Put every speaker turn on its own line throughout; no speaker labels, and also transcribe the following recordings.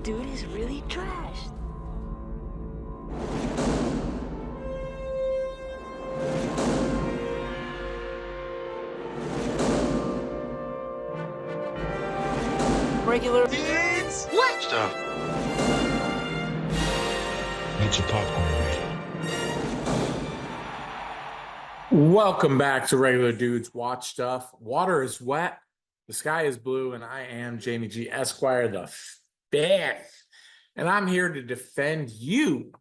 dude is really trashed. Regular
Dudes!
What?
Stuff.
Get your popcorn ready.
Welcome back to Regular Dudes Watch Stuff. Water is wet, the sky is blue, and I am Jamie G. Esquire the fifth. And I'm here to defend you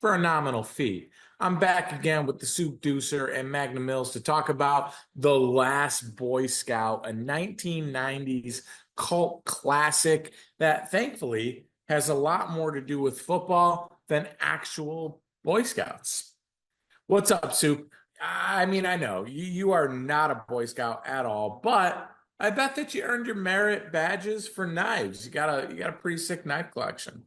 for a nominal fee. I'm back again with the Soup Deucer and Magnum Mills to talk about The Last Boy Scout, a 1990s cult classic that thankfully has a lot more to do with football than actual Boy Scouts. What's up, Soup? I mean, I know you are not a Boy Scout at all, but I bet that you earned your merit badges for knives. You got a pretty sick knife collection.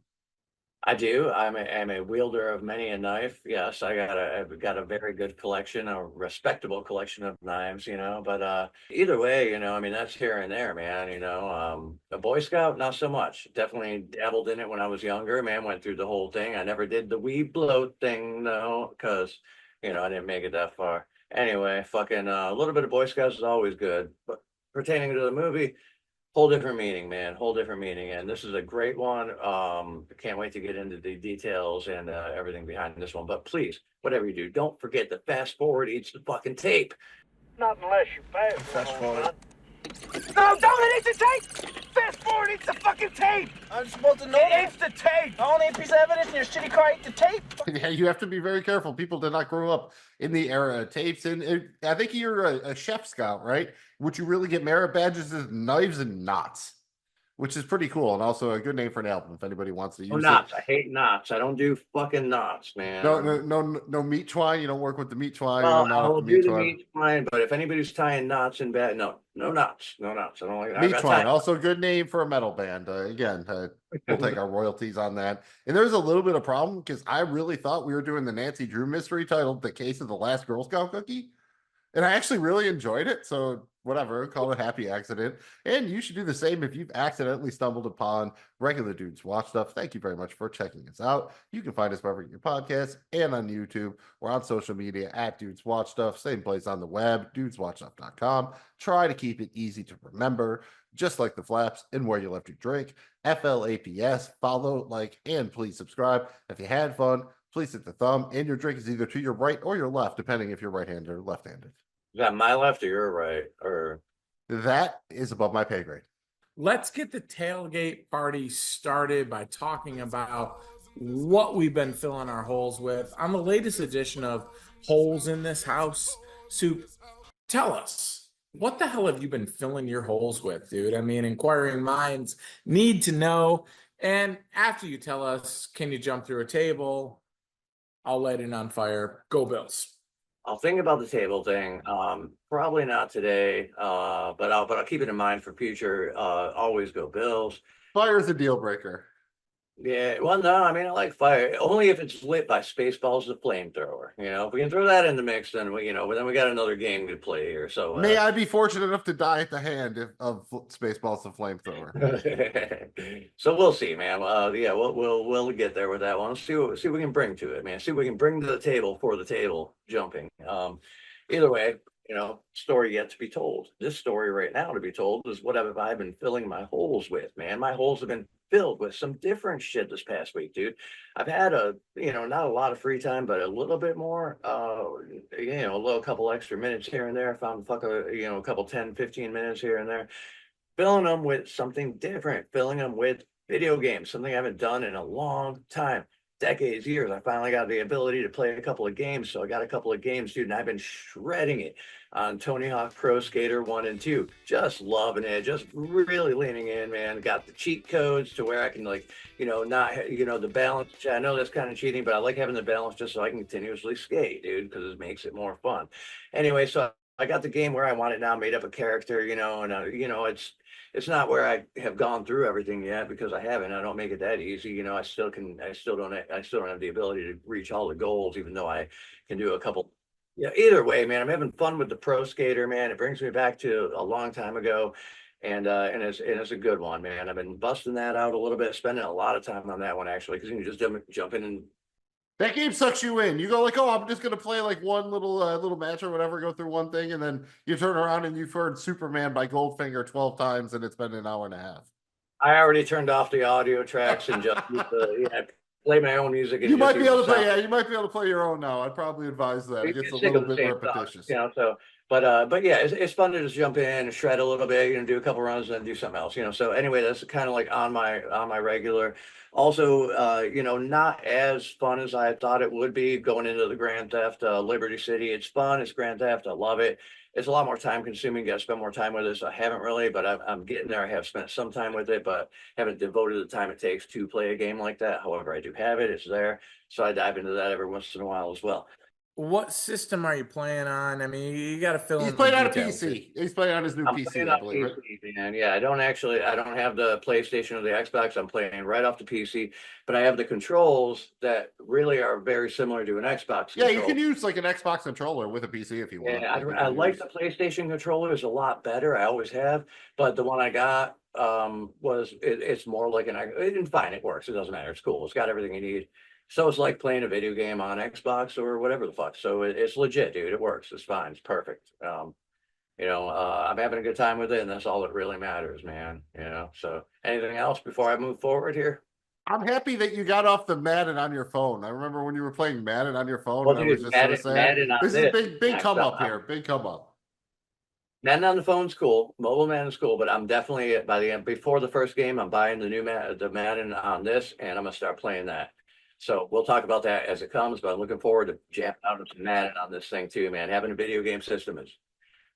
I do. I'm a wielder of many a knife. Yes, I've got a very good collection, a respectable collection of knives, But either way, I mean, that's here and there, man. A Boy Scout, not so much. Definitely dabbled in it when I was younger, man. Went through the whole thing. I never did the wee bloat thing, though, because I didn't make it that far. Anyway, fucking a little bit of Boy Scouts is always good. But pertaining to the movie, whole different meaning, man. Whole different meaning. And this is a great one. Can't wait to get into the details and everything behind this one. But please, whatever you do, don't forget to fast forward each the fucking tape.
Not unless you fast
forward.
son. No, don't eat the tape! Fast forward, eats the fucking tape!
I'm supposed to know
It
that.
eats the tape! The only piece of evidence in your shitty car ate the tape?
Yeah, you have to be very careful. People did not grow up in the era of tapes. And I think you're a chef scout, right? What you really get merit badges is knives and knots, which is pretty cool. And also a good name for an album if anybody wants to use
Oh, knots. I hate knots. I don't do fucking knots, man.
No meat twine. You don't work with the meat twine.
Well,
You're not
I'll
with
do the meat twine, but if anybody's tying knots in bed, no knots. I don't like that.
Meat twine, also a good name for a metal band. We'll take our royalties on that. And there's a little bit of problem because I really thought we were doing the Nancy Drew mystery titled "The Case of the Last Girl Scout Cookie," and I actually really enjoyed it. So whatever, call it a happy accident. And you should do the same if you've accidentally stumbled upon Regular Dudes Watch Stuff. Thank you very much for checking us out. You can find us wherever you get your podcasts and on YouTube. We're on social media at Dudes Watch Stuff. Same place on the web, dudeswatchstuff.com. Try to keep it easy to remember, just like the flaps and where you left your drink. FLAPS, follow, like, and please subscribe. If you had fun, please hit the thumb, and your drink is either to your right or your left, depending if you're right-handed or left-handed.
Is that my left or your right? Or
that is above my pay grade.
Let's get the tailgate party started by talking about what we've been filling our holes with. On the latest edition of Holes in This House, Soup, tell us, what the hell have you been filling your holes with, dude? I mean, inquiring minds need to know. And after you tell us, can you jump through a table? I'll light it on fire. Go Bills.
I'll think about the table thing. Probably not today, but I'll keep it in mind for future. Always go Bills.
Fire is a deal breaker.
Yeah, well, no, I mean I like fire only if it's lit by Spaceballs the flamethrower. If we can throw that in the mix, then we got another game to play here. So
may I be fortunate enough to die at the hand of Spaceballs the flamethrower.
So we'll see, man. Yeah, we'll get there with that one. See what we can bring to it, man. See what we can bring to the table for the table jumping. Either way, story yet to be told. This story right now to be told is what have I been filling my holes with, man. My holes have been filled with some different shit this past week, dude. I've had not a lot of free time, but a little bit more, a little couple extra minutes here and there. I found a couple 10, 15 minutes here and there, filling them with something different, filling them with video games, something I haven't done in a long time. Decades, years. I finally got the ability to play a couple of games. So I got a couple of games, dude, and I've been shredding it on Tony Hawk Pro Skater 1 and 2. Just loving it. Just really leaning in, man. Got the cheat codes to where I can not, the balance. I know that's kind of cheating, but I like having the balance just so I can continuously skate, dude, because it makes it more fun. Anyway, so I got the game where I want it now, made up a character, and it's not where I have gone through everything yet because I haven't. I don't make it that easy. I still don't have the ability to reach all the goals, even though I can do a couple. Yeah, either way, man, I'm having fun with the Pro Skater, man. It brings me back to a long time ago. and it's a good one, man. I've been busting that out a little bit, spending a lot of time on that one actually, because you can just jump in and
That game sucks you in. You go like, oh, I'm just gonna play like one little match or whatever, go through one thing, and then you turn around and you've heard Superman by Goldfinger 12 times, and it's been an hour and a half.
I already turned off the audio tracks and just play my own music and
You
just
might be
use
able
the
to play,
sound.
yeah, you might be able to play your own now. I'd probably advise that. It
You
gets
get
a
sick
little
of the
bit
same stuff,
repetitious.
you know. So, but yeah, it's fun to just jump in, shred a little bit, do a couple runs, and then do something else, So anyway, that's kind of like on my regular. Also, not as fun as I thought it would be going into the Grand Theft Liberty City. It's fun. It's Grand Theft. I love it. It's a lot more time consuming. Got to spend more time with it. So I haven't really, but I'm getting there. I have spent some time with it, but haven't devoted the time it takes to play a game like that. However, I do have it. It's there. So I dive into that every once in a while as well.
What system are you playing on? I mean, you got to fill
He's
in the
playing on a
details.
PC. He's playing on his new
I'm
PC,
playing
I
on
believe, right?
PC, man. Yeah, I don't have the PlayStation or the Xbox. I'm playing right off the PC, but I have the controls that really are very similar to an Xbox
Yeah, you
control.
can use like an Xbox controller with a PC if you want.
Yeah, I like the PlayStation controllers a lot better. I always have, but the one I got it's more like it's fine. It works. It doesn't matter. It's cool. It's got everything you need. So it's like playing a video game on Xbox or whatever the fuck. So it's legit, dude. It works. It's fine. It's perfect. I'm having a good time with it, and that's all that really matters, man. So anything else before I move forward here?
I'm happy that you got off the Madden on your phone. I remember when you were playing Madden on your phone,
Well,
and I was
dude,
just so sad.
Madden on
This is
this.
big come up here. Big come up.
Madden on the phone's cool. Mobile Madden's cool, but I'm definitely by the end before the first game, I'm buying the Madden on this, and I'm gonna start playing that. So we'll talk about that as it comes, but I'm looking forward to jamming out into Madden on this thing too, man. Having a video game system is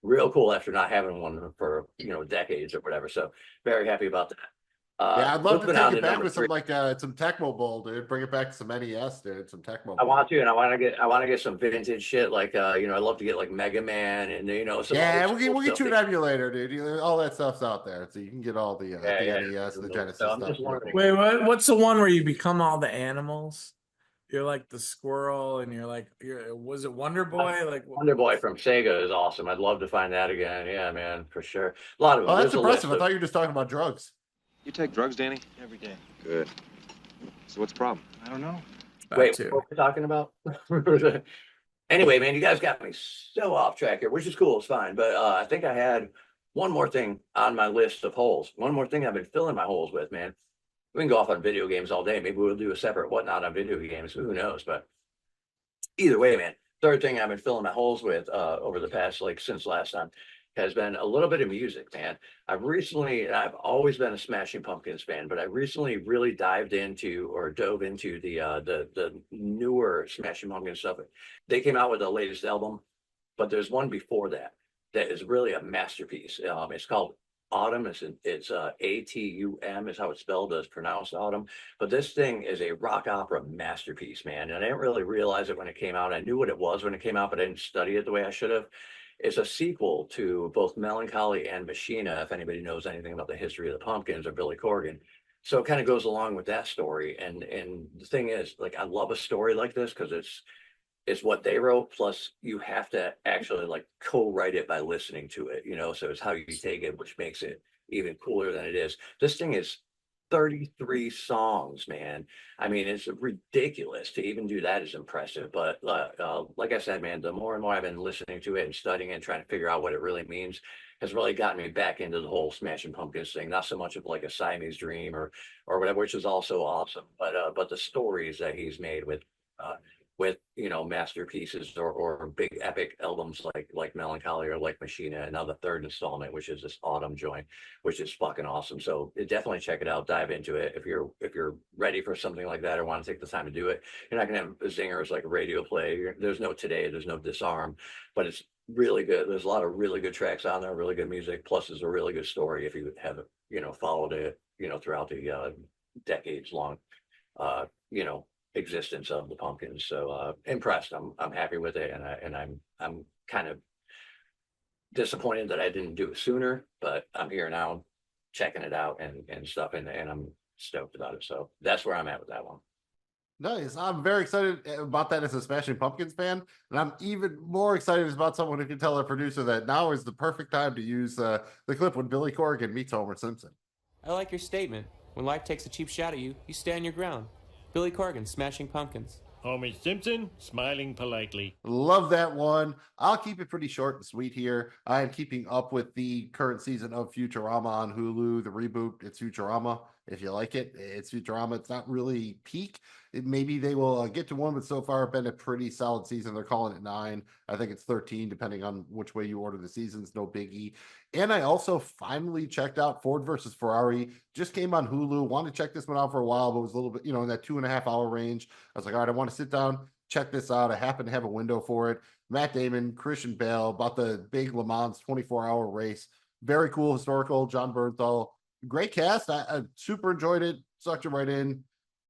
real cool after not having one for decades or whatever. So very happy about that.
Yeah, I'd love to
Moving
take
on
it back
number
with
three.
some Tecmo Bowl, dude. Bring it back to some NES, dude. Some Tecmo
I
Bowl.
want to, and I want to get some vintage shit. Like, I'd love to get like Mega Man and some
Yeah,
old
we'll
school
get you an
stuff.
emulator, dude. All that stuff's out there, so you can get all the NES, the Genesis
So I'm
stuff.
just wondering.
Wait, what's the one where you become all the animals? You're like the squirrel, and was it Wonder Boy? Like
Wonder Boy from Sega is awesome. I'd love to find that again. Yeah, man, for sure. A lot of them.
Oh, that's
There's a
impressive. I
list
thought
of-
you were just talking about drugs.
You take drugs, Danny?
Every day.
Good. So what's the problem?
I don't know.
that
Wait,
too.
what we're talking about? Anyway, man, you guys got me so off track here, which is cool. It's fine, but I think I had one more thing on my list of holes. One more thing I've been filling my holes with, man. We can go off on video games all day. Maybe we'll do a separate whatnot on video games. Who knows? But either way, man. Third thing I've been filling my holes with over the past, since last time, has been a little bit of music, man. I've always been a Smashing Pumpkins fan, but I recently really dove into the newer Smashing Pumpkins stuff. They came out with the latest album, but there's one before that is really a masterpiece. It's called Autumn. It's ATUM is how it's spelled. It's pronounced Autumn. But this thing is a rock opera masterpiece, man. And I didn't really realize it when it came out. I knew what it was when it came out, but I didn't study it the way I should have. It's a sequel to both Melancholy and Machina, if anybody knows anything about the history of the Pumpkins or Billy Corgan. So it kind of goes along with that story. And the thing is, I love a story like this because it's what they wrote, plus you have to actually co-write it by listening to it, so it's how you take it, which makes it even cooler than it is. This thing is 33 songs, man. I mean, it's ridiculous. To even do that is impressive. But like I said, man, the more and more I've been listening to it and studying it and trying to figure out what it really means has really gotten me back into the whole Smashing Pumpkins thing. Not so much of a Siamese Dream or whatever, which is also awesome, but the stories that he's made with masterpieces or big epic albums like Melancholy or like Machina, and now the third installment, which is this Autumn joint, which is fucking awesome. So definitely check it out, dive into it if you're ready for something like that or want to take the time to do it. You're not gonna have zingers like radio play. There's no Today, there's no Disarm, but it's really good. There's a lot of really good tracks on there, really good music. Plus, there's a really good story if you have followed it throughout the decades long existence of the Pumpkins. So impressed. I'm happy with it, and I'm kind of disappointed that I didn't do it sooner, but I'm here now checking it out and stuff, and I'm stoked about it. So that's where I'm at with that one.
Nice. I'm very excited about that as a Smashing Pumpkins fan. And I'm even more excited about someone who can tell a producer that now is the perfect time to use the clip when Billy Corgan meets Homer Simpson.
I like your statement. When life takes a cheap shot at you, you stand your ground. Billy Corgan, Smashing Pumpkins.
Homer Simpson, smiling politely.
Love that one. I'll keep it pretty short and sweet here. I am keeping up with the current season of Futurama on Hulu, the reboot. It's Futurama. If you like it, it's Futurama. It's not really peak. Maybe they will get to one, but so far it's been a pretty solid season. They're calling it 9. I think it's 13, depending on which way you order the seasons. No biggie. And I also finally checked out Ford versus Ferrari. Just came on Hulu. Wanted to check this one out for a while, but was a little bit, in that 2.5 hour range. I was like, all right, I want to sit down, check this out. I happen to have a window for it. Matt Damon, Christian Bale, about the big Le Mans 24-hour race. Very cool, historical. John Bernthal. Great cast. I super enjoyed it. Sucked it right in.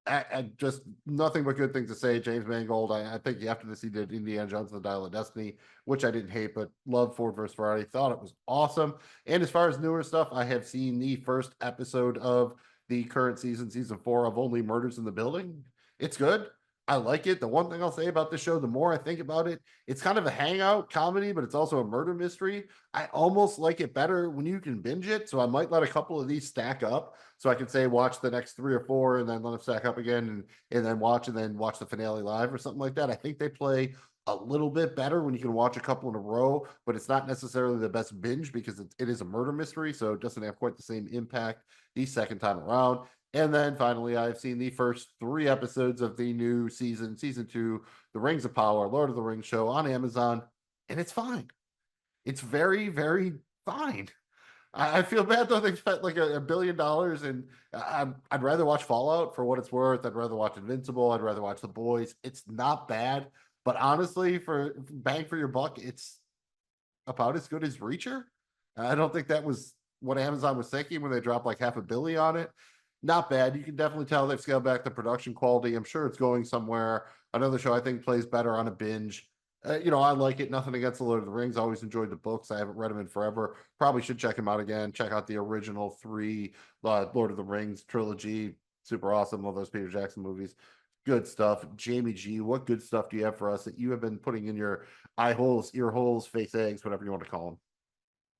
I just nothing but good things to say. James Mangold. I think after this he did Indiana Jones and the Dial of Destiny, which I didn't hate, but loved Ford vs. Ferrari. Thought it was awesome. And as far as newer stuff, I have seen the first episode of the current season 4 of Only Murders in the Building. It's good. I like it. The one thing I'll say about this show, the more I think about it, it's kind of a hangout comedy, but it's also a murder mystery. I almost like it better when you can binge it. So I might let a couple of these stack up. So I could say watch the next 3 or 4 and then let them stack up again and then watch the finale live or something like that. I think they play a little bit better when you can watch a couple in a row, but it's not necessarily the best binge because it is a murder mystery. So it doesn't have quite the same impact the second time around. And then finally, I've seen the first 3 episodes of the new season 2, The Rings of Power, Lord of the Rings show on Amazon, and it's fine. It's very, very fine. I feel bad though. They spent like $1 billion, and I'd rather watch Fallout for what it's worth. I'd rather watch Invincible. I'd rather watch The Boys. It's not bad, but honestly, for bang for your buck, it's about as good as Reacher. I don't think that was what Amazon was thinking when they dropped like $500 million on it. Not bad. You can definitely tell they've scaled back the production quality. I'm sure it's going somewhere. Another show I think plays better on a binge. I like it. Nothing against the Lord of the Rings. I always enjoyed the books. I haven't read them in forever. Probably should check them out again. Check out the original 3 Lord of the Rings trilogy. Super awesome. Love those Peter Jackson movies. Good stuff. Jamie G, what good stuff do you have for us that you have been putting in your eye holes, ear holes, face eggs, whatever you want to call them?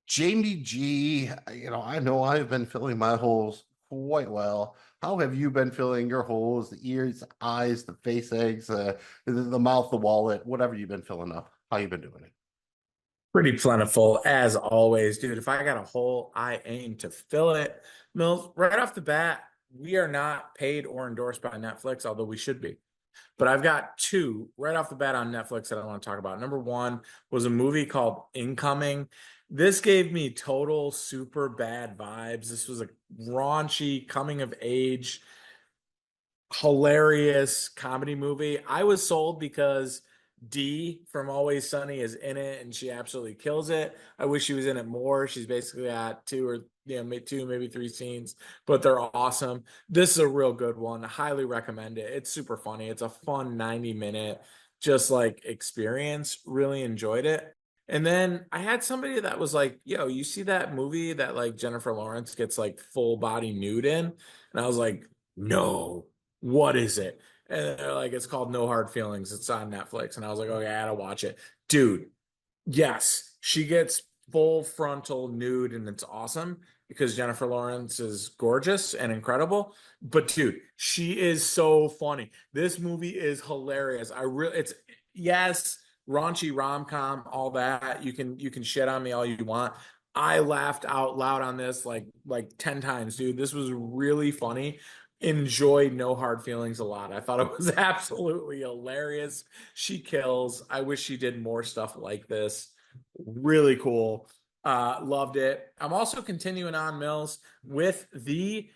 Jamie G, I know I've been filling my holes quite well. How have you been filling your holes, the ears, the eyes, the face eggs, the mouth, the wallet, whatever you've been filling up? How you been doing it?
Pretty plentiful as always, dude. If I got a hole, I aim to fill it. Mills, right off the bat, we are not paid or endorsed by Netflix, although we should be. But I've got 2 right off the bat on Netflix that I want to talk about. Number 1 was a movie called Incoming. This gave me total super bad vibes. This was a raunchy coming of age, hilarious comedy movie. I was sold because Dee from Always Sunny is in it and she absolutely kills it. I wish she was in it more. She's basically at 2 maybe 3 scenes, but they're awesome. This is a real good one. I highly recommend it. It's super funny. It's a fun 90-minute just like experience. Really enjoyed it. And then I had somebody that was like, yo, you see that movie that like Jennifer Lawrence gets like full body nude in? And I was like, no, what is it? And they're like, it's called No Hard Feelings. It's on Netflix. And I was like, okay, I gotta watch it. Dude, yes, she gets full frontal nude and it's awesome because Jennifer Lawrence is gorgeous and incredible. But dude, she is so funny. This movie is hilarious. It's yes, raunchy rom-com, all that. You can shit on me all you want. I laughed out loud on this like 10 times, dude. This was really funny. Enjoyed No Hard Feelings a lot. I thought it was absolutely hilarious. She kills. I wish she did more stuff like this. Really cool. Loved it. I'm also continuing on, Mills, with the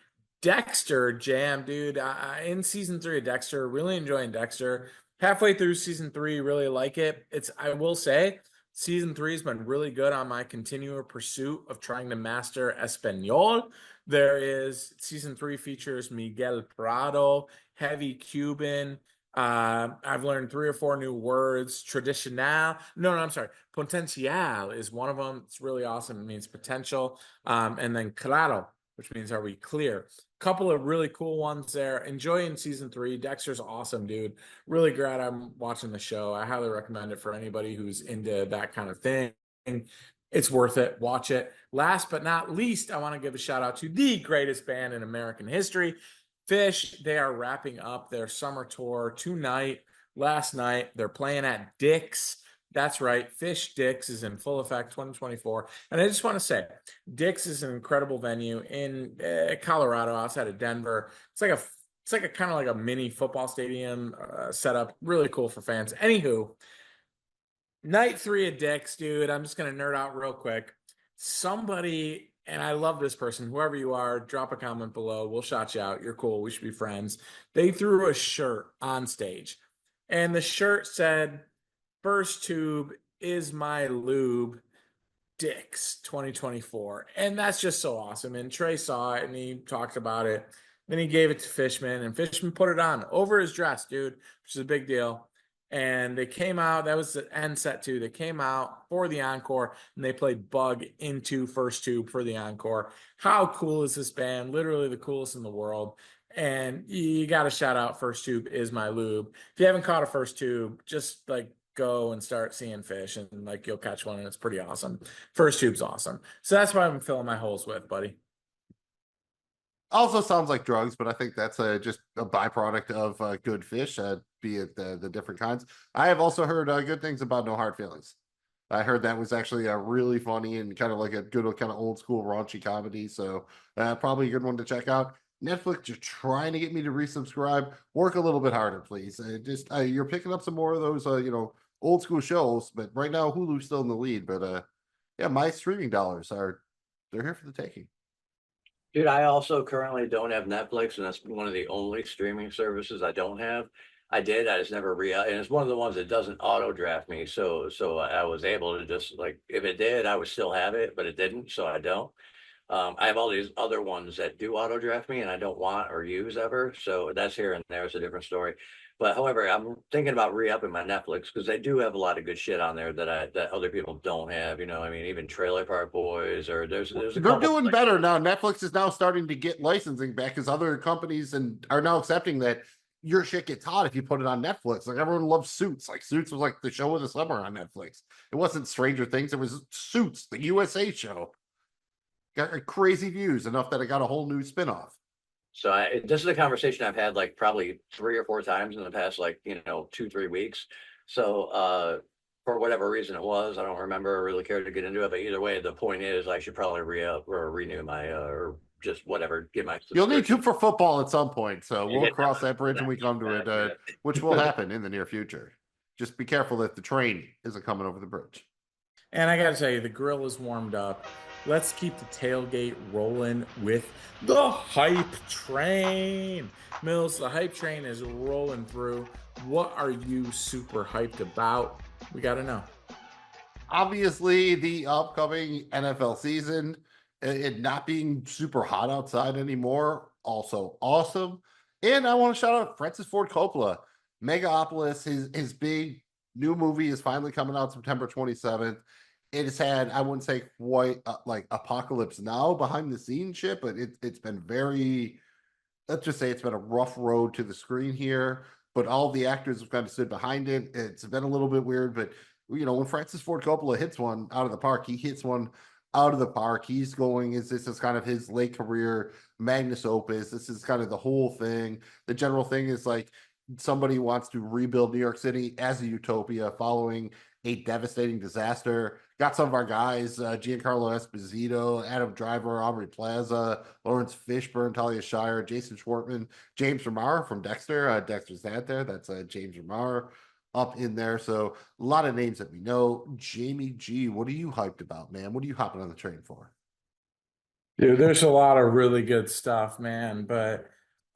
Dexter jam, dude. In season 3 of Dexter, really enjoying Dexter. Halfway through season 3, really like it. I will say, season 3 has been really good on my continual pursuit of trying to master Espanol. Season 3 features Miguel Prado, heavy Cuban. I've learned 3 or 4 new words. Tradicional. No, I'm sorry. Potencial is one of them. It's really awesome. It means potential. And then claro which means are we clear? Couple of really cool ones there. Enjoying season 3. Dexter's awesome, dude. Really glad I'm watching the show. I highly recommend it for anybody who's into that kind of thing. It's worth it. Watch it. Last but not least, I want to give a shout out to the greatest band in American history, Fish. They are wrapping up their summer tour tonight. Last night, they're playing at Dick's. That's right. Fish Dick's is in full effect 2024. And I just want to say, Dick's is an incredible venue in Colorado, outside of Denver. It's like a kind of like a mini football stadium setup. Really cool for fans. Anywho, night 3 at Dick's, dude. I'm just gonna nerd out real quick. Somebody, and I love this person, whoever you are, drop a comment below. We'll shout you out. You're cool. We should be friends. They threw a shirt on stage, and the shirt said, "First tube is my lube, Dick's 2024." And that's just so awesome. And Trey saw it and he talked about it. Then he gave it to Fishman, and Fishman put it on over his dress, dude, which is a big deal. And they came out, that was the end set too. They came out for the encore and they played Bug into First Tube for the encore. How cool is this band? Literally the coolest in the world. And you got to shout out First Tube is my lube. If you haven't caught a First Tube, just like go and start seeing Fish, and like you'll catch one and it's pretty awesome. First Tube's awesome. So that's what I'm filling my holes with, buddy.
Also sounds like drugs, but I think that's just a byproduct of good fish, be it the different kinds. I have also heard good things about No Hard Feelings. I heard that was actually a really funny and kind of like a good kind of old school raunchy comedy. So probably a good one to check out. Netflix, you're trying to get me to resubscribe. Work a little bit harder, please. You're picking up some more of those, old school shows. But right now, Hulu's still in the lead. But yeah, my streaming dollars they're here for the taking.
Dude, I also currently don't have Netflix, and that's one of the only streaming services I don't have. I just never and it's one of the ones that doesn't auto draft me. So I was able to just like, if it did, I would still have it, but it didn't, so I don't. I have all these other ones that do auto draft me and I don't want or use ever. So that's here and there. It's a different story. But however, I'm thinking about re-upping my Netflix because they do have a lot of good shit on there that other people don't have. I mean, even Trailer Park Boys, or there's a
They're
couple
doing
like,
better now. Netflix is now starting to get licensing back because other companies are now accepting that your shit gets hot if you put it on Netflix. Like everyone loves Suits. Like Suits was like the show of the summer on Netflix. It wasn't Stranger Things. It was Suits, the USA show. Got crazy views enough that it got a whole new spinoff.
So this is a conversation I've had like probably 3 or 4 times in the past, 2-3 weeks. So for whatever reason it was, I don't remember or really care to get into it. But either way, the point is I should probably re-up or renew my or just whatever, get my
You'll need to for football at some point. So we'll cross that bridge when we come to it,
Yeah.
which will happen in the near future. Just be careful that the train isn't coming over the bridge.
And I got to tell you, the grill is warmed up. Let's keep the tailgate rolling with the hype train. Mills, the hype train is rolling through. What are you super hyped about? We got to know.
Obviously, the upcoming NFL season, it not being super hot outside anymore, also awesome. And I want to shout out Francis Ford Coppola. Megapolis, his big new movie is finally coming out September 27th. It has had, I wouldn't say quite like Apocalypse Now behind the scenes shit, but it's been very, let's just say it's been a rough road to the screen here. But all the actors have kind of stood behind it. It's been a little bit weird, but when Francis Ford Coppola hits one out of the park, he hits one out of the park. This is kind of his late career magnus opus. This is kind of the whole thing. The general thing is like somebody wants to rebuild New York City as a utopia following a devastating disaster. Got some of our guys, Giancarlo Esposito, Adam Driver, Aubrey Plaza, Lawrence Fishburne, Talia Shire, Jason Schwartzman, James Remar from Dexter. Dexter's dad there. That's James Remar up in there. So a lot of names that we know. Jamie G, what are you hyped about, man? What are you hopping on the train for?
Dude, there's a lot of really good stuff, man. But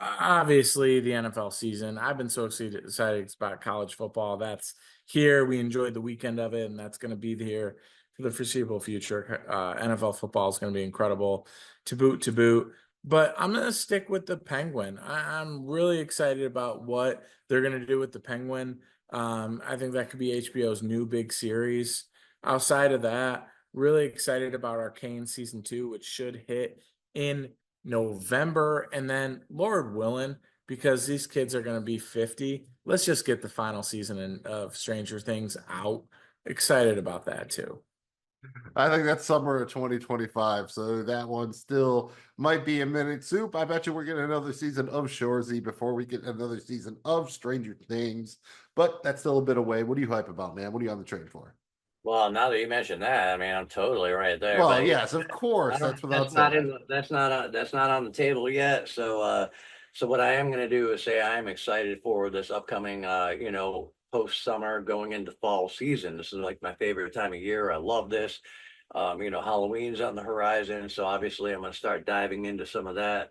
obviously, the NFL season, I've been so excited about college football. That's here. We enjoyed the weekend of it, and that's going to be here for the foreseeable future. NFL football is going to be incredible to boot. But I'm going to stick with the Penguin. I'm really excited about what they're going to do with the Penguin. I think that could be HBO's new big series. Outside of that, really excited about Arcane season 2, which should hit in November. And then, Lord willing, because these kids are going to be 50, let's just get the final season of Stranger Things out. Excited about that too.
I think that's summer of 2025. So that one still might be a minute soup. I bet you we're getting another season of Shoresy before we get another season of Stranger Things. But that's still a bit away. What are you hype about, man? What are you on the train for?
Well, now that you mentioned that, I mean, I'm totally right there.
Well,
But yeah,
yes, of course.
I don't.
That's without
That's not
saying.
in. That's not on the table yet. So what I am going to do is say I am excited for this upcoming, post summer going into fall season. This is like my favorite time of year. I love this. Halloween's on the horizon, so obviously I'm going to start diving into some of that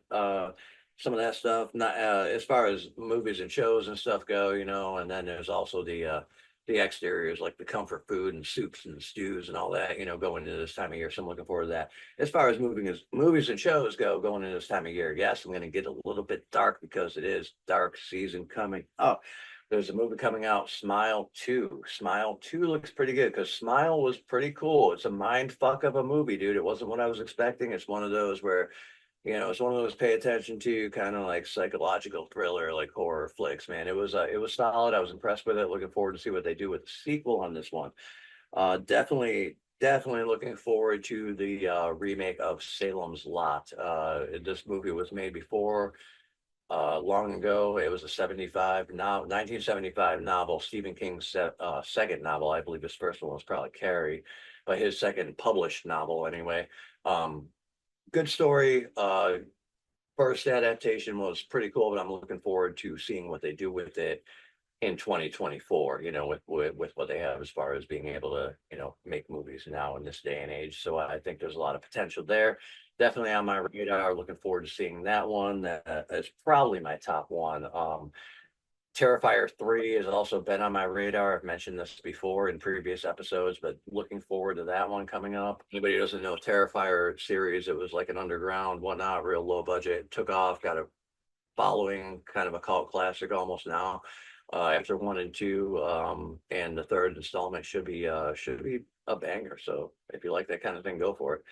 stuff. Not as far as movies and shows and stuff go, and then there's also the exteriors like the comfort food and soups and stews and all that, going into this time of year. So I'm looking forward to that. As far as movies and shows go, going into this time of year, yes, I'm going to get a little bit dark because it is dark season coming up. There's a movie coming out, Smile 2. Smile 2 looks pretty good because Smile was pretty cool. It's a mind fuck of a movie, dude. It wasn't what I was expecting. It's one of those where it's one of those pay attention to kind of like psychological thriller, like horror flicks, man. It was solid. I was impressed with it. Looking forward to see what they do with the sequel on this one. Definitely looking forward to the remake of Salem's Lot. This movie was made before long ago. It was a 1975 novel, Stephen King's second novel. I believe his first one was probably Carrie, but his second published novel anyway. Good story. First adaptation was pretty cool, but I'm looking forward to seeing what they do with it in 2024, with what they have as far as being able to, make movies now in this day and age. So I think there's a lot of potential there. Definitely on my radar. Looking forward to seeing that one. That is probably my top one. Terrifier 3 has also been on my radar. I've mentioned this before in previous episodes, but looking forward to that one coming up. Anybody who doesn't know Terrifier series, it was like an underground, whatnot, real low budget, took off, got a following, kind of a cult classic almost now. After 1 and 2, and the third installment should be a banger. So if you like that kind of thing, go for it.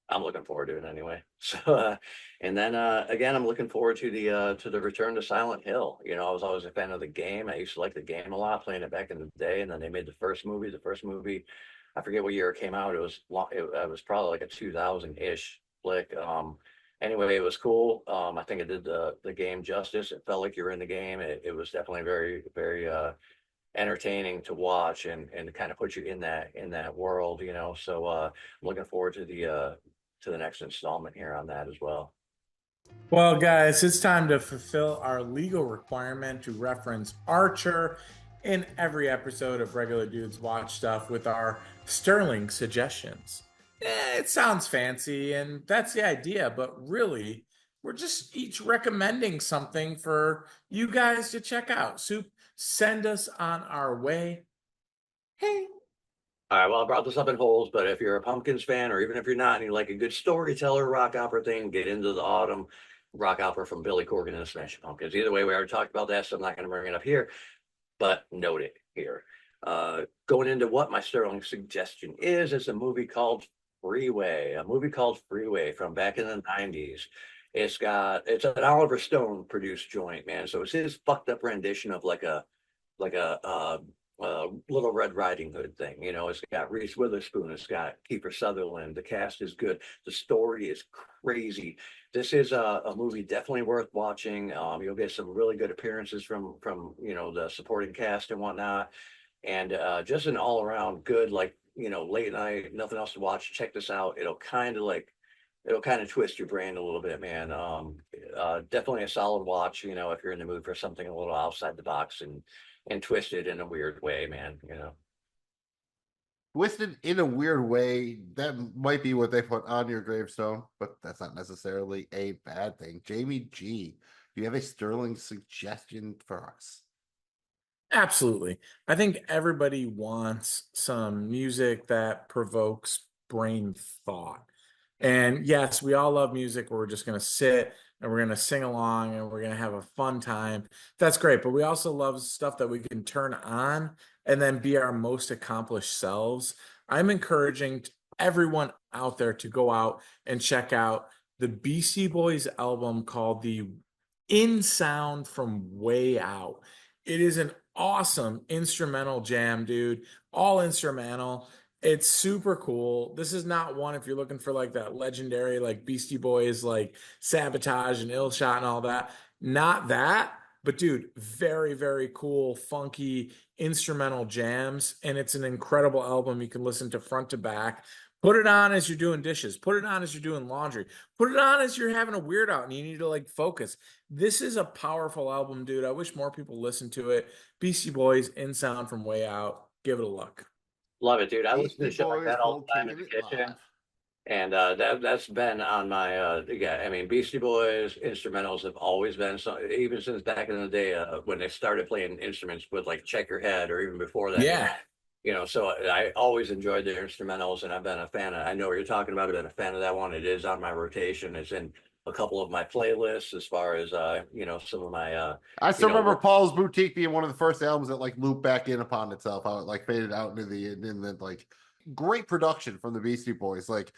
I'm looking forward to it anyway. So, and then again, I'm looking forward to the return to Silent Hill. I was always a fan of the game. I used to like the game a lot, playing it back in the day. And then they made the first movie. The first movie, I forget what year it came out. It was it was probably like a 2000-ish flick. Anyway, it was cool. I think it did the game justice. It felt like you were in the game. It was definitely very, very entertaining to watch and kind of put you in that world, So I'm looking forward to the next installment here on that as well.
Well, guys, it's time to fulfill our legal requirement to reference Archer in every episode of Regular Dudes Watch Stuff with our sterling suggestions. It sounds fancy, and that's the idea, but really, we're just each recommending something for you guys to check out. Soup, send us on our way. Hey.
All right, well, I brought this up in holes, but if you're a Pumpkins fan, or even if you're not, and you like a good storyteller rock opera thing, get into the autumn rock opera from Billy Corgan and the Smashing Pumpkins. Either way, we already talked about that, so I'm not going to bring it up here, but note it here. Going into what my sterling suggestion is a movie called Freeway, from back in the 90s. It's an Oliver Stone produced joint, man. So it's his fucked up rendition of like a Little Red Riding Hood thing. It's got Reese Witherspoon, it's got Kiefer Sutherland. The cast is good. The story is crazy. This is a movie definitely worth watching. You'll get some really good appearances from the supporting cast and whatnot, and just an all around good, like, late night, nothing else to watch. Check this out. It'll kind of twist your brain a little bit, man. Definitely a solid watch, if you're in the mood for something a little outside the box and twisted in a weird way, man.
Twisted in a weird way, that might be what they put on your gravestone, but that's not necessarily a bad thing. Jamie G, do you have a sterling suggestion for us?
Absolutely. I think everybody wants some music that provokes brain thought. And yes, we all love music. We're just going to sit and we're going to sing along and we're going to have a fun time. That's great. But we also love stuff that we can turn on and then be our most accomplished selves. I'm encouraging everyone out there to go out and check out the Beastie Boys album called the In Sound from Way Out. It is an awesome instrumental jam, dude. All instrumental. It's super cool. This is not one if you're looking for like that legendary like Beastie Boys like Sabotage and Ill Shot and all that. Not that, but dude, very very cool, funky instrumental jams, and it's an incredible album. You can listen to front to back. Put it on as you're doing dishes. Put it on as you're doing laundry. Put it on as you're having a weird out and you need to like focus. This is a powerful album, dude. I wish more people listened to it. Beastie Boys, In Sound from Way Out. Give it a look.
Love it, dude. I listen to
Beastie
shit like
Boys,
that all
Gold
the time in the
Kicking It
kitchen.
Live.
And that's been on my yeah. I mean, Beastie Boys instrumentals have always been so, even since back in the day when they started playing instruments with like Check Your Head or even before that.
Yeah.
You know, so I always enjoyed their instrumentals, and I've been a fan of. I know what you're talking about. I've been a fan of that one. It is on my rotation. It's in a couple of my playlists as far as you know, some of my
I still
you know,
remember Paul's Boutique being one of the first albums that like looped back in upon itself, how it like faded out into the and then like great production from the Beastie Boys, like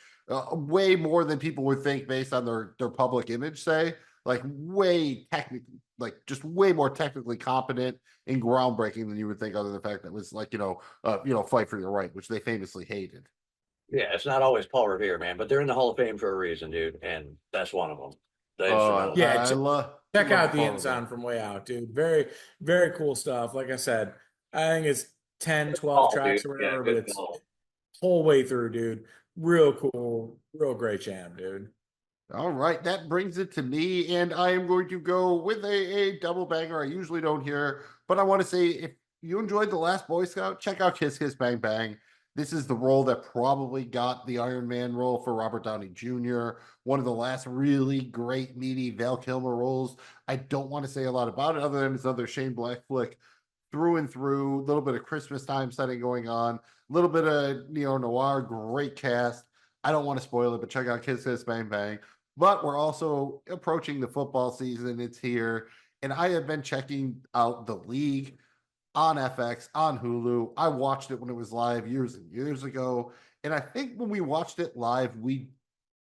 way more than people would think based on their public image. Say like way technically, like just way more technically competent and groundbreaking than you would think, other than the fact that it was like you know Fight for Your Right, which they famously hated.
yeah, it's not always Paul Revere, man, but they're in the Hall of Fame for a reason, dude, and that's one of them. The instrumentals.
Yeah,
I love
check out the
Paul
In
Revere.
Sound from Way Out, dude. Very, very cool stuff. Like I said, I think it's 10, 12
call,
tracks
dude.
or
Yeah,
whatever, but
good
it's
call.
whole way through, dude. Real cool, real great jam, dude.
All right, that brings it to me, and I am going to go with a double banger. I usually don't hear, but I want to say if you enjoyed The Last Boy Scout, check out Kiss Kiss Bang Bang. This is the role that probably got the Iron Man role for Robert Downey Jr., one of the last really great, meaty Val Kilmer roles. I don't want to say a lot about it other than it's another Shane Black flick through and through, a little bit of Christmas time setting going on, a little bit of neo-noir, great cast. I don't want to spoil it, but check out Kiss Kiss Bang Bang. But we're also approaching the football season. It's here. And I have been checking out the league on FX, on Hulu. I watched it when it was live years and years ago. And I think when we watched it live, we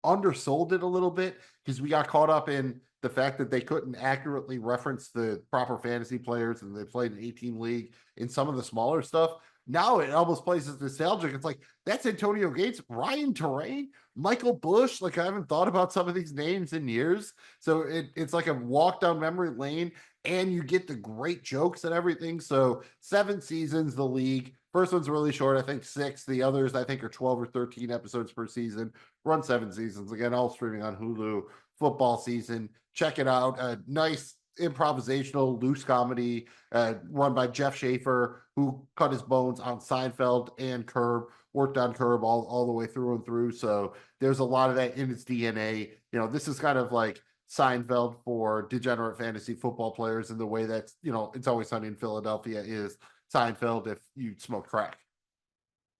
undersold it a little bit because we got caught up in the fact that they couldn't accurately reference the proper fantasy players and they played an 18 league in some of the smaller stuff. Now it almost plays as nostalgic. It's like, that's Antonio Gates, Ryan Terrain, Michael Bush. Like, I haven't thought about some of these names in years. So it's like a walk down memory lane, and you get the great jokes and everything. So 7 seasons, the league. First one's really short, I think 6. The others, I think, are 12 or 13 episodes per season. Run 7 seasons. Again, all streaming on Hulu. Football season. Check it out. A nice improvisational loose comedy run by Jeff Schaefer, who cut his bones on Seinfeld and Curb, worked on Curb all the way through and through. So there's a lot of that in its DNA. You know, this is kind of like Seinfeld for degenerate fantasy football players in the way that, you know, It's Always Sunny in Philadelphia is Seinfeld if you smoke crack.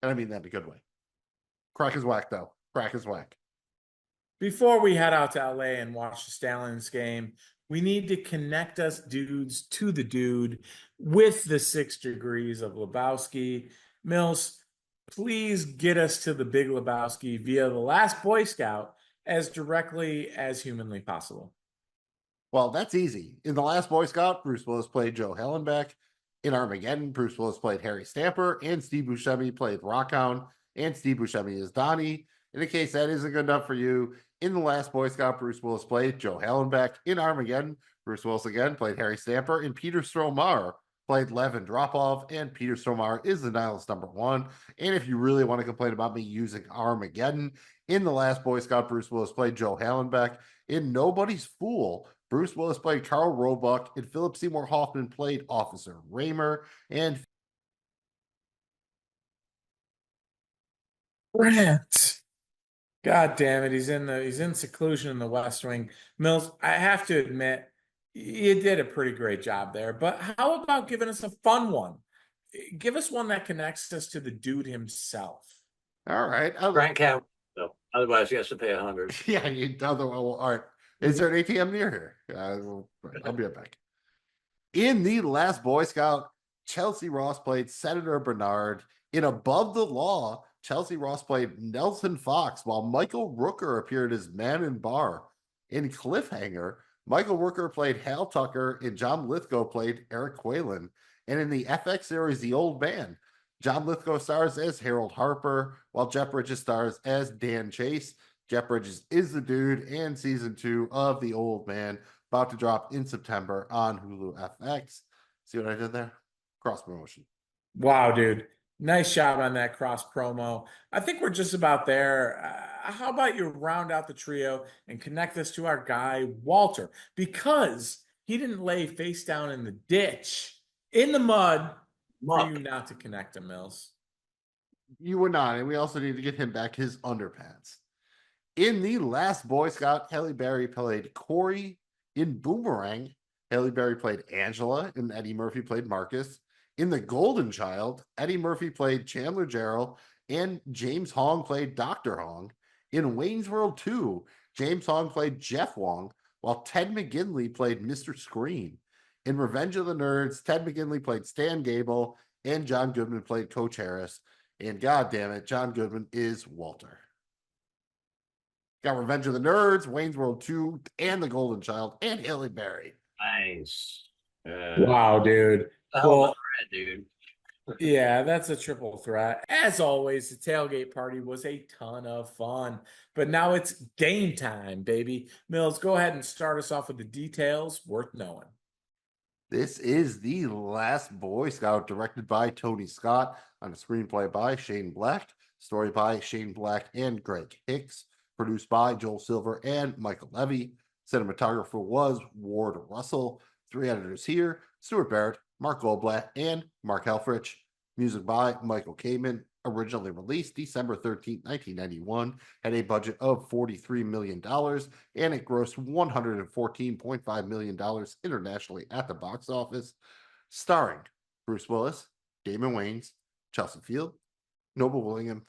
And I mean that in a good way. Crack is whack, though. Crack is whack.
Before we head out to LA and watch the Stallions game, we need to connect us dudes to the dude with the 6 Degrees of Lebowski. Mills, please get us to the Big Lebowski via The Last Boy Scout as directly as humanly possible.
Well, that's easy. In The Last Boy Scout, Bruce Willis played Joe Hallenbeck. In Armageddon, Bruce Willis played Harry Stamper, and Steve Buscemi played Rockhound, and Steve Buscemi is Donnie. In case that isn't good enough for you, in The Last Boy Scout, Bruce Willis played Joe Hallenbeck. In Armageddon, Bruce Willis again played Harry Stamper, and Peter Stormare played Levin Dropov, and Peter Stormare is the nihilist #1. And if you really want to complain about me using Armageddon, in The Last Boy Scout, Bruce Willis played Joe Hallenbeck. In Nobody's Fool, Bruce Willis played Carl Roebuck, and Philip Seymour Hoffman played Officer Raymer. And
Brent. God damn it. He's in seclusion in the West Wing. Mills, I have to admit, you did a pretty great job there. But how about giving us a fun one? Give us one that connects us to the dude himself.
all right.
Grant Cam. So otherwise, he has to pay 100.
Yeah, all right. Is there an ATM near here? I'll be right back. In The Last Boy Scout, Chelsea Ross played Senator Bernard. In Above the Law, Chelsea Ross played Nelson Fox, while Michael Rooker appeared as Man in Bar. In Cliffhanger, Michael Rooker played Hal Tucker, and John Lithgow played Eric Quaylen. And in the FX series The Old Man, John Lithgow stars as Harold Harper, while Jeff Bridges stars as Dan Chase. Jeff Bridges is the dude, and season 2 of The Old Man about to drop in September on Hulu FX. See what I did there? Cross promotion.
Wow, dude. Nice job on that cross promo. I think we're just about there. How about you round out the trio and connect us to our guy, Walter? Because he didn't lay face down in the ditch, in the mud, for
Muck.
you not to connect him, Mills.
You were not, and we also need to get him back his underpants. In The Last Boy Scout, Halle Berry played Corey. In Boomerang, Halle Berry played Angela, and Eddie Murphy played Marcus. In The Golden Child, Eddie Murphy played Chandler Jarrell, and James Hong played Dr. Hong. In Wayne's World 2, James Hong played Jeff Wong, while Ted McGinley played Mr. Screen. In Revenge of the Nerds, Ted McGinley played Stan Gable, and John Goodman played Coach Harris. And God damn it, John Goodman is Walter. Got Revenge of the Nerds, Wayne's World 2, and The Golden Child, and Halle Berry.
Nice.
Wow, dude.
Well, dude.
Yeah, that's a triple threat. As always, the tailgate party was a ton of fun. But now it's game time, baby. Mills, go ahead and start us off with the details worth knowing.
This is The Last Boy Scout, directed by Tony Scott, on a screenplay by Shane Black, story by Shane Black and Greg Hicks, produced by Joel Silver and Michael Levy. Cinematographer was Ward Russell. 3 editors here: Stuart Barrett, Mark Goldblatt, and Mark Helfrich. Music by Michael Kamen. Originally released December 13, 1991, had a budget of $43 million, and it grossed $114.5 million internationally at the box office, starring Bruce Willis, Damon Wayans, Chelsea Field, Noble William,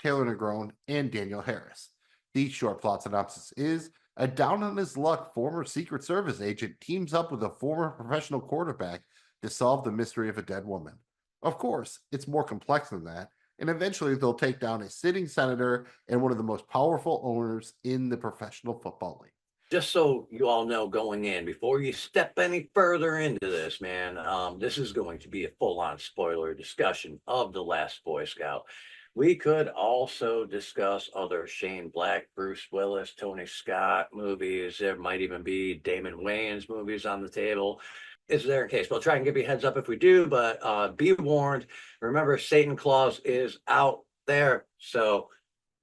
Taylor Negron, and Daniel Harris. The short plot synopsis is: a down on his luck former Secret Service agent teams up with a former professional quarterback to solve the mystery of a dead woman. Of course, it's more complex than that, and eventually they'll take down a sitting senator and one of the most powerful owners in the professional football league.
Just so you all know going in, before you step any further into this, man, this is going to be a full-on spoiler discussion of The Last Boy Scout. We could also discuss other Shane Black, Bruce Willis, Tony Scott movies. There might even be Damon Wayans movies on the table. Is there in case? We'll try and give you a heads up if we do, but be warned. Remember, Satan Claus is out there. So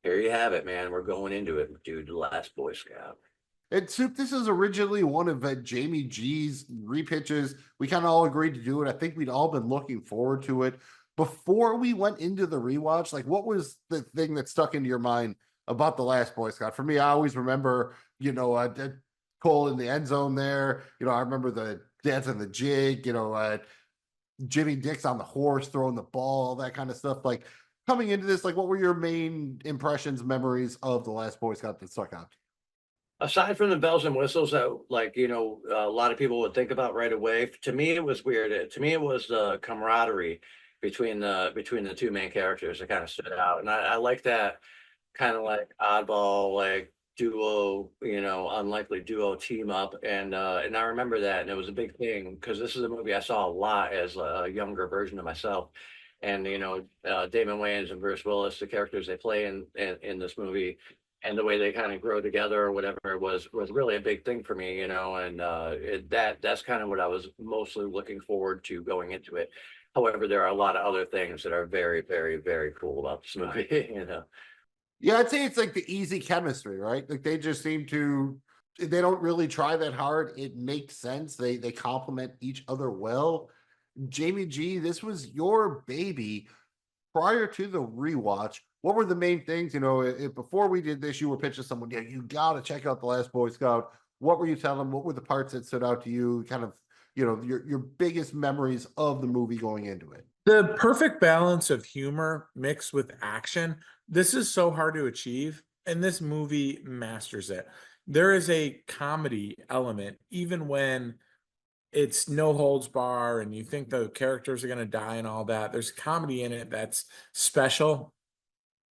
here you have it, man. We're going into it, dude. The Last Boy Scout.
And Soup, this is originally one of Jamie G's repitches. We kind of all agreed to do it. I think we'd all been looking forward to it. Before we went into the rewatch, like, what was the thing that stuck into your mind about The Last Boy Scout? For me, I always remember, Cole in the end zone there. I remember the dance and the jig, Jimmy Dix on the horse throwing the ball, all that kind of stuff. Like, coming into this, like, what were your main impressions, memories of The Last Boy Scout that stuck out to you?
Aside from the bells and whistles that, a lot of people would think about right away, to me it was weird. To me, it was the camaraderie between the two main characters that kind of stood out, and I like that kind of like oddball, like duo, unlikely duo team up, and I remember that, and it was a big thing because this is a movie I saw a lot as a younger version of myself, and Damon Wayans and Bruce Willis, the characters they play in this movie, and the way they kind of grow together or whatever was really a big thing for me, and that's kind of what I was mostly looking forward to going into it. However, there are a lot of other things that are very, very, very cool about this movie,
Yeah, I'd say it's like the easy chemistry, right? Like, they just seem to, they don't really try that hard. It makes sense. They complement each other well. Jamie G, this was your baby. Prior to the rewatch, what were the main things? Before we did this, you were pitching someone, yeah, you got to check out The Last Boy Scout. What were you telling them? What were the parts that stood out to you? Kind of, your biggest memories of the movie going into it.
The perfect balance of humor mixed with action. This is so hard to achieve, and this movie masters it. There is a comedy element, even when it's no holds bar and you think the characters are going to die and all that. There's comedy in it that's special.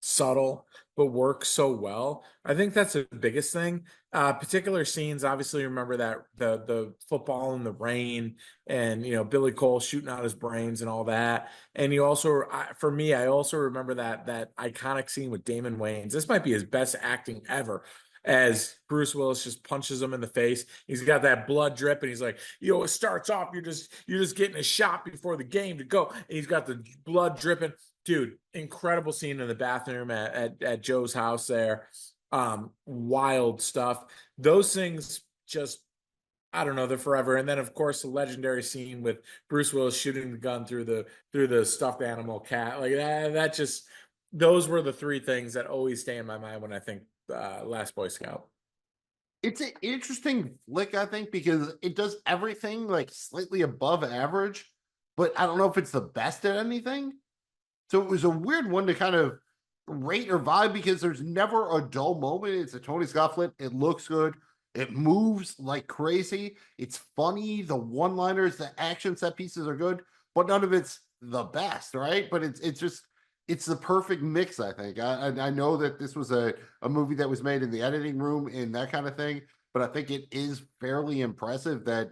subtle but works so well. I think that's the biggest thing. Particular scenes, obviously, remember that the football in the rain, and Billy Cole shooting out his brains and all that. And you also, for me, I also remember that iconic scene with Damon Wayans. This might be his best acting ever. As Bruce Willis just punches him in the face, he's got that blood drip, and he's like, it starts off, you're just getting a shot before the game to go, and he's got the blood dripping. Dude, incredible scene in the bathroom at Joe's house there. Wild stuff. Those things just, I don't know, they're forever. And then of course the legendary scene with Bruce Willis shooting the gun through the stuffed animal cat. Like that just, those were the three things that always stay in my mind when I think Last Boy Scout.
It's an interesting flick, I think, because it does everything like slightly above average, but I don't know if it's the best at anything. So it was a weird one to kind of rate or vibe because there's never a dull moment. It's a Tony Scott flick. It looks good. It moves like crazy. It's funny. The one-liners, the action set pieces are good, but none of it's the best, right? But it's the perfect mix, I think. I know that this was a movie that was made in the editing room and that kind of thing, but I think it is fairly impressive that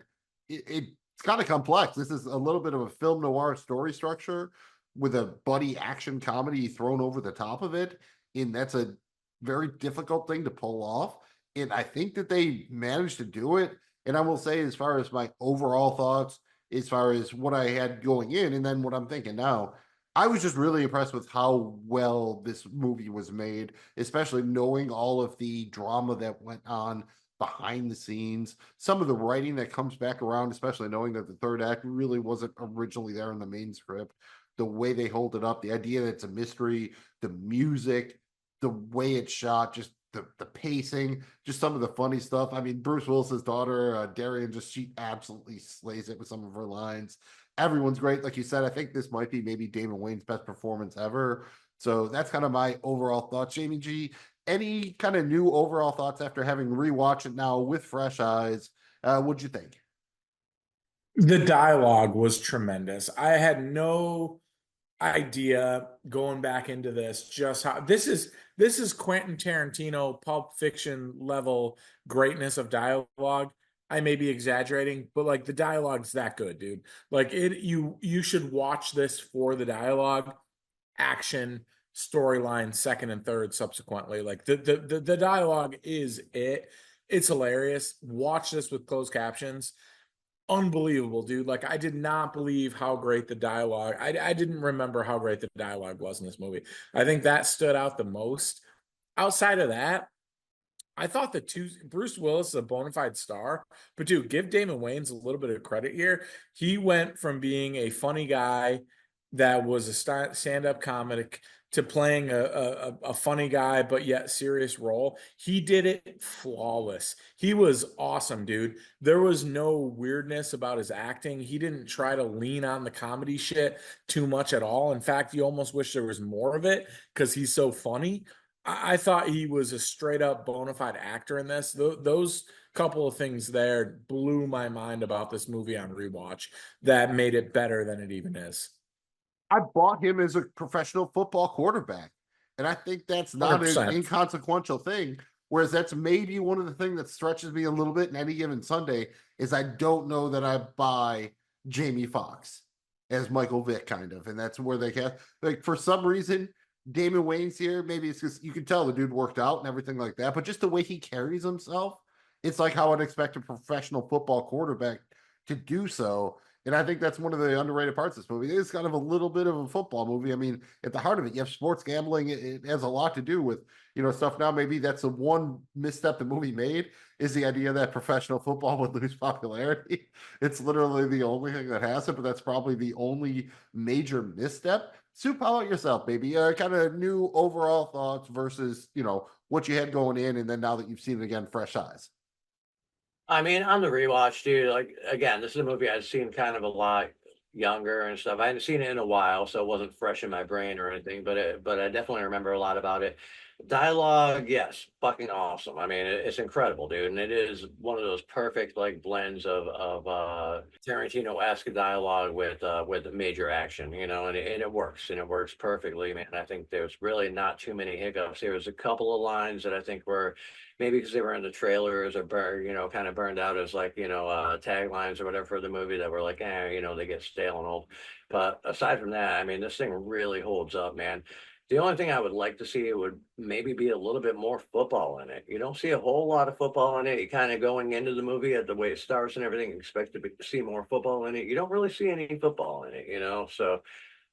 it's kind of complex. This is a little bit of a film noir story structure with a buddy action comedy thrown over the top of it. And that's a very difficult thing to pull off. And I think that they managed to do it. And I will say, as far as my overall thoughts, as far as what I had going in and then what I'm thinking now, I was just really impressed with how well this movie was made, especially knowing all of the drama that went on behind the scenes, some of the writing that comes back around, especially knowing that the third act really wasn't originally there in the main script. The way they hold it up, the idea that it's a mystery, the music, the way it's shot, just the pacing, just some of the funny stuff. I mean, Bruce Willis's daughter, Darian, she absolutely slays it with some of her lines. Everyone's great. Like you said, I think this might be maybe Damon Wayans' best performance ever. So that's kind of my overall thoughts. Jamie G, any kind of new overall thoughts after having rewatched it now with fresh eyes? What'd you think?
The dialogue was tremendous. I had no idea going back into this just how this is Quentin Tarantino Pulp Fiction level greatness of dialogue. I may be exaggerating, but like the dialogue's that good, dude. Like you should watch this for the dialogue, action, storyline, second and third subsequently. Like the dialogue is it. It's hilarious. Watch this with closed captions. Unbelievable, dude. Like I did not believe how great the dialogue. I didn't remember how great the dialogue was in this movie. I think that stood out the most. Outside of that, I thought Bruce Willis is a bona fide star, but dude, give Damon Wayans a little bit of credit here. He went from being a funny guy that was a stand-up comic to playing a funny guy but yet serious role. He did it flawless. He was awesome, dude. There was no weirdness about his acting. He didn't try to lean on the comedy shit too much at all. In fact, you almost wish there was more of it because he's so funny. I thought he was a straight up bona fide actor in this. Those couple of things there blew my mind about this movie on rewatch that made it better than it even is.
I bought him as a professional football quarterback. And I think that's not
100%.
an inconsequential thing. Whereas that's maybe one of the things that stretches me a little bit in any given Sunday is I don't know that I buy Jamie Foxx as Michael Vick kind of. And that's where they get like for some reason, Damon Wayans here, maybe it's because you can tell the dude worked out and everything like that, but just the way he carries himself, it's like how I'd expect a professional football quarterback to do so. And I think that's one of the underrated parts of this movie. It's kind of a little bit of a football movie. I mean, at the heart of it, you have sports gambling. It has a lot to do with, stuff. Now, maybe that's the one misstep the movie made is the idea that professional football would lose popularity. It's literally the only thing that has it, but that's probably the only major misstep. Soup, how about yourself, baby? Kind of new overall thoughts versus, what you had going in. And then now that you've seen it again, fresh eyes.
I mean, on the rewatch, dude, like again, this is a movie I've seen kind of a lot younger and stuff. I hadn't seen it in a while, so it wasn't fresh in my brain or anything, but I definitely remember a lot about it. Dialogue, yes, fucking awesome. I mean, it's incredible, dude, and it is one of those perfect like blends of Tarantino-esque dialogue with major action, you know, and it works perfectly, man. I think there's really not too many hiccups. There was a couple of lines that I think were maybe because they were in the trailers or kind of burned out as like taglines or whatever for the movie that were like, they get stale and old. But aside from that, I mean, this thing really holds up, man. The only thing I would like to see would maybe be a little bit more football in it. You don't see a whole lot of football in it. You kind of going into the movie at the way it starts and everything, expect to see more football in it. You don't really see any football in it, you know. So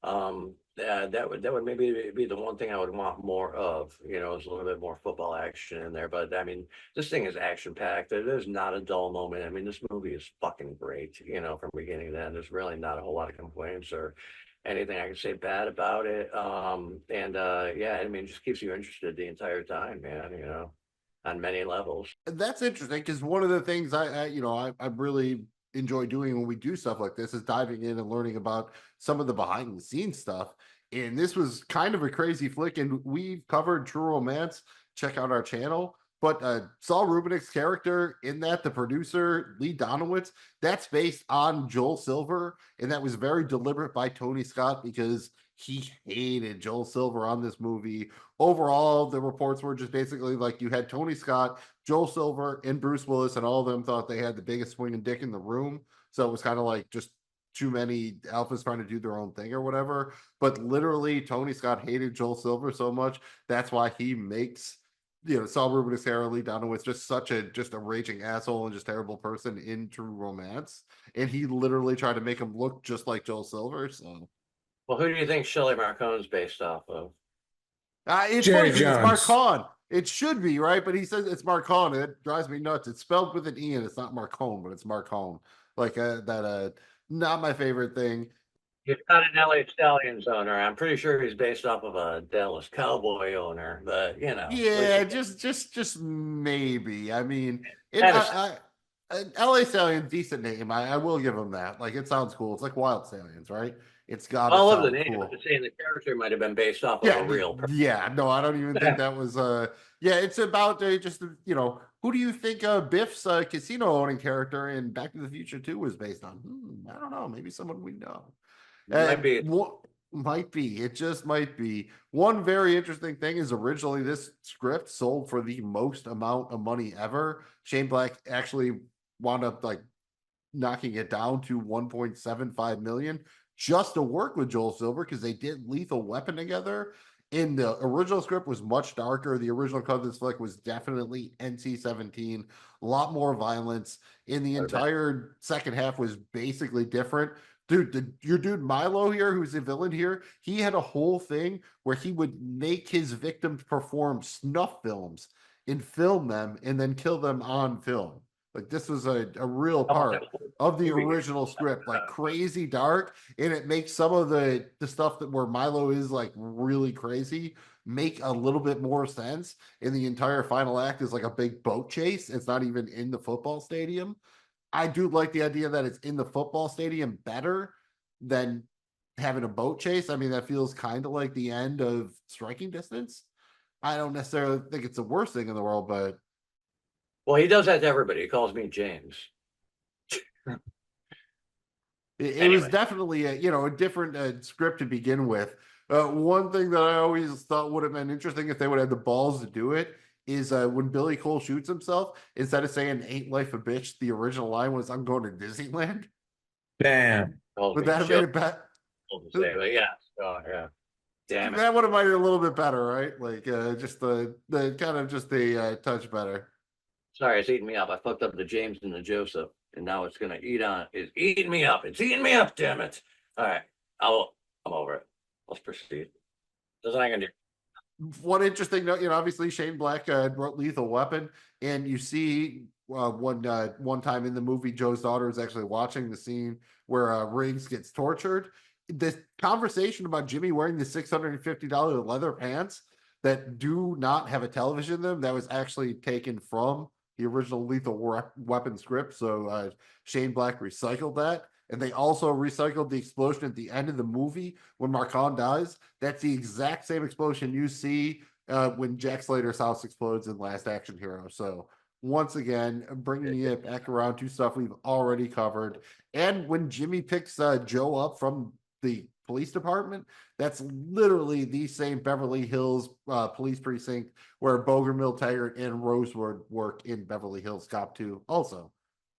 that would maybe be the one thing I would want more of. You know, is a little bit more football action in there. But I mean, this thing is action packed. There's not a dull moment. I mean, this movie is fucking great. You know, from beginning to end, there's really not a whole lot of complaints or anything I can say bad about it. Yeah, I mean, it just keeps you interested the entire time, man, you know, on many levels.
That's interesting because one of the things I really enjoy doing when we do stuff like this is diving in and learning about some of the behind the scenes stuff. And this was kind of a crazy flick, and we've covered True Romance. Check out our channel. But Saul Rubinick's character in that, the producer, Lee Donowitz, that's based on Joel Silver. And that was very deliberate by Tony Scott because he hated Joel Silver on this movie. Overall, the reports were just basically like you had Tony Scott, Joel Silver, and Bruce Willis, and all of them thought they had the biggest swinging dick in the room. So it was kind of like just too many alphas trying to do their own thing or whatever. But literally, Tony Scott hated Joel Silver so much. That's why he makes Saul Rubin's character, Lee Donowitz, just a raging asshole and just terrible person in True Romance. And he literally tried to make him look just like Joel Silver. So,
Well, who do you think Shelley Marcone's based off of?
it's
Jerry
funny because it's
Jones.
Marcon. It should be, right? But he says it's Marcon. It drives me nuts. It's spelled with an E and it's not Marcone, but it's Marcone. Like not my favorite thing.
He's not an LA Stallions owner. I'm pretty sure he's based off of a Dallas Cowboy owner, but you know.
Yeah, just maybe. I mean,
That
LA Stallion, decent name. I will give him that. Like, it sounds cool. It's like Wild Stallions, right? It's got
I
to
love the
sound
name,
cool.
but the saying the character might have been based off of
Yeah,
a real person.
yeah. No, I don't even think that was. Yeah, it's about just who do you think Biff's casino owning character in Back to the Future 2 was based on? I don't know. Maybe someone we know.
Might be.
Might be. It just might be. One very interesting thing is originally this script sold for the most amount of money ever. Shane Black actually wound up like knocking it down to 1.75 million just to work with Joel Silver because they did Lethal Weapon together. And the original script was much darker. The original cut of this flick was definitely NC-17, a lot more violence. And the entire second half was basically different. Dude, your dude Milo here, who's the villain here, he had a whole thing where he would make his victims perform snuff films and film them and then kill them on film. Like, this was a real part of the original script, like crazy dark, and it makes some of the stuff that where Milo is like really crazy make a little bit more sense. And the entire final act is like a big boat chase. It's not even in the football stadium. I do like the idea that it's in the football stadium better than having a boat chase. I mean, that feels kind of like the end of Striking Distance. I don't necessarily think it's the worst thing in the world, but
Well, he does that to everybody. He calls me James.
it was definitely a different script to begin with. One thing that I always thought would have been interesting if they would have the balls to do it is when Billy Cole shoots himself, instead of saying "Ain't life a bitch," the original line was "I'm going to Disneyland."
Damn.
Would that have made it better?
Yeah. Oh, yeah. Damn it.
That would have made it a little bit better, right? Like just the kind of just the touch better.
Sorry, it's eating me up. I fucked up the James and the Joseph, and now it's gonna It's eating me up. It's eating me up. Damn it! All right, I'm over it. Let's proceed. That's what I'm gonna do.
One interesting note, obviously Shane Black wrote Lethal Weapon, and you see one time in the movie, Joe's daughter is actually watching the scene where Riggs gets tortured. The conversation about Jimmy wearing the $650 leather pants that do not have a television in them, that was actually taken from the original Lethal Weapon script. So Shane Black recycled that. And they also recycled the explosion at the end of the movie when Marcon dies. That's the exact same explosion you see when Jack Slater's house explodes in Last Action Hero. So once again, bringing it back around to stuff we've already covered. And when Jimmy picks Joe up from the police department, that's literally the same Beverly Hills police precinct where Bogomil Taggart and Rosewood work in Beverly Hills Cop 2, also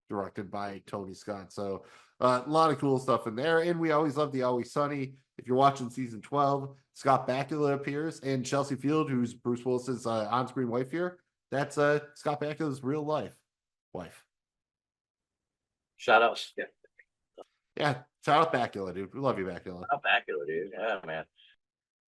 directed by Tony Scott. So a lot of cool stuff in there. And we always love the Always Sunny. If you're watching season 12, Scott Bakula appears, and Chelsea Field, who's Bruce Willis's on-screen wife here, that's Scott Bakula's real life wife.
Shout out.
Yeah, shout out Bakula, dude. We love you, Bakula.
Shout out Bakula, dude. Yeah, man.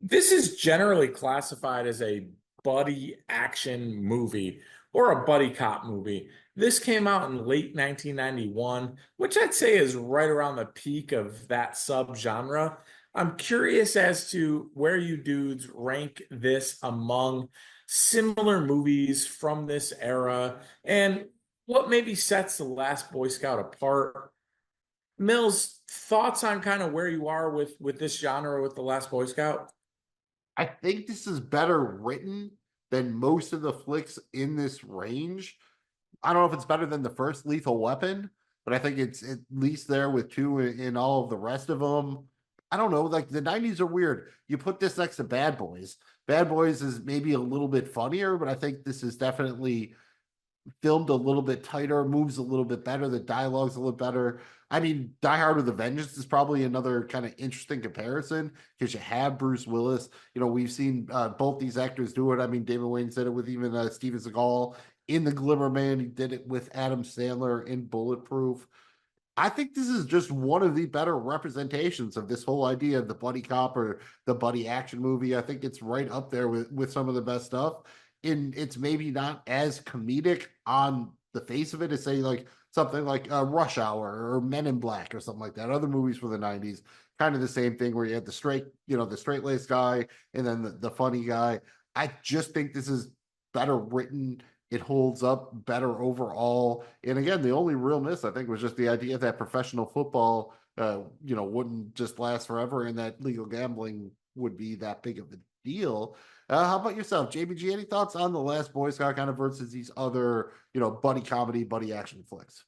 This is generally classified as a buddy action movie or a buddy cop movie. This came out in late 1991, which I'd say is right around the peak of that subgenre. I'm curious as to where you dudes rank this among similar movies from this era and what maybe sets The Last Boy Scout apart. Mills, thoughts on kind of where you are with this genre with The Last Boy Scout?
I think this is better written than most of the flicks in this range. I don't know if it's better than the first Lethal Weapon, but I think it's at least there with 2 in all of the rest of them. I don't know, like the 90s are weird. You put this next to Bad Boys. Bad Boys is maybe a little bit funnier, but I think this is definitely filmed a little bit tighter, moves a little bit better, the dialogue's a little better. I mean, Die Hard with a Vengeance is probably another kind of interesting comparison because you have Bruce Willis. You know, we've seen both these actors do it. I mean, David Wayne did it with even Steven Seagal in The Glimmer Man. He did it with Adam Sandler in Bulletproof. I think this is just one of the better representations of this whole idea of the buddy cop or the buddy action movie. I think it's right up there with some of the best stuff. And it's maybe not as comedic on the face of it as say like something like Rush Hour or Men in Black or something like that. Other movies from the 90s, kind of the same thing where you had the straight-laced guy and then the funny guy. I just think this is better written. It holds up better overall. And again, the only real miss, I think, was just the idea that professional football, wouldn't just last forever and that legal gambling would be that big of a deal. How about yourself, JBG? Any thoughts on The Last Boy Scout kind of versus these other, buddy comedy, buddy action flicks?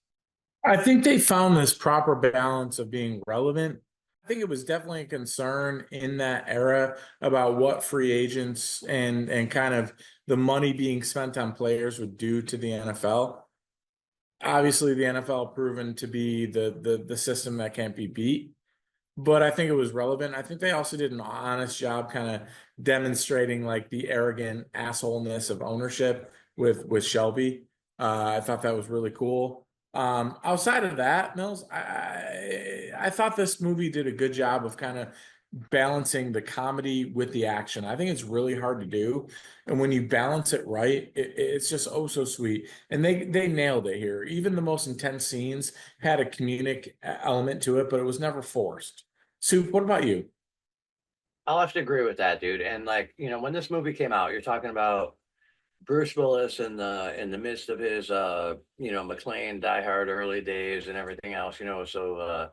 I think they found this proper balance of being relevant. I think it was definitely a concern in that era about what free agents and kind of the money being spent on players would do to the NFL. Obviously, the NFL proven to be the system that can't be beat, but I think it was relevant. I think they also did an honest job kind of demonstrating like the arrogant assholeness of ownership with Shelby. I thought that was really cool. Outside of that, Mills, I thought this movie did a good job of kind of balancing the comedy with the action. I think it's really hard to do, and when you balance it right, it's just oh so sweet. And they nailed it here. Even the most intense scenes had a comedic element to it, but it was never forced. Soup, what about you?
I'll have to agree with that, dude. And like, when this movie came out, you're talking about Bruce Willis in the midst of his McClane Die Hard early days and everything else, so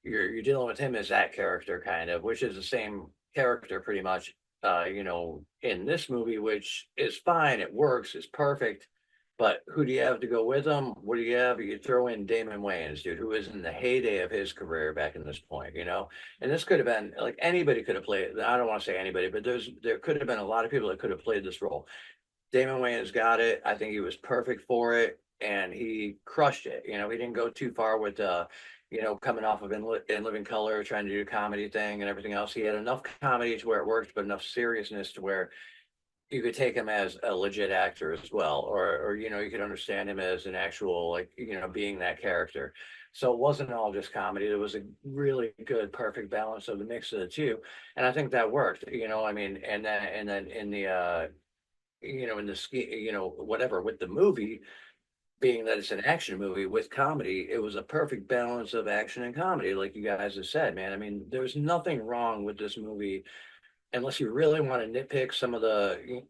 you're dealing with him as that character kind of, which is the same character pretty much in this movie, which is fine, it works, it's perfect. But who do you have to go with him? What do you have? You throw in Damon Wayans, dude, who is in the heyday of his career back in this point, And this could have been like anybody could have played. I don't want to say anybody, but there could have been a lot of people that could have played this role. Damon Wayans got it. I think he was perfect for it, and he crushed it. He didn't go too far with, coming off of in Living Color, trying to do a comedy thing and everything else. He had enough comedy to where it worked, but enough seriousness to where you could take him as a legit actor as well, or you could understand him as an actual being that character. So it wasn't all just comedy. There was a really good, perfect balance of the mix of the two, and I think that worked. I mean, and then in the in the ski, whatever with the movie, being that it's an action movie with comedy, it was a perfect balance of action and comedy, like you guys have said, man. I mean, there's nothing wrong with this movie unless you really want to nitpick some of the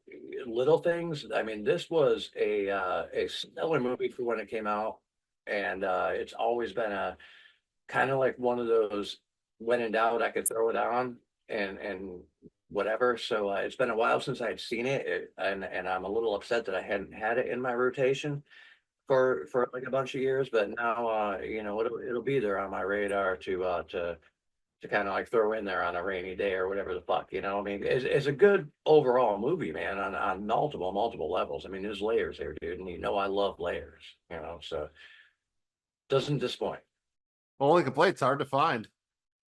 little things. I mean, this was a stellar movie for when it came out, and it's always been a kind of like one of those when in doubt, I could throw it on and whatever. So it's been a while since I'd seen it, and I'm a little upset that I hadn't had it in my rotation for like a bunch of years. But now, it'll be there on my radar to kind of like throw in there on a rainy day or whatever the fuck, I mean, it's a good overall movie, man, on multiple levels. I mean, there's layers here, dude, and I love layers, so doesn't disappoint.
Only complaint's hard to find.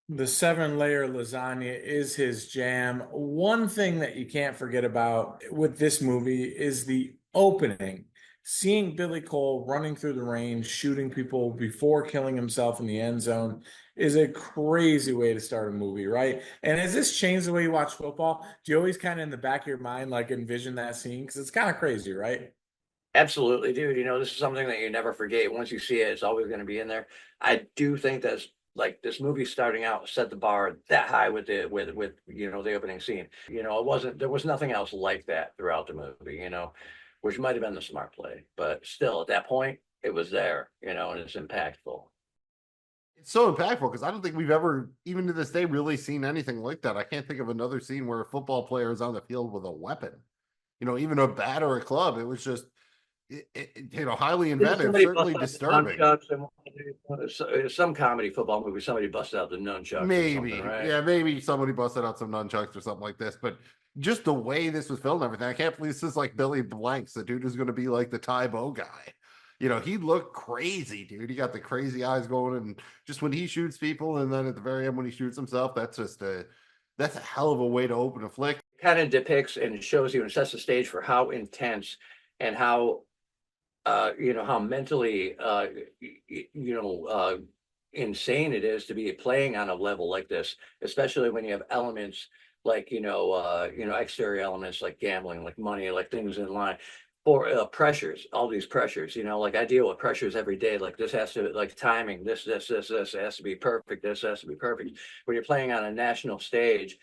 The 7-layer lasagna is his jam. One thing that you can't forget about with this movie is the opening. Seeing Billy Cole running through the rain, shooting people before killing himself in the end zone is a crazy way to start a movie, right? And has this changed the way you watch football? Do you always kind of in the back of your mind like envision that scene? Because it's kind of crazy, right?
Absolutely, dude. This is something that you never forget. Once you see it, it's always going to be in there. I do think that's like this movie starting out set the bar that high with the opening scene. There was nothing else like that throughout the movie, which might have been the smart play, but still at that point it was there, and it's impactful.
It's so impactful because I don't think we've ever, even to this day, really seen anything like that. I can't think of another scene where a football player is on the field with a weapon, even a bat or a club. It was just, highly inventive, certainly disturbing.
Some comedy football movie, somebody busted out the nunchucks.
Maybe,
right?
yeah, maybe somebody busted out some nunchucks or something like this. But just the way this was filmed and everything, I can't believe this is like Billy Blanks. The dude is going to be like the Ty Bo guy. He looked crazy, dude. He got the crazy eyes going, and just when he shoots people, and then at the very end when he shoots himself, that's a hell of a way to open a flick.
Kind of depicts and shows you and sets the stage for how intense and how how mentally insane it is to be playing on a level like this, especially when you have elements like exterior elements like gambling, like money, like things in line for pressures, all these pressures, like I deal with pressures every day. Like this has to, like timing, this has to be perfect. This has to be perfect. When you're playing on a national stage,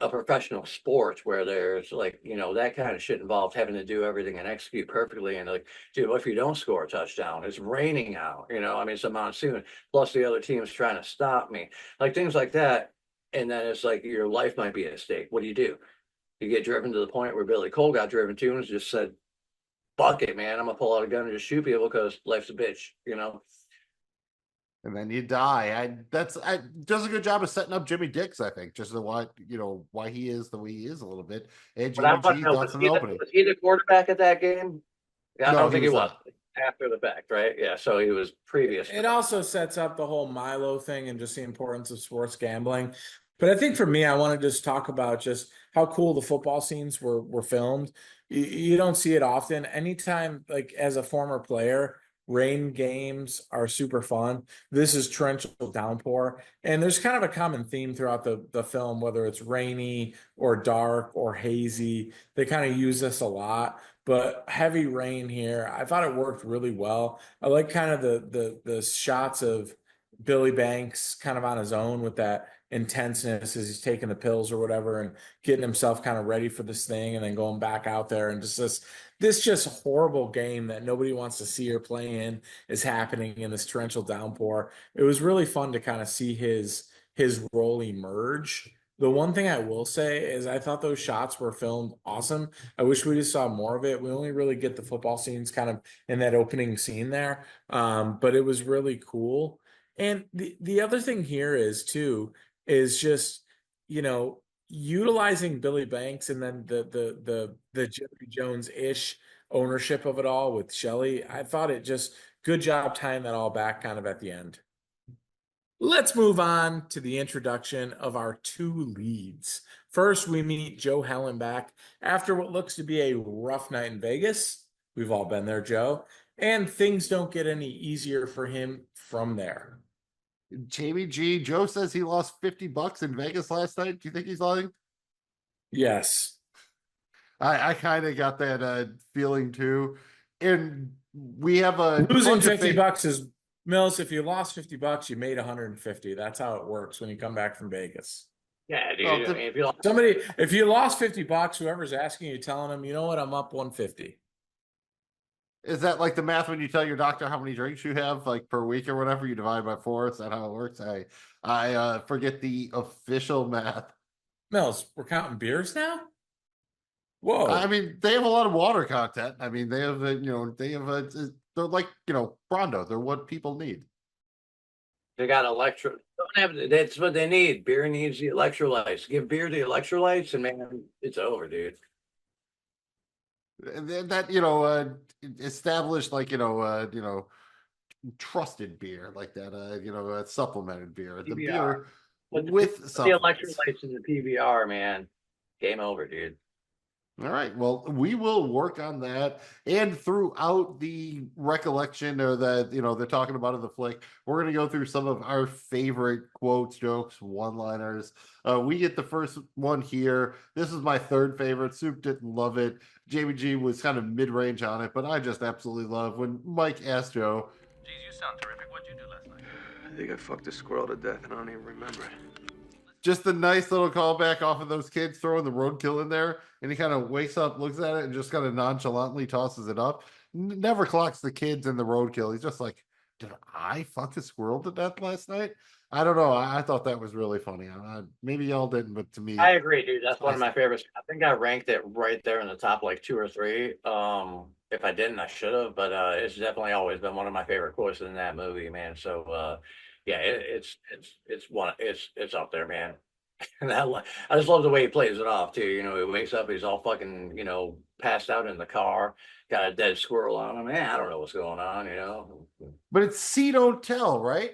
a professional sport where there's like, that kind of shit involved, having to do everything and execute perfectly. And like, dude, what if you don't score a touchdown? It's raining out, I mean, it's a monsoon, plus the other team's trying to stop me, like things like that. And then it's like your life might be at stake. What do? You get driven to the point where Billy Cole got driven to and just said, fuck it, man, I'm gonna pull out a gun and just shoot people because life's a bitch,
And then you die. Does a good job of setting up Jimmy Dix, I think, just why he is the way he is a little bit. And Jimmy G thoughts in the opening.
Was he the quarterback at that game? Yeah, I
No,
don't think he was.
not.
After the fact, right? Yeah, so he was previous.
It also sets up the whole Milo thing and just the importance of sports gambling. But I think for me, I want to just talk about just how cool the football scenes were filmed. You don't see it often. Anytime, like as a former player, rain games are super fun. This is torrential downpour, and there's kind of a common theme throughout the film, whether it's rainy or dark or hazy. They kind of use this a lot, but heavy rain here, I thought it worked really well. I like kind of the shots of Billy Banks kind of on his own with that intenseness as he's taking the pills or whatever and getting himself kind of ready for this thing and then going back out there and just this just horrible game that nobody wants to see or play in is happening in this torrential downpour. It was really fun to kind of see his role emerge. The one thing I will say is I thought those shots were filmed awesome. I wish we just saw more of it. We only really get the football scenes kind of in that opening scene there. But it was really cool. And the other thing here is too, is just, utilizing Billy Banks and then the Jerry Jones-ish ownership of it all with Shelley. I thought it just good job tying that all back kind of at the end. Let's move on to the introduction of our two leads. First, we meet Joe Hellenbach after what looks to be a rough night in Vegas. We've all been there, Joe. And things don't get any easier for him from there.
Jamie G, Joe says he lost $50 in Vegas last night. Do you think he's lying?
Yes.
I kind of got that feeling too. And we have a
losing $50 is Mills. If you lost $50, you made 150. That's how it works when you come back from Vegas.
Yeah, dude. I mean,
if you lost $50, whoever's asking you, telling them, you know what, I'm up 150.
Is that like the math when you tell your doctor how many drinks you have, like per week or whatever? You divide by 4. Is that how it works? I forget the official math.
Mills, we're counting beers now?
I
Whoa.
mean, they have a lot of water content. I mean, they have, they're like, Brondo. They're what people need.
They got don't have that's what they need. Beer needs the electrolytes. Give beer the electrolytes, and man, it's over, dude.
And then that, established like, trusted beer like that, supplemented beer. The
PBR.
beer
Put
with
the
supplements.
electrolytes in the PBR, man. Game over, dude.
All right. Well, we will work on that. And throughout the recollection or they're talking about in the flick, we're going to go through some of our favorite quotes, jokes, one-liners. We get the first one here. This is my third favorite. Soup didn't love it. Jamie G was kind of mid-range on it, but I just absolutely love when Mike asked Joe,
Geez, you sound terrific. What'd you do last night?
I think I fucked a squirrel to death and I don't even remember it.
just a nice little callback off of those kids throwing the roadkill in there. And he kind of wakes up, looks at it, and just kind of nonchalantly tosses it up. Never clocks the kids in the roadkill. He's just like, did I fuck a squirrel to death last night? I don't know. I thought that was really funny. Maybe y'all didn't, but to me,
I agree, dude. That's one of my favorites. I think I ranked it right there in the top, like 2 or 3. If I didn't, I should have, but it's definitely always been one of my favorite quotes in that movie, man. So yeah, it's up there, man. And I just love the way he plays it off too. You know, he wakes up, he's all fucking, passed out in the car, got a dead squirrel on him. Man, I don't know what's going on,
but it's see, don't tell, right?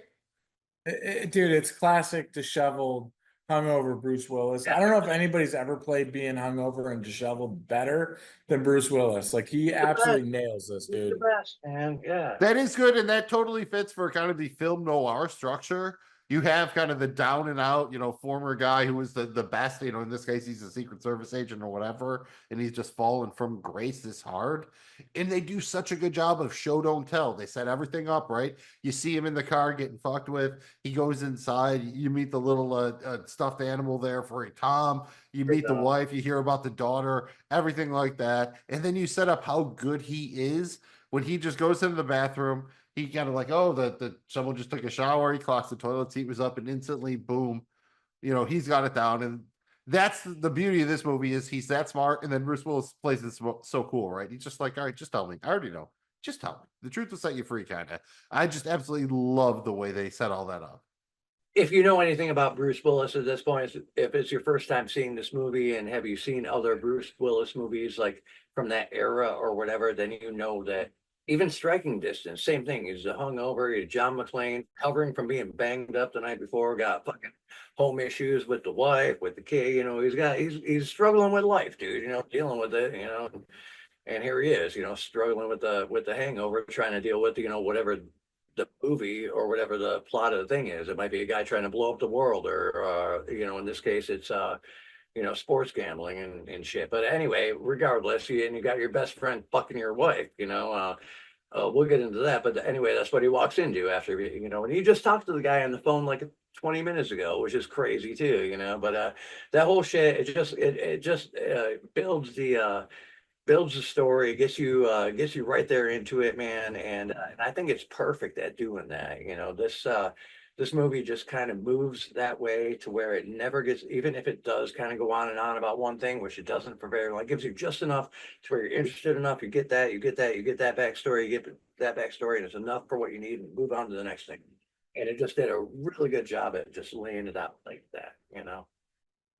Dude, it's classic disheveled, hungover Bruce Willis. I don't know if anybody's ever played being hungover and disheveled better than Bruce Willis. Like, he absolutely nails this,
He's
dude.
the best, man. Yeah.
That is good, and that totally fits for kind of the film noir structure. You have kind of the down and out, former guy who was the best, in this case, he's a Secret Service agent or whatever, and he's just fallen from grace this hard. And they do such a good job of show, don't tell. They set everything up, right? You see him in the car getting fucked with. He goes inside. You meet the little stuffed animal there for a Tom. You meet the wife. You hear about the daughter, everything like that. And then you set up how good he is when he just goes into the bathroom. He kind of like, oh, the someone just took a shower. He clocks the toilet seat was up, and instantly, boom, he's got it down. And that's the beauty of this movie is he's that smart. And then Bruce Willis plays this so cool, right? He's just like, all right, just tell me. I already know. Just tell me. The truth will set you free, kind of. I just absolutely love the way they set all that up.
If you know anything about Bruce Willis at this point, if it's your first time seeing this movie and have you seen other Bruce Willis movies like from that era or whatever, then you know that even Striking Distance, same thing. He's a hungover. He's John McClane, recovering from being banged up the night before, got fucking home issues with the wife, with the kid. He's struggling with life, dude. Dealing with it. And here he is, struggling with the hangover, trying to deal with whatever the movie or whatever the plot of the thing is. It might be a guy trying to blow up the world, or in this case, it's sports gambling and shit. But anyway, regardless, and you got your best friend fucking your wife, we'll get into that. But anyway, that's what he walks into after, and he just talked to the guy on the phone like 20 minutes ago, which is crazy too, but that whole shit, it just builds the story, gets you right there into it, man. And I think it's perfect at doing that. This movie just kind of moves that way to where it never gets, even if it does kind of go on and on about one thing, which it doesn't for very long, it gives you just enough to where you're interested enough. You get that backstory, and it's enough for what you need, and move on to the next thing. And it just did a really good job at just laying it out like that,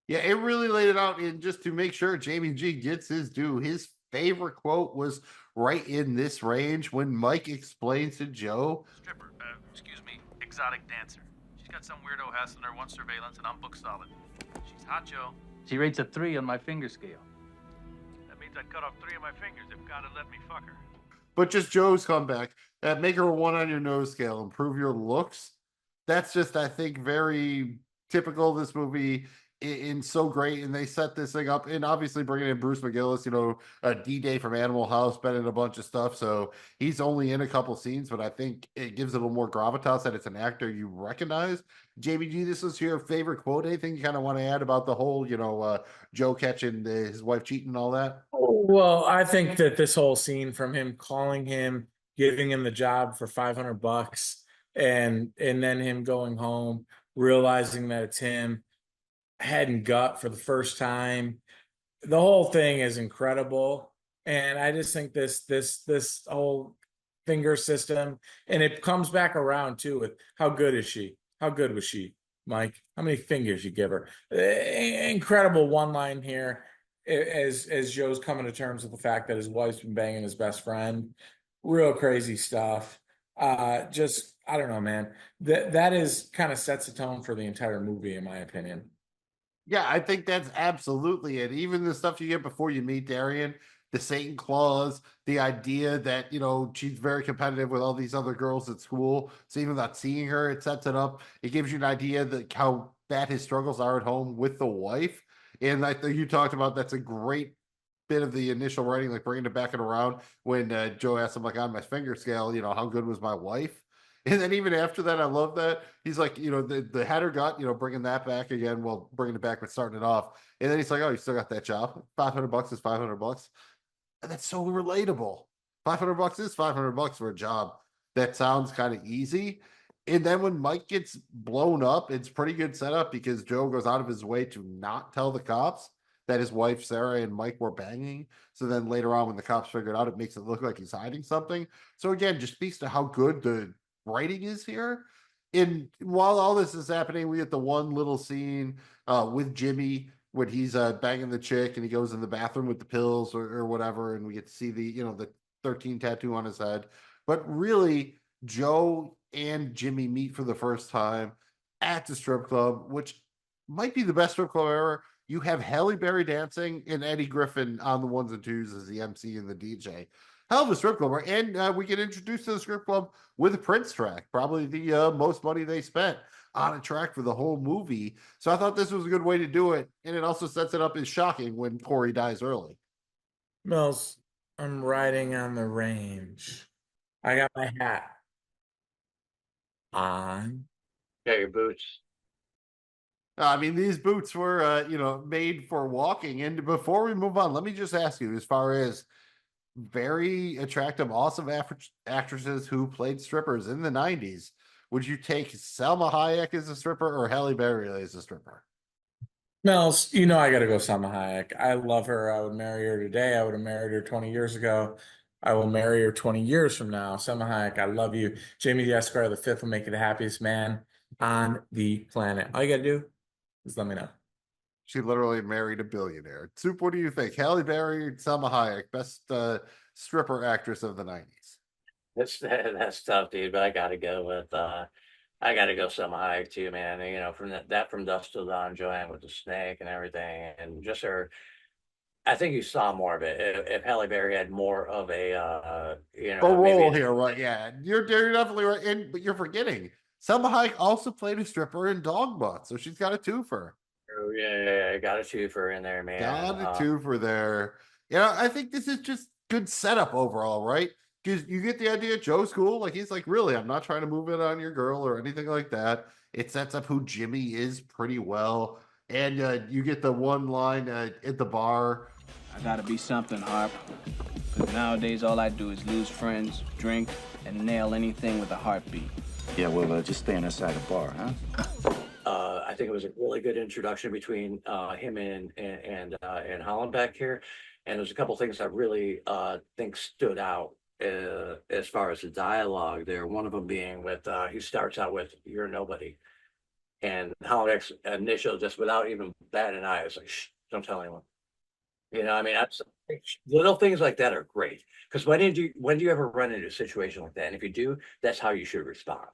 Yeah, it really laid it out. And just to make sure Jamie G gets his due, his favorite quote was right in this range when Mike explains to Joe,
Stripper, exotic dancer. She's got some weirdo hassling her, wants surveillance, and I'm booked solid. She's hot, Joe.
She rates a 3 on my finger scale.
That means I'd cut off 3 of my fingers if God had let me fuck her.
but just Joe's comeback, make her a 1 on your nose scale, improve your looks. That's just, I think, very typical of this movie. In so great, and they set this thing up, and obviously bringing in Bruce McGillis, a D-Day from Animal House, been in a bunch of stuff, so he's only in a couple scenes, but I think it gives it a little more gravitas that it's an actor you recognize. Jamie G, this is your favorite quote. Anything you kind of want to add about the whole, Joe catching his wife cheating and all that?
Well, I think that this whole scene from him calling him, giving him the job for $500, and then him going home, realizing that it's him, head and gut for the first time. The whole thing is incredible. And I just think this whole finger system, and it comes back around too with how good is she? How good was she, Mike? How many fingers you give her? Incredible one line here as Joe's coming to terms with the fact that his wife's been banging his best friend. Real crazy stuff. Just I don't know, man. That is kind of sets the tone for the entire movie, in my opinion.
Yeah, I think that's absolutely it. Even the stuff you get before you meet Darian, the Satan clause, the idea that, she's very competitive with all these other girls at school. So even not seeing her, it sets it up. It gives you an idea that how bad his struggles are at home with the wife. And I think you talked about that's a great bit of the initial writing, like bringing it back and around when Joe asked him, like, on my finger scale, how good was my wife? And then even after that, I love that he's like, the header gut, bringing that back again, well, bringing it back but starting it off. And then he's like, oh, you still got that job? $500 is $500, and that's so relatable. $500 is $500 for a job. That sounds kind of easy. And then when Mike gets blown up, it's pretty good setup because Joe goes out of his way to not tell the cops that his wife Sarah and Mike were banging. So then later on, when the cops figure it out, it makes it look like he's hiding something. So again, just speaks to how good the writing is here. And while all this is happening, we get the one little scene with Jimmy when he's banging the chick and he goes in the bathroom with the pills or whatever, and we get to see the 13 tattoo on his head. But really, Joe and Jimmy meet for the first time at the strip club, which might be the best strip club ever. You have Halle Berry dancing and Eddie Griffin on the ones and twos as the MC and the DJ. Hell of a strip club, and we get introduced to the strip club with a Prince track, probably the most money they spent on a track for the whole movie. So I thought this was a good way to do it, and it also sets it up as shocking when Corey dies early.
Mills, I'm riding on the range. I got my hat on.
Got your boots.
I mean, these boots were, made for walking. And before we move on, let me just ask you, as far as very attractive, awesome actresses who played strippers in the 90s, would you take Selma Hayek as a stripper or Halle Berry as a stripper?
Mills, I got to go Salma Hayek. I love her. I would marry her today. I would have married her 20 years ago. I will marry her 20 years from now. Salma Hayek, I love you. Jamie the Esquire, the fifth will make you the happiest man on the planet. All you got to do is let me know.
She literally married a billionaire. Soup, what do you think? Halle Berry, Selma Hayek, best stripper actress of the 90s.
That's tough, dude. But I gotta go with Selma Hayek too, man. From that from Dusk Till Dawn, Joanne with the snake and everything, and just her. I think you saw more of it. If Halle Berry had more of a
role here, right? Yeah, you're definitely right. But you're forgetting Selma Hayek also played a stripper in Dogbutt, so she's got a twofer.
Yeah, got a twofer in there, man.
Got a twofer there. I think this is just good setup overall, right? Because you get the idea. Joe's cool. Like, he's like, really, I'm not trying to move it on your girl or anything like that. It sets up who Jimmy is pretty well. And you get the one line at the bar.
I gotta be something, Harp. Because nowadays all I do is lose friends, drink, and nail anything with a heartbeat.
Yeah, well, just stay inside a bar, huh?
I think it was a really good introduction between him and Hollenbeck here, and there's a couple things I really think stood out as far as the dialogue there. One of them being with he starts out with "You're nobody," and Hollenbeck's initial, just without even batting an eye, was like, "Shh, don't tell anyone." I mean, little things like that are great, because when do you ever run into a situation like that? And if you do, that's how you should respond.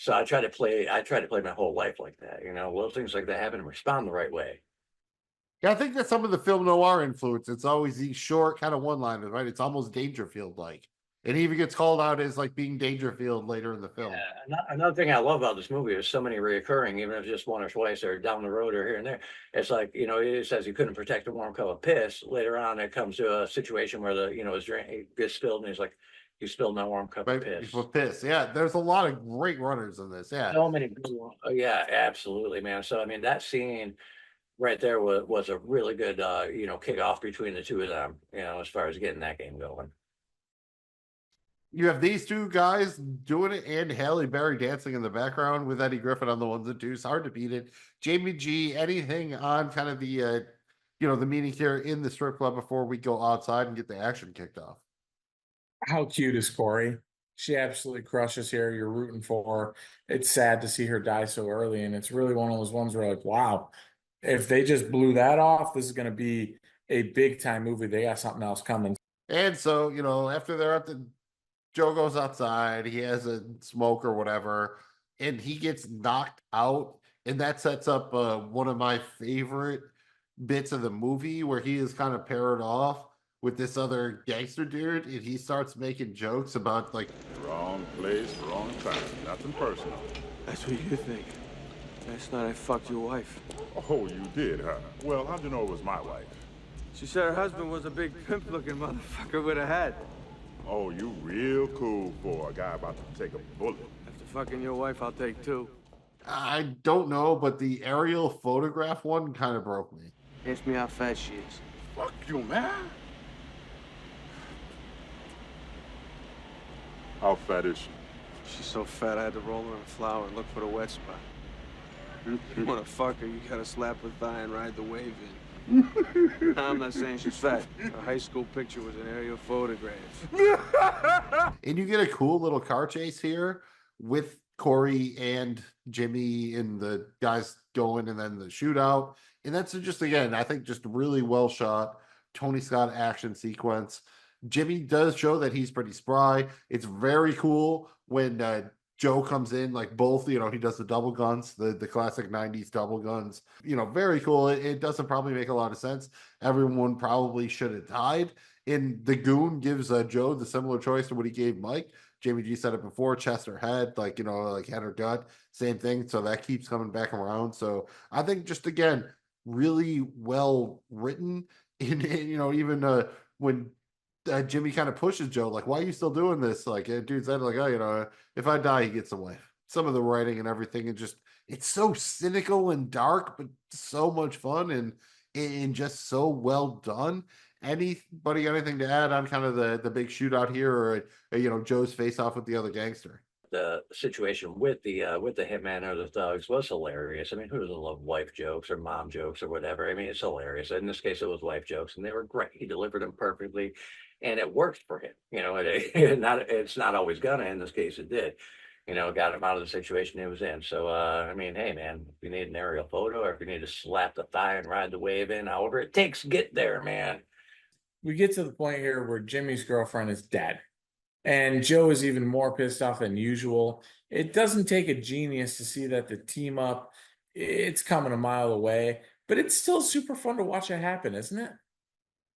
So I try to play my whole life like that. Little things like that happen and respond the right way.
Yeah, I think that's some of the film noir influence. It's always these short kind of one-liners, right? It's almost Dangerfield-like. And he even gets called out as like being Dangerfield later in the film.
Yeah, another thing I love about this movie is so many reoccurring, even if it's just one or twice or down the road or here and there. It's like, it says he couldn't protect a warm cup of piss. Later on, it comes to a situation where his drink gets spilled and he's like, "You spilled my warm cup of piss."
With piss. Yeah, there's a lot of great runners in this. Yeah.
So many good ones. Oh, yeah, absolutely, man. So, I mean, that scene right there was a really good, kickoff between the two of them, as far as getting that game going.
you have these two guys doing it and Halle Berry dancing in the background with Eddie Griffin on the ones and twos. Hard to beat it. Jamie G, anything on kind of the the meetings here in the strip club before we go outside and get the action kicked off?
How cute is Corey? She absolutely crushes here. You're rooting for her. It's sad to see her die so early, and it's really one of those ones where like, wow, if they just blew that off, this is going to be a big time movie. They got something else coming.
And so, after they're at the Joe goes outside, he has a smoke or whatever, and he gets knocked out. And that sets up one of my favorite bits of the movie where he is kind of paired off with this other gangster dude, and he starts making jokes about like
wrong place, wrong time. Nothing personal.
That's what you think. Last night I fucked your wife.
Oh, you did, huh? Well, how'd you know it was my wife?
She said her husband was a big pimp-looking motherfucker with a hat.
Oh, you real cool for a guy about to take a bullet.
After fucking your wife, I'll take two.
I don't know, but the aerial photograph one kind of broke me.
Ask me how fat she is.
Fuck you, man. How fat is she?
She's so fat I had to roll her in flour and look for the wet spot. You wanna fuck her, you gotta slap her thigh and ride the wave in. I'm not saying she's fat. Her high school picture was an aerial photograph.
And you get a cool little car chase here with Corey and Jimmy and the guys going, and then the shootout. And that's just, again, I think just really well shot Tony Scott action sequence. Jimmy does show that he's pretty spry. It's very cool when Joe comes in, like both, he does the double guns, the classic 90s double guns. Very cool. It doesn't probably make a lot of sense. Everyone probably should have died. And the goon gives Joe the similar choice to what he gave Mike. Jamie G said it before, chest or head, like head or gut, same thing. So that keeps coming back around. So I think just, again, really well written. And even when Jimmy kind of pushes Joe, like, why are you still doing this? Like, dude said, like, oh, if I die, he gets away. Some of the writing and everything, and just, it's so cynical and dark, but so much fun and just so well done. Anybody got anything to add on kind of the big shootout here, or Joe's face off with the other gangster?
The situation with the hitman or the thugs was hilarious. I mean, who doesn't love wife jokes or mom jokes or whatever? I mean, it's hilarious. In this case, it was wife jokes, and they were great. He delivered them perfectly, and it worked for him. It's not always gonna. In this case, it did. Got him out of the situation he was in. So, I mean, hey, man, if you need an aerial photo, or if you need to slap the thigh and ride the wave in, however it takes to get there, man.
We get to the point here where Jimmy's girlfriend is dead. And Joe is even more pissed off than usual. It doesn't take a genius to see that the team up, it's coming a mile away, but it's still super fun to watch it happen, isn't it?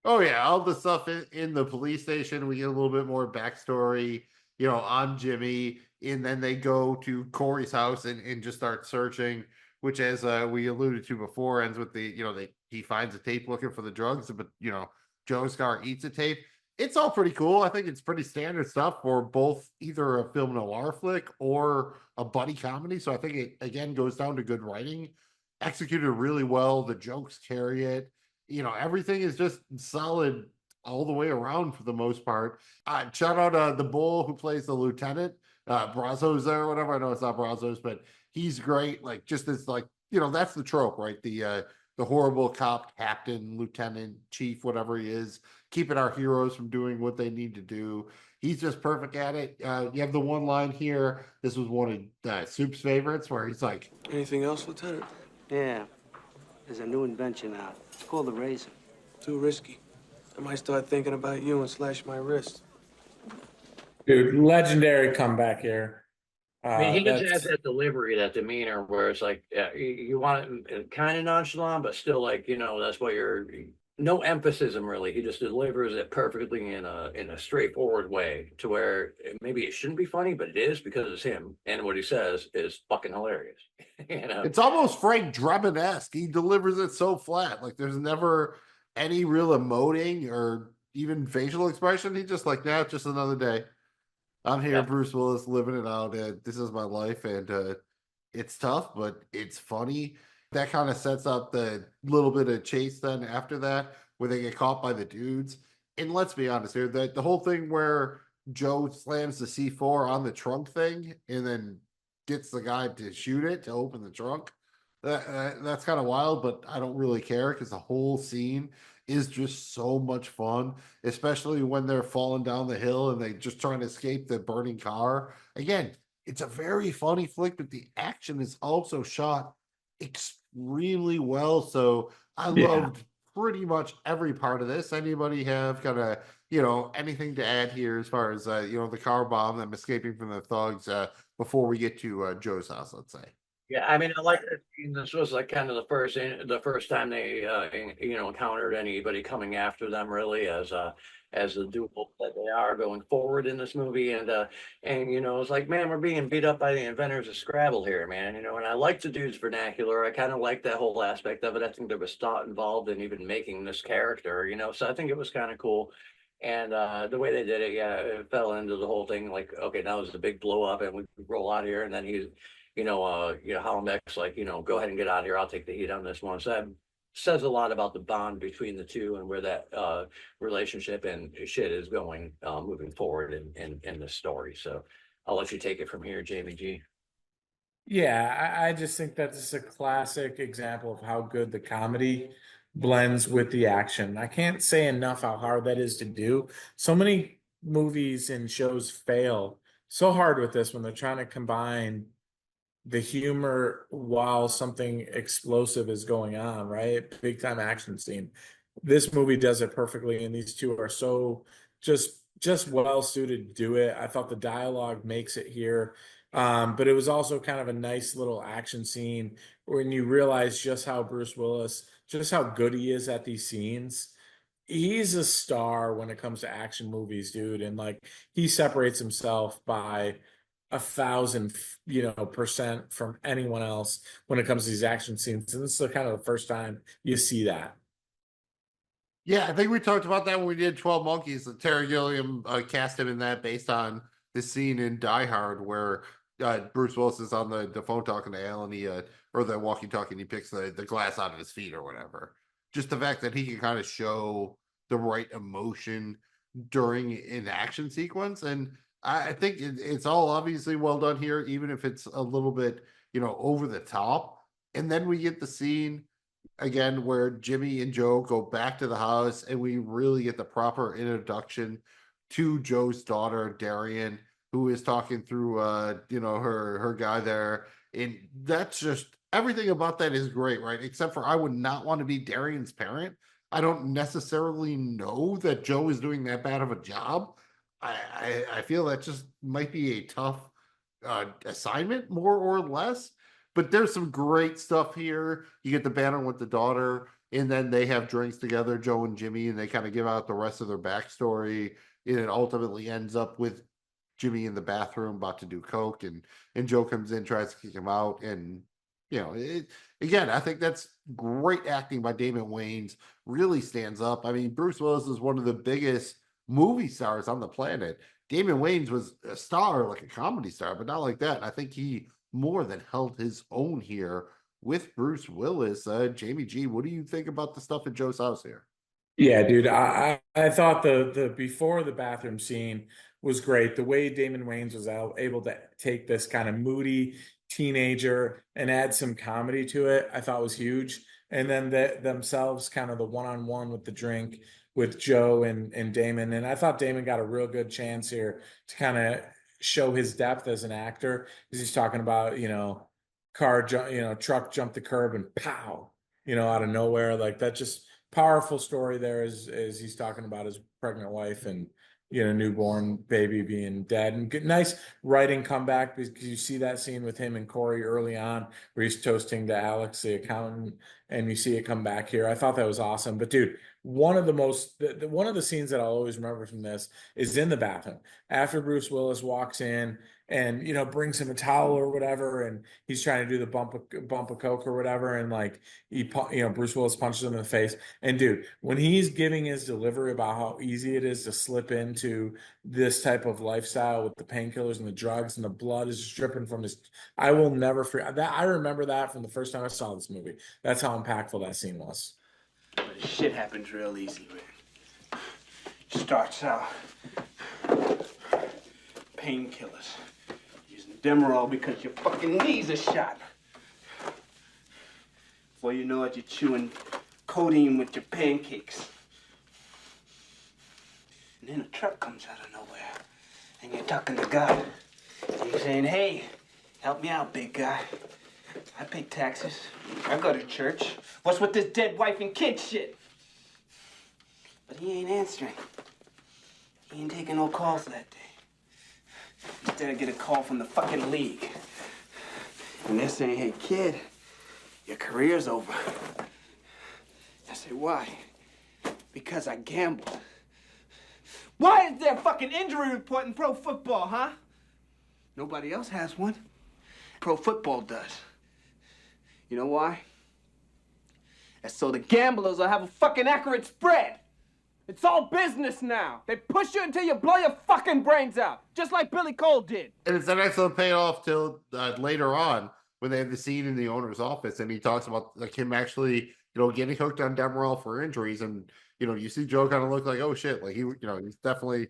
Oh yeah, all the stuff in the police station, we get a little bit more backstory, on Jimmy, and then they go to Corey's house and just start searching, which, as we alluded to before, ends with he finds a tape looking for the drugs, but Joe's car eats a tape. It's all pretty cool. I think it's pretty standard stuff for both either a film noir flick or a buddy comedy. So I think it, again, goes down to good writing, executed really well. The jokes carry it. Everything is just solid all the way around for the most part. Shout out the bull who plays the lieutenant, Brazos there or whatever. I know it's not Brazos, but he's great. Like, just as that's the trope, right? The horrible cop, captain, lieutenant, chief, whatever he is, keeping our heroes from doing what they need to do. He's just perfect at it. You have the one line here. This was one of Soup's favorites, where he's like,
Anything else, Lieutenant?
Yeah. There's a new invention out. It's called the razor.
Too risky. I might start thinking about you and slash my wrist.
Dude, legendary comeback here.
I mean, he just has that delivery, that demeanor, where it's like you want it kind of nonchalant, but still like that's what you're. No emphasis, really. He just delivers it perfectly in a straightforward way, to where maybe it shouldn't be funny, but it is, because it's him, and what he says is fucking hilarious.
It's almost Frank Drebin-esque. He delivers it so flat, like there's never any real emoting or even facial expression. He's just like, nah, it's just another day. I'm here, Bruce Willis, living it out. This is my life, and it's tough, but it's funny. That kind of sets up the little bit of chase then after that, where they get caught by the dudes. And let's be honest here, the whole thing where Joe slams the C4 on the trunk thing and then gets the guy to shoot it to open the trunk. That's kind of wild, but I don't really care because the whole scene is just so much fun, especially when they're falling down the hill and they just trying to escape the burning car. Again, it's a very funny flick, but the action is also shot extremely well. So I loved pretty much every part of this. Anybody have kind of, anything to add here as far as, the car bomb, them escaping from the thugs before we get to Joe's house, let's say?
Yeah, I mean, I like that scene. This was like kind of the first time they encountered anybody coming after them really as the duo that they are going forward in this movie. And it's like, man, we're being beat up by the inventors of Scrabble here, man. And I like the dude's vernacular. I kind of like that whole aspect of it. I think there was thought involved in even making this character, so I think it was kind of cool. And the way they did it, yeah, it fell into the whole thing. Like, okay, now it's a big blow up, and we roll out here, and then he's Hollenbeck's like, go ahead and get out of here. I'll take the heat on this one. So that says a lot about the bond between the two and where that relationship and shit is going moving forward in this story. So I'll let you take it from here, Jamie G.
Yeah, I just think that this is a classic example of how good the comedy blends with the action. I can't say enough how hard that is to do. So many movies and shows fail so hard with this when they're trying to combine the humor while something explosive is going on, right? Big time action scene. This movie does it perfectly, and these two are so just well suited to do it. I thought the dialogue makes it here. But it was also kind of a nice little action scene when you realize just how Bruce Willis, just how good he is at these scenes. He's a star when it comes to action movies, dude. And like he separates himself by 1,000, percent from anyone else when it comes to these action scenes. And this is kind of the first time you see that.
Yeah, I think we talked about that when we did 12 Monkeys. Terry Gilliam cast him in that based on the scene in Die Hard where Bruce Willis is on the phone talking to Alan, or the walkie-talkie, and he picks the glass out of his feet or whatever. Just the fact that he can kind of show the right emotion during an action sequence. And I think it's all obviously well done here, even if it's a little bit, over the top. And then we get the scene again where Jimmy and Joe go back to the house and we really get the proper introduction to Joe's daughter, Darian, who is talking through her guy there. And that's just everything about that is great, right? Except for I would not want to be Darian's parent. I don't necessarily know that Joe is doing that bad of a job. I feel that just might be a tough assignment, more or less. But there's some great stuff here. You get the banner with the daughter, and then they have drinks together, Joe and Jimmy, and they kind of give out the rest of their backstory. And it ultimately ends up with Jimmy in the bathroom about to do coke, and Joe comes in, tries to kick him out. And, again, I think that's great acting by Damon Wayans, really stands up. I mean, Bruce Willis is one of the biggest movie stars on the planet. Damon Wayans was a star, like a comedy star, but not like that. And I think he more than held his own here with Bruce Willis. Jamie G, what do you think about the stuff at Joe's house here?
Yeah, dude, I thought the before the bathroom scene was great. The way Damon Wayans was able to take this kind of moody teenager and add some comedy to it, I thought was huge. And then themselves kind of the one-on-one with the drink with Joe and Damon. And I thought Damon got a real good chance here to kind of show his depth as an actor, because he's talking about, truck jumped the curb and pow, out of nowhere. Like that, just powerful story there as he's talking about his pregnant wife and newborn baby being dead. And good, nice writing comeback, because you see that scene with him and Corey early on where he's toasting to Alex, the accountant, and you see it come back here. I thought that was awesome. But dude, one of the scenes that I'll always remember from this is in the bathroom after Bruce Willis walks in and brings him a towel or whatever, and he's trying to do the bump of coke or whatever, and like Bruce Willis punches him in the face. And dude, when he's giving his delivery about how easy it is to slip into this type of lifestyle with the painkillers and the drugs and the blood is just dripping from his, I will never forget that. I remember that from the first time I saw this movie. That's how impactful that scene was.
But shit happens real easy, man. Starts out painkillers. Using Demerol because your fucking knees are shot. Before you know it, you're chewing codeine with your pancakes. And then a truck comes out of nowhere, and you're talking to God. And you're saying, hey, help me out, big guy. I pay taxes. I go to church. What's with this dead wife and kid shit? But he ain't answering. He ain't taking no calls that day. Instead, I get a call from the fucking league. And they're saying, hey, kid, your career's over. I say, why? Because I gambled. Why is there a fucking injury report in pro football, huh? Nobody else has one. Pro football does. You know why? That's so the gamblers will have a fucking accurate spread. It's all business now. They push you until you blow your fucking brains out, just like Billy Cole did.
And it's an excellent payoff till later on when they have the scene in the owner's office, and he talks about like him actually, getting hooked on Demerol for injuries, and you see Joe kind of look like, oh shit, like he's definitely.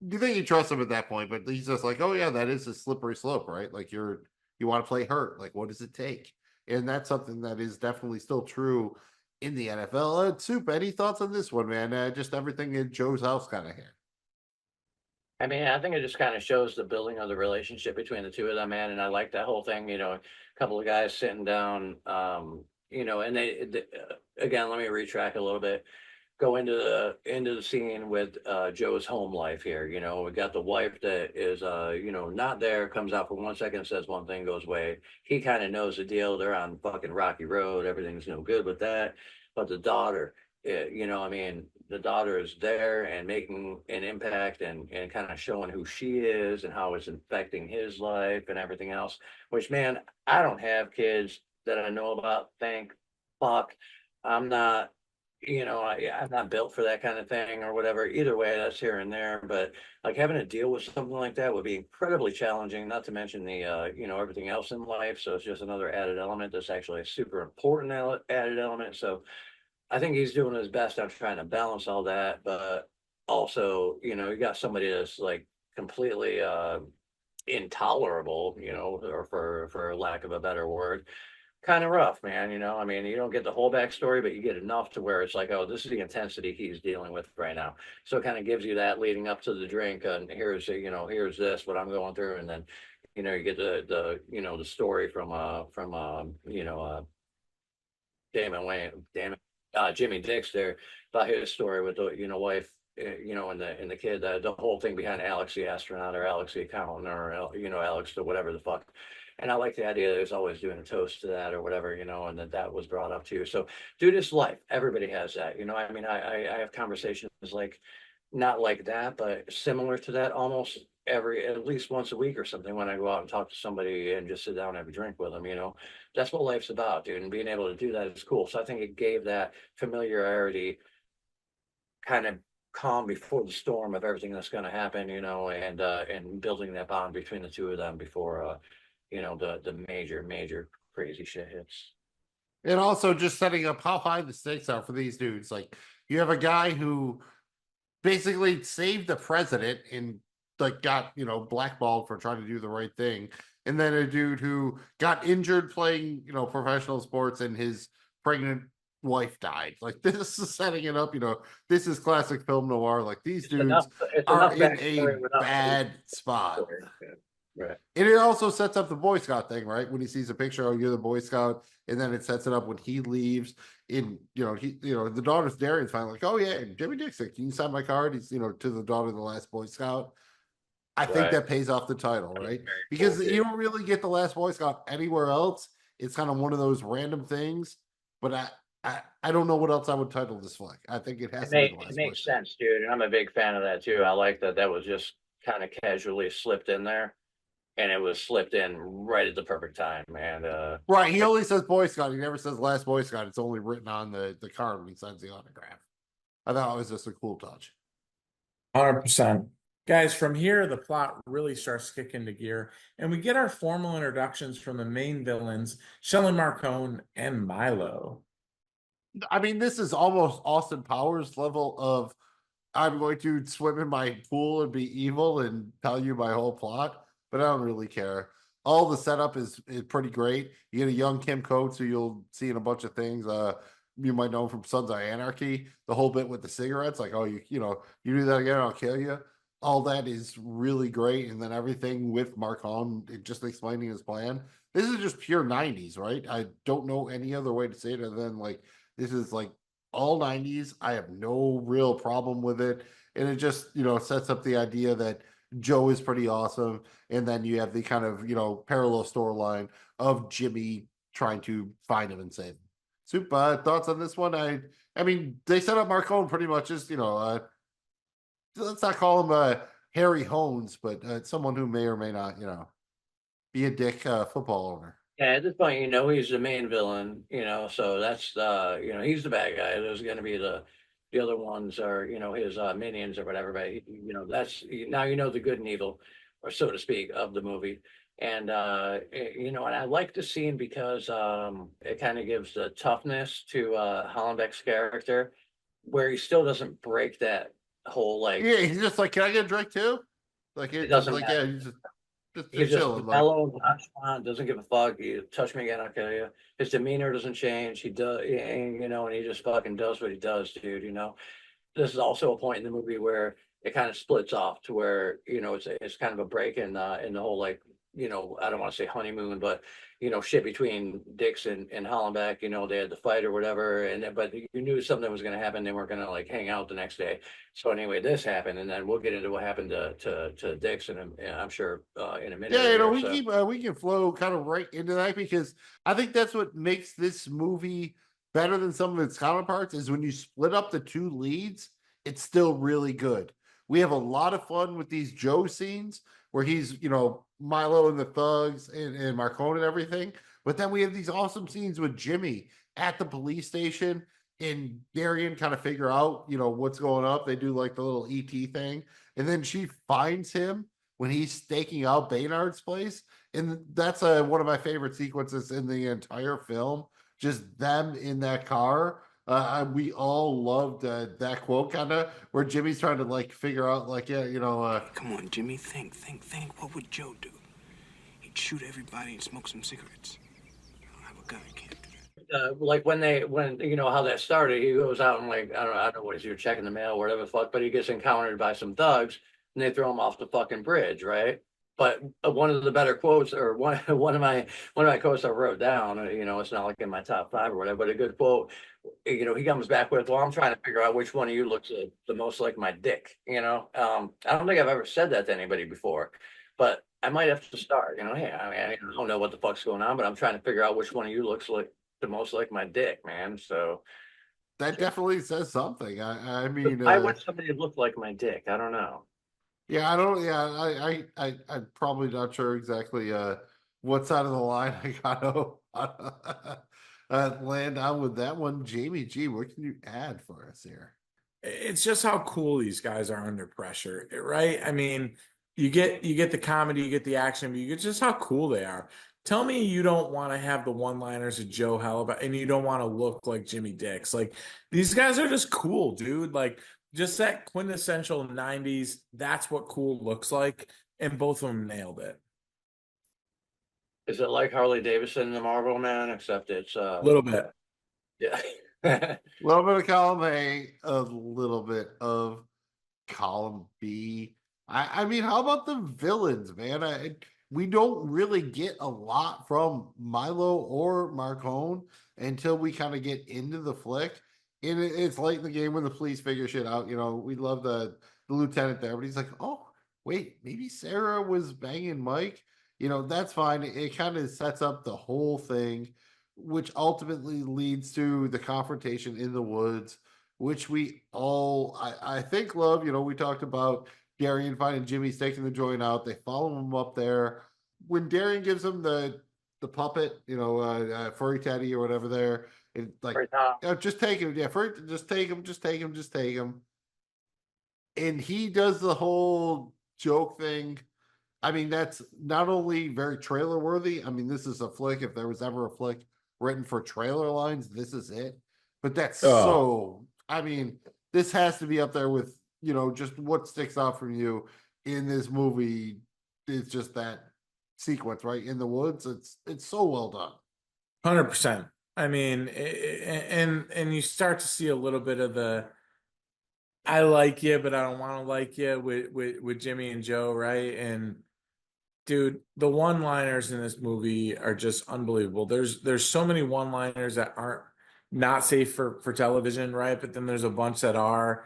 You think you trust him at that point, but he's just like, oh yeah, that is a slippery slope, right? Like you want to play hurt, like what does it take? And that's something that is definitely still true in the NFL. Soup, any thoughts on this one, man? Just everything in Joe's house kind of here.
I mean, I think it just kind of shows the building of the relationship between the two of them, man. And I like that whole thing, a couple of guys sitting down, and they again, let me retrack a little bit. Go into the scene with Joe's home life here. We got the wife that is not there, comes out for 1 second, says one thing, goes away. He kind of knows the deal. They're on fucking rocky road. Everything's no good with that. But the daughter, the daughter is there and making an impact and kind of showing who she is and how it's affecting his life and everything else. Which, man, I don't have kids that I know about. Thank fuck. I'm not. I'm not built for that kind of thing or whatever. Either way, that's here and there. But like having to deal with something like that would be incredibly challenging, not to mention the, everything else in life. So it's just another added element that's actually a super important added element. So I think he's doing his best on trying to balance all that. But also, you got somebody that's like completely intolerable, or for lack of a better word. Kind of rough, man. You don't get the whole backstory, but you get enough to where it's like, oh, this is the intensity he's dealing with right now. So it kind of gives you that leading up to the drink, and here's this what I'm going through, and then you get the story from Jimmy Dix there about his story with the wife, and the kid, the whole thing behind Alex the astronaut or Alex the accountant or Alex the whatever the fuck. And I like the idea that there's always doing a toast to that or whatever, and that was brought up too. So, dude, it's life. Everybody has that. I have conversations like not like that, but similar to that almost at least once a week or something when I go out and talk to somebody and just sit down and have a drink with them. That's what life's about, dude. And being able to do that is cool. So I think it gave that familiarity kind of calm before the storm of everything that's going to happen, and building that bond between the two of them before, the major crazy shit hits.
And also just setting up how high the stakes are for these dudes. Like you have a guy who basically saved the president and like got, blackballed for trying to do the right thing. And then a dude who got injured playing, professional sports and his pregnant wife died. Like this is setting it up, this is classic film noir. Like these dudes are in a bad spot.
Right.
And it also sets up the Boy Scout thing, right? When he sees a picture, oh, you're the Boy Scout, and then it sets it up when he leaves. The daughter's Darian's finally like, oh yeah, Jimmy Dixon, can you sign my card? He's to the daughter of the last Boy Scout. I think that pays off the title, right? Because you don't really get the last Boy Scout anywhere else. It's kind of one of those random things, but I don't know what else I would title this flick. I think it has to be the last.
It makes sense, dude, and I'm a big fan of that too. I like that was just kind of casually slipped in there. And it was slipped in right at the perfect time, man.
Right, he only says Boy Scout. He never says last Boy Scout. It's only written on the card when he signs the autograph. I thought it was just a cool touch.
100%. Guys, from here, the plot really starts kicking into gear, and we get our formal introductions from the main villains, Shelley Marcone and Milo.
I mean, this is almost Austin Powers level of I'm going to swim in my pool and be evil and tell you my whole plot, but I don't really care. All the setup is pretty great. You get a young Kim Coates who you'll see in a bunch of things. You might know him from Sons of Anarchy. The whole bit with the cigarettes, like, oh, you do that again, I'll kill you. All that is really great, and then everything with Marcon just explaining his plan. This is just pure '90s, right? I don't know any other way to say it other than like this is like all '90s. I have no real problem with it, and it just sets up the idea that Joe is pretty awesome, and then you have the kind of parallel storyline of Jimmy trying to find him and save him. Soup, thoughts on this one? I mean, they set up Marcone pretty much as let's not call him Harry Hones, but someone who may or may not be a dick football owner.
Yeah, at this point, he's the main villain, so that's he's the bad guy. There's going to be the other ones are, his minions or whatever, but that's now the good and evil, or so to speak, of the movie. And and I like the scene because it kind of gives the toughness to Hollenbeck's character, where he still doesn't break that whole like.
Yeah, he's just like, can I get a drink too? Like
it doesn't
like
matter.
yeah, he's
He's just
chilling,
mellow, nonchalant, doesn't give a fuck. You touch me again, I'll kill you. His demeanor doesn't change. He does, and he just fucking does what he does, dude. This is also a point in the movie where it kind of splits off to where it's kind of a break in the whole like I don't want to say honeymoon, but shit between Dix and Hollenbeck. They had the fight or whatever, but you knew something was going to happen. They weren't going to like hang out the next day. So anyway, this happened, and then we'll get into what happened to Dix, and I'm sure in a minute.
Yeah, we can flow kind of right into that because I think that's what makes this movie better than some of its counterparts is when you split up the two leads, it's still really good. We have a lot of fun with these Joe scenes where he's, Milo and the thugs and Marcone and everything. But then we have these awesome scenes with Jimmy at the police station and Darian kind of figure out, what's going up. They do like the little ET thing. And then she finds him when he's staking out Baynard's place. And that's one of my favorite sequences in the entire film. Just them in that car. We all loved that quote kind of where Jimmy's trying to like figure out like,
Come on, Jimmy, think. What would Joe do? He'd shoot everybody and smoke some cigarettes. I don't have a gun, I can't do that.
Like when how that started, he goes out and like, I don't know what is he, checking the mail or whatever the fuck, but he gets encountered by some thugs and they throw him off the fucking bridge, right? But one of the better quotes, or one of my quotes I wrote down, it's not like in my top 5 or whatever, but a good quote. He comes back with, "Well, I'm trying to figure out which one of you looks the most like my dick." I don't think I've ever said that to anybody before, but I might have to start. Hey, I don't know what the fuck's going on, but I'm trying to figure out which one of you looks like the most like my dick, man. So
that definitely says something. I mean,
why would somebody look like my dick? I don't know.
Yeah, I don't. Yeah, I'm probably not sure exactly what side of the line I gotta land on with that one. Jamie G, what can you add for us here?
It's just how cool these guys are under pressure, right? I mean, you get the comedy, you get the action, but you get just how cool they are. Tell me you don't want to have the one-liners of Joe Halibut and you don't want to look like Jimmy Dix. Like these guys are just cool, dude. Like just that quintessential '90s. That's what cool looks like, and both of them nailed it.
Is it like Harley Davidson and the Marlboro Man, except it's
a little bit?
Yeah,
a little bit of column A, a little bit of column B. I mean, how about the villains, man? We don't really get a lot from Milo or Marcone until we kind of get into the flick. And it's late in the game when the police figure shit out. We love the lieutenant there, but he's like, oh, wait, maybe Sarah was banging Mike. That's fine. It kind of sets up the whole thing, which ultimately leads to the confrontation in the woods, which we all, I think, love. We talked about Darian finding Jimmy taking the joint out. They follow him up there. When Darian gives him the puppet, furry teddy or whatever there, it like, just take him. Yeah, just take him. And he does the whole joke thing. I mean, that's not only very trailer worthy. I mean, this is a flick. If there was ever a flick written for trailer lines, this is it. But that's so, I mean, this has to be up there with just what sticks out from you in this movie is just that sequence, right? In the woods. It's so well done.
100%. I mean, and you start to see a little bit of the I like you, but I don't want to like you with Jimmy and Joe, right? And dude, the one-liners in this movie are just unbelievable. There's so many one-liners that aren't not safe for television, right? But then there's a bunch that are.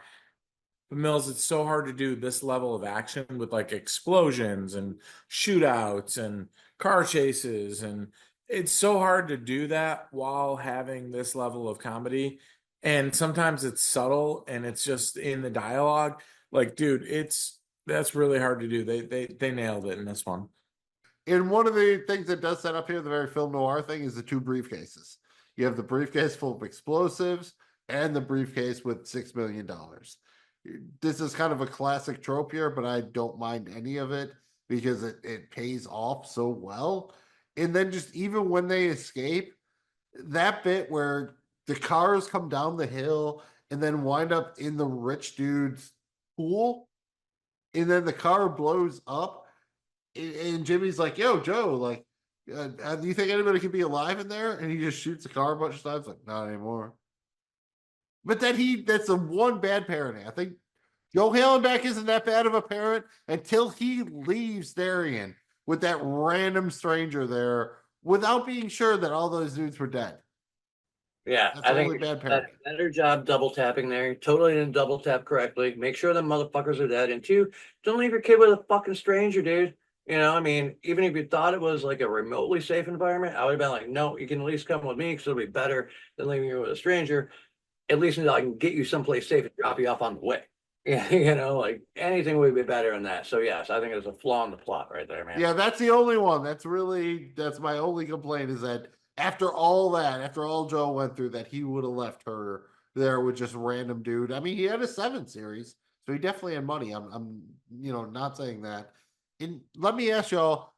But Mills, it's so hard to do this level of action with like explosions and shootouts and car chases, and it's so hard to do that while having this level of comedy. And sometimes it's subtle and it's just in the dialogue. Like, dude, that's really hard to do. They nailed it in this one.
And one of the things that does set up here, the very film noir thing, is the two briefcases. You have the briefcase full of explosives and the briefcase with $6 million. This is kind of a classic trope here, but I don't mind any of it because it pays off so well. And then just even when they escape, that bit where the cars come down the hill and then wind up in the rich dude's pool, and then the car blows up, and Jimmy's like, "Yo, Joe, like, do you think anybody could be alive in there?" And he just shoots the car a bunch of times, like, "Not anymore." But then that's the one bad parenting. I think Joe Hallenbeck isn't that bad of a parent until he leaves Darien with that random stranger there without being sure that all those dudes were dead.
Yeah,
That's
I
only
think
bad
that
parenting.
better job double tapping there. Totally didn't double tap correctly. Make sure the motherfuckers are dead. And two, don't leave your kid with a fucking stranger, dude. I mean, even if you thought it was like a remotely safe environment, I would have been like, no, you can at least come with me because it'll be better than leaving you with a stranger. At least until I can get you someplace safe and drop you off on the way. Yeah, like anything would be better than that. So yes, I think there's a flaw in the plot right there, man.
Yeah, that's the only one. That's my only complaint is that after all Joe went through, that he would have left her there with just random dude. I mean, he had a 7 series, so he definitely had money. I'm not saying that. And let me ask y'all,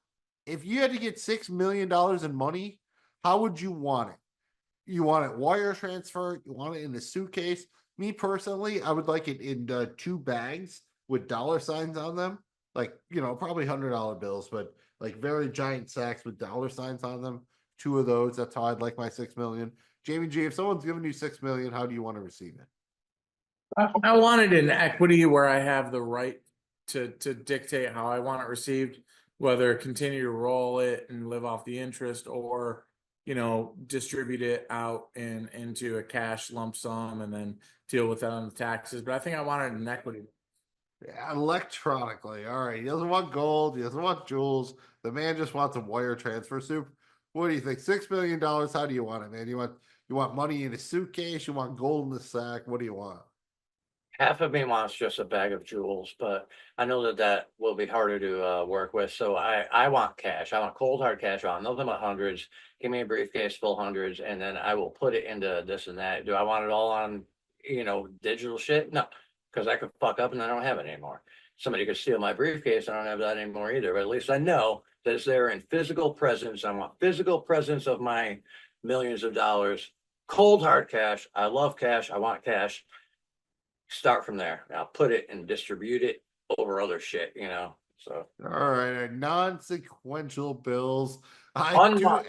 if you had to get $6 million in money, how would you want it? You want it wire transfer? You want it in a suitcase? Me personally, I would like it in 2 bags with dollar signs on them. Like, probably $100 bills, but like very giant sacks with dollar signs on them. 2 of those. That's how I'd like my 6 million. Jamie G, if someone's giving you 6 million, how do you want to receive it?
I wanted an equity where I have the right to dictate how I want it received, whether continue to roll it and live off the interest or distribute it out into a cash lump sum and then deal with that on the taxes. But I think I wanted an equity.
Yeah, electronically. All right. He doesn't want gold. He doesn't want jewels. The man just wants a wire transfer soup. What do you think? $6 million. How do you want it, man? You want money in a suitcase? You want gold in the sack? What do you want?
Half of me wants just a bag of jewels, but I know that will be harder to work with. So I want cash. I want cold hard cash. I want nothing but hundreds. Give me a briefcase full hundreds, and then I will put it into this and that. Do I want it all on, digital shit? No, because I could fuck up and I don't have it anymore. Somebody could steal my briefcase. I don't have that anymore either. But at least I know that it's there in physical presence. I want physical presence of my millions of dollars. Cold hard cash. I love cash. I want cash. Start from there. Now put it and distribute it over other shit, So
all right, non-sequential bills. I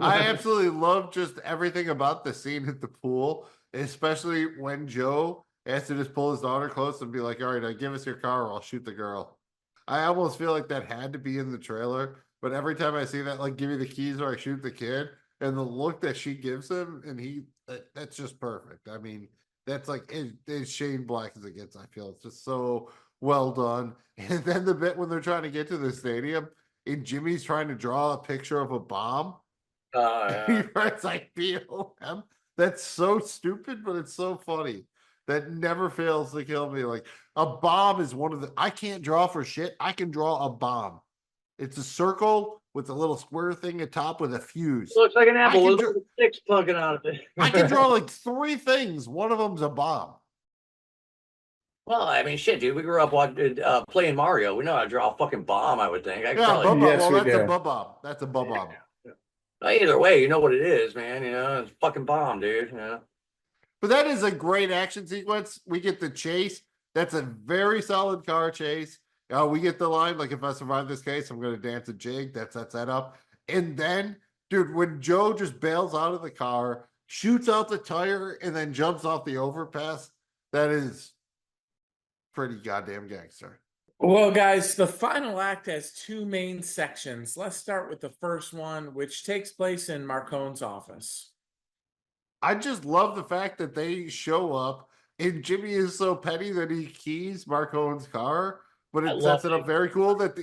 absolutely love just everything about the scene at the pool, especially when Joe has to just pull his daughter close and be like, "All right, give us your car or I'll shoot the girl." I almost feel like that had to be in the trailer, but every time I see that, like, give me the keys or I shoot the kid, and the look that she gives him, and that's just perfect. I mean, that's like as Shane Black as it gets. I feel it's just so well done. And then the bit when they're trying to get to the stadium, and Jimmy's trying to draw a picture of a bomb. He writes like BOM. That's so stupid, but it's so funny. That never fails to kill me. Like, a bomb is I can't draw for shit. I can draw a bomb. It's a circle with a little square thing at top with a fuse.
Looks like an apple with a sticks plugging out of it.
I can draw like 3 things. One of them's a bomb.
Well, I mean, shit, dude. We grew up playing Mario. We know how to draw a fucking bomb, I would think.
That's a bomb. That's a bomb.
Either way, you know what it is, man. It's a fucking bomb, dude.
But that is a great action sequence. We get the chase. That's a very solid car chase. We get the line, like, if I survive this case, I'm going to dance a jig. That sets that up. And then, dude, when Joe just bails out of the car, shoots out the tire, and then jumps off the overpass, that is pretty goddamn gangster.
Well, guys, the final act has two main sections. Let's start with the first one, which takes place in Marcone's office.
I just love the fact that they show up and Jimmy is so petty that he keys Marcone's car, but it sets it up very cool that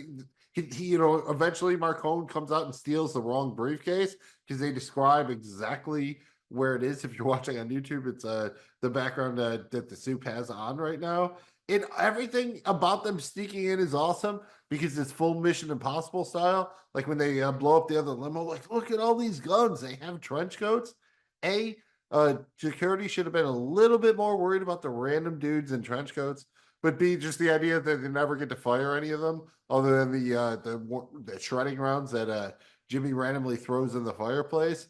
he eventually Marcone comes out and steals the wrong briefcase because they describe exactly where it is. If you're watching on YouTube, it's the background that the soup has on right now. And everything about them sneaking in is awesome because it's full Mission Impossible style. Like when they blow up the other limo, like, look at all these guns. They have trench coats. Security should have been a little bit more worried about the random dudes in trench coats, but B, just the idea that they never get to fire any of them other than the shredding rounds that Jimmy randomly throws in the fireplace.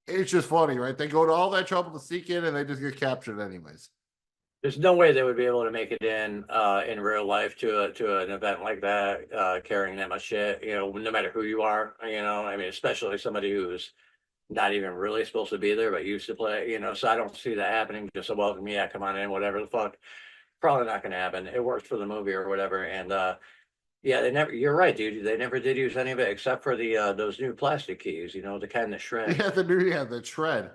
It's just funny, right? They go to all that trouble to sneak in and they just get captured anyways.
There's no way they would be able to make it in real life to an event like that, carrying that much shit, no matter who you are, I mean, especially somebody who's not even really supposed to be there, but used to play, so I don't see that happening. Just a welcome, yeah, come on in, whatever the fuck. Probably not going to happen. It works for the movie or whatever. And yeah, you're right, dude. They never did use any of it except for the those new plastic keys, the kind that shred.
Yeah, the shred.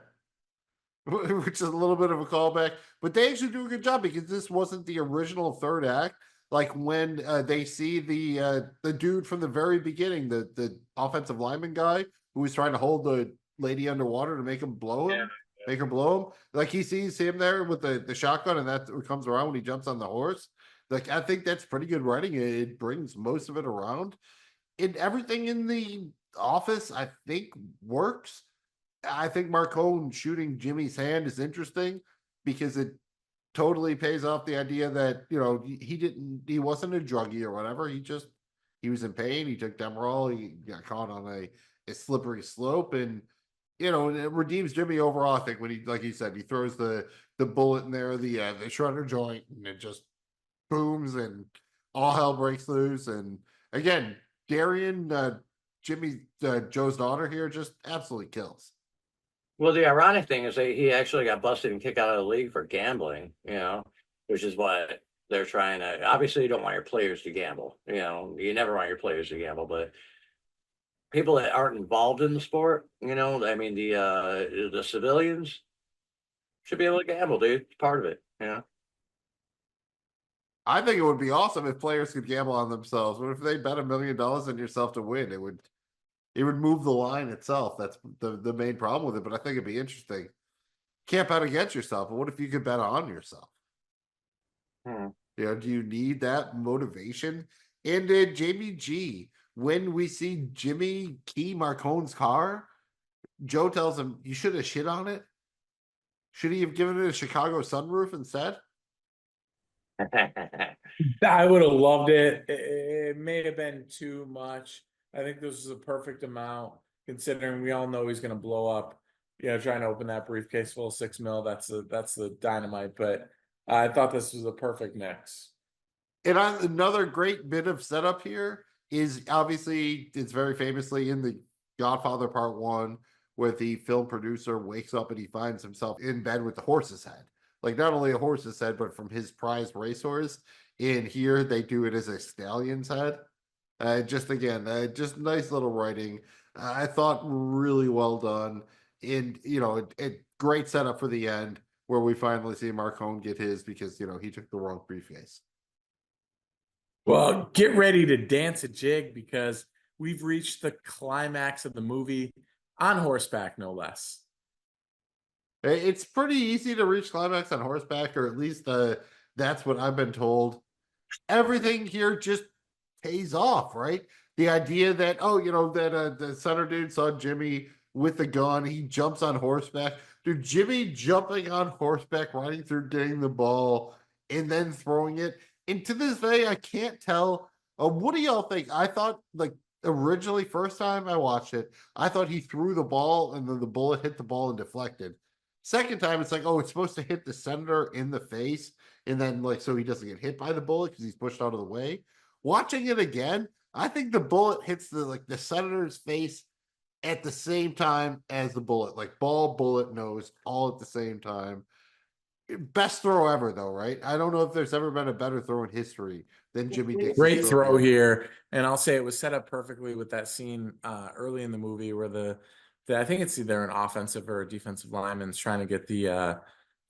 Which is a little bit of a callback, but they actually do a good job because this wasn't the original third act. Like when they see the dude from the very beginning, the offensive lineman guy who was trying to hold the lady underwater to make him blow him, make her blow him. Like he sees him there with the shotgun, and that comes around when he jumps on the horse. Like I think that's pretty good writing. It brings most of it around, and everything in the office I think works. I think Marcone shooting Jimmy's hand is interesting because it totally pays off the idea that, he wasn't a druggie or whatever. He was in pain. He took Demerol. He got caught on a slippery slope and, it redeems Jimmy overall. I think when he, like he said, he throws the bullet in there, the shredder joint, and it just booms and all hell breaks loose. And again, Darian, Joe's daughter here, just absolutely kills.
Well, the ironic thing is that he actually got busted and kicked out of the league for gambling, which is what they're trying to. Obviously, you don't want your players to gamble. You never want your players to gamble, but people that aren't involved in the sport, I mean, the civilians should be able to gamble, dude. It's part of it,
I think it would be awesome if players could gamble on themselves. What if they bet $1 million on yourself to win? It would move the line itself. That's the main problem with it. But I think it'd be interesting. Can't bet against yourself, but what if you could bet on yourself? Do you need that motivation? And Jamie G, when we see Jimmy key Marcone's car, Joe tells him, you should have shit on it. Should he have given it a Chicago sunroof instead?
I would have loved it. It may have been too much. I think this is a perfect amount, considering we all know he's going to blow up. Trying to open that briefcase full of $6 million. That's the dynamite. But I thought this was a perfect mix.
And another great bit of setup here is obviously it's very famously in the Godfather Part 1, where the film producer wakes up and he finds himself in bed with the horse's head. Like not only a horse's head, but from his prized racehorse. In here, they do it as a stallion's head. Just nice little writing. I thought really well done. And, a great setup for the end where we finally see Marcone get his because, he took the wrong briefcase.
Well, get ready to dance a jig because we've reached the climax of the movie on horseback, no less.
It's pretty easy to reach climax on horseback, or at least that's what I've been told. Everything here just pays off, right? The idea that, the center dude saw Jimmy with the gun, he jumps on horseback. Dude, Jimmy jumping on horseback, riding through, getting the ball, and then throwing it. And to this day, I can't tell. What do y'all think? I thought, originally, first time I watched it, I thought he threw the ball and then the bullet hit the ball and deflected. Second time, it's like, oh, it's supposed to hit the senator in the face, and then like so he doesn't get hit by the bullet because he's pushed out of the way. Watching it again, I think the bullet hits the senator's face at the same time as the bullet, like ball, bullet, nose, all at the same time. Best throw ever, though, right? I don't know if there's ever been a better throw in history than Jimmy Dix's
Great throw here, and I'll say it was set up perfectly with that scene early in the movie where the I think it's either an offensive or a defensive lineman's trying to get the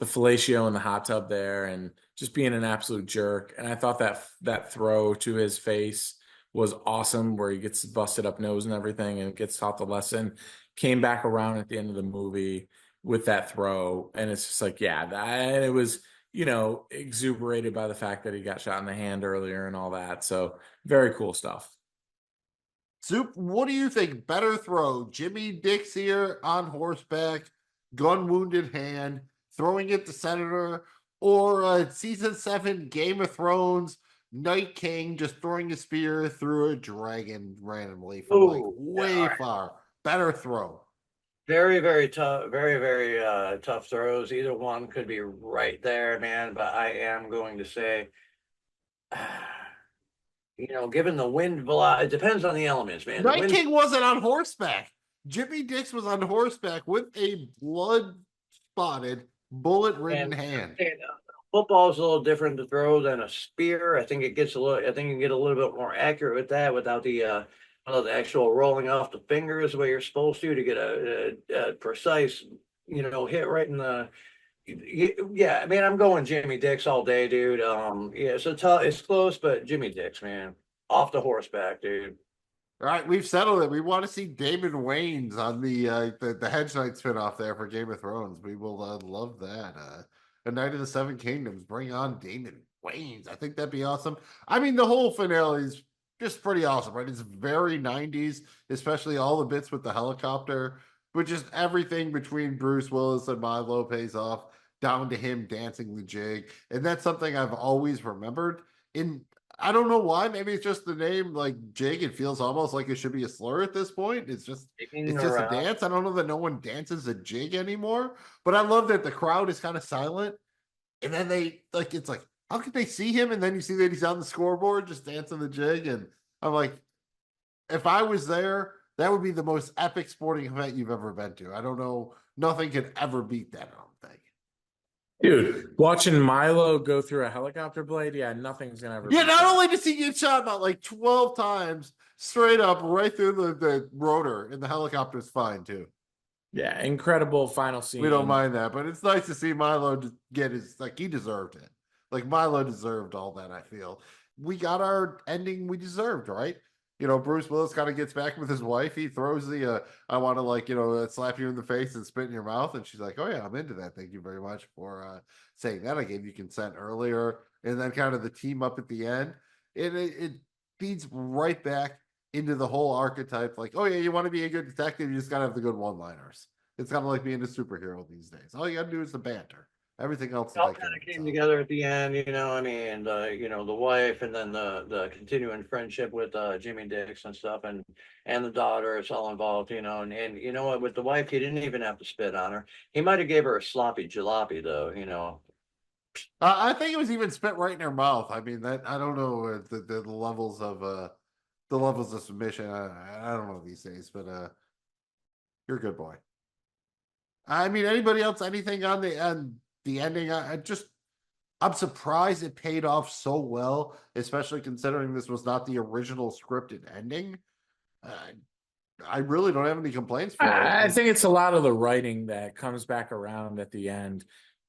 fellatio in the hot tub there, and just being an absolute jerk. And I thought that throw to his face was awesome, where he gets busted up nose and everything, and gets taught the lesson. Came back around at the end of the movie with that throw, and it's just like, yeah, and it was, exuberated by the fact that he got shot in the hand earlier and all that. So very cool stuff.
Soup, what do you think? Better throw, Jimmy Dix here on horseback, gun wounded hand, throwing it to Senator, or season 7 Game of Thrones Night King just throwing a spear through a dragon randomly from way far? Better throw.
Very, very tough, very, very tough throws. Either one could be right there, man. But I am going to say, given the wind velocity, it depends on the elements, man.
Night King wasn't on horseback. Jimmy Dix was on horseback with a blood-spotted, bullet-ridden hand.
Football's a little different to throw than a spear. I think you get a little bit more accurate with that without the actual rolling off the fingers the way you're supposed to get a precise, hit right in the. Yeah, I mean, I'm going Jimmy Dix all day, dude. Yeah, it's close, but Jimmy Dix, man, off the horseback, dude.
All right, we've settled it. We want to see Damon Wayans on the Hedge Knight spinoff there for Game of Thrones. We will love that. A Night of the Seven Kingdoms. Bring on Damon Wayans. I think that'd be awesome. I mean, the whole finale is just pretty awesome, right? It's very 90s, especially all the bits with the helicopter, but just everything between Bruce Willis and Milo pays off, down to him dancing the jig. And that's something I've always remembered. I don't know why. Maybe it's just the name, like jig. It feels almost like it should be a slur at this point. It's just a dance. I don't know that no one dances a jig anymore. But I love that the crowd is kind of silent, and then it's like, how could they see him? And then you see that he's on the scoreboard just dancing the jig, and I'm like, if I was there, that would be the most epic sporting event you've ever been to. I don't know. Nothing could ever beat that, I don't think.
Dude, watching Milo go through a helicopter blade, yeah, nothing's gonna ever.
Yeah, not only does he get shot about like 12 times straight up right through the rotor, and the helicopter's fine too.
Yeah, incredible final scene.
We don't mind that, but it's nice to see Milo get he deserved it. Like Milo deserved all that, I feel. We got our ending we deserved, right? Bruce Willis kind of gets back with his wife. He throws the, I want to slap you in the face and spit in your mouth. And she's like, oh yeah, I'm into that. Thank you very much for saying that. I gave you consent earlier. And then kind of the team up at the end. It feeds right back into the whole archetype. Like, oh yeah, you want to be a good detective. You just got to have the good one-liners. It's kind of like being a superhero these days. All you got to do is the banter. Everything else
all kind of came together at the end, the wife, and then the continuing friendship with Jimmy Dix and stuff, and the daughter. It's all involved, and you know what, with the wife, he didn't even have to spit on her. He might have gave her a sloppy jalopy though,
I think it was even spit right in her mouth. I mean, that I don't know the levels of submission. I don't know these days, but you're a good boy. I mean, anybody else? Anything on the end? The ending, I'm surprised it paid off so well, especially considering this was not the original scripted ending. I really don't have any complaints for it.
I think it's a lot of the writing that comes back around at the end.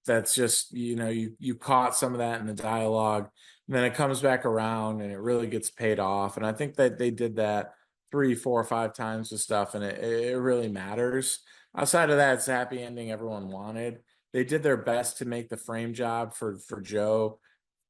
That's just, you caught some of that in the dialogue, and then it comes back around and it really gets paid off. And I think that they did that 3, 4, 5 times with stuff, and it really matters. Outside of that, it's the happy ending everyone wanted. They did their best to make the frame job for Joe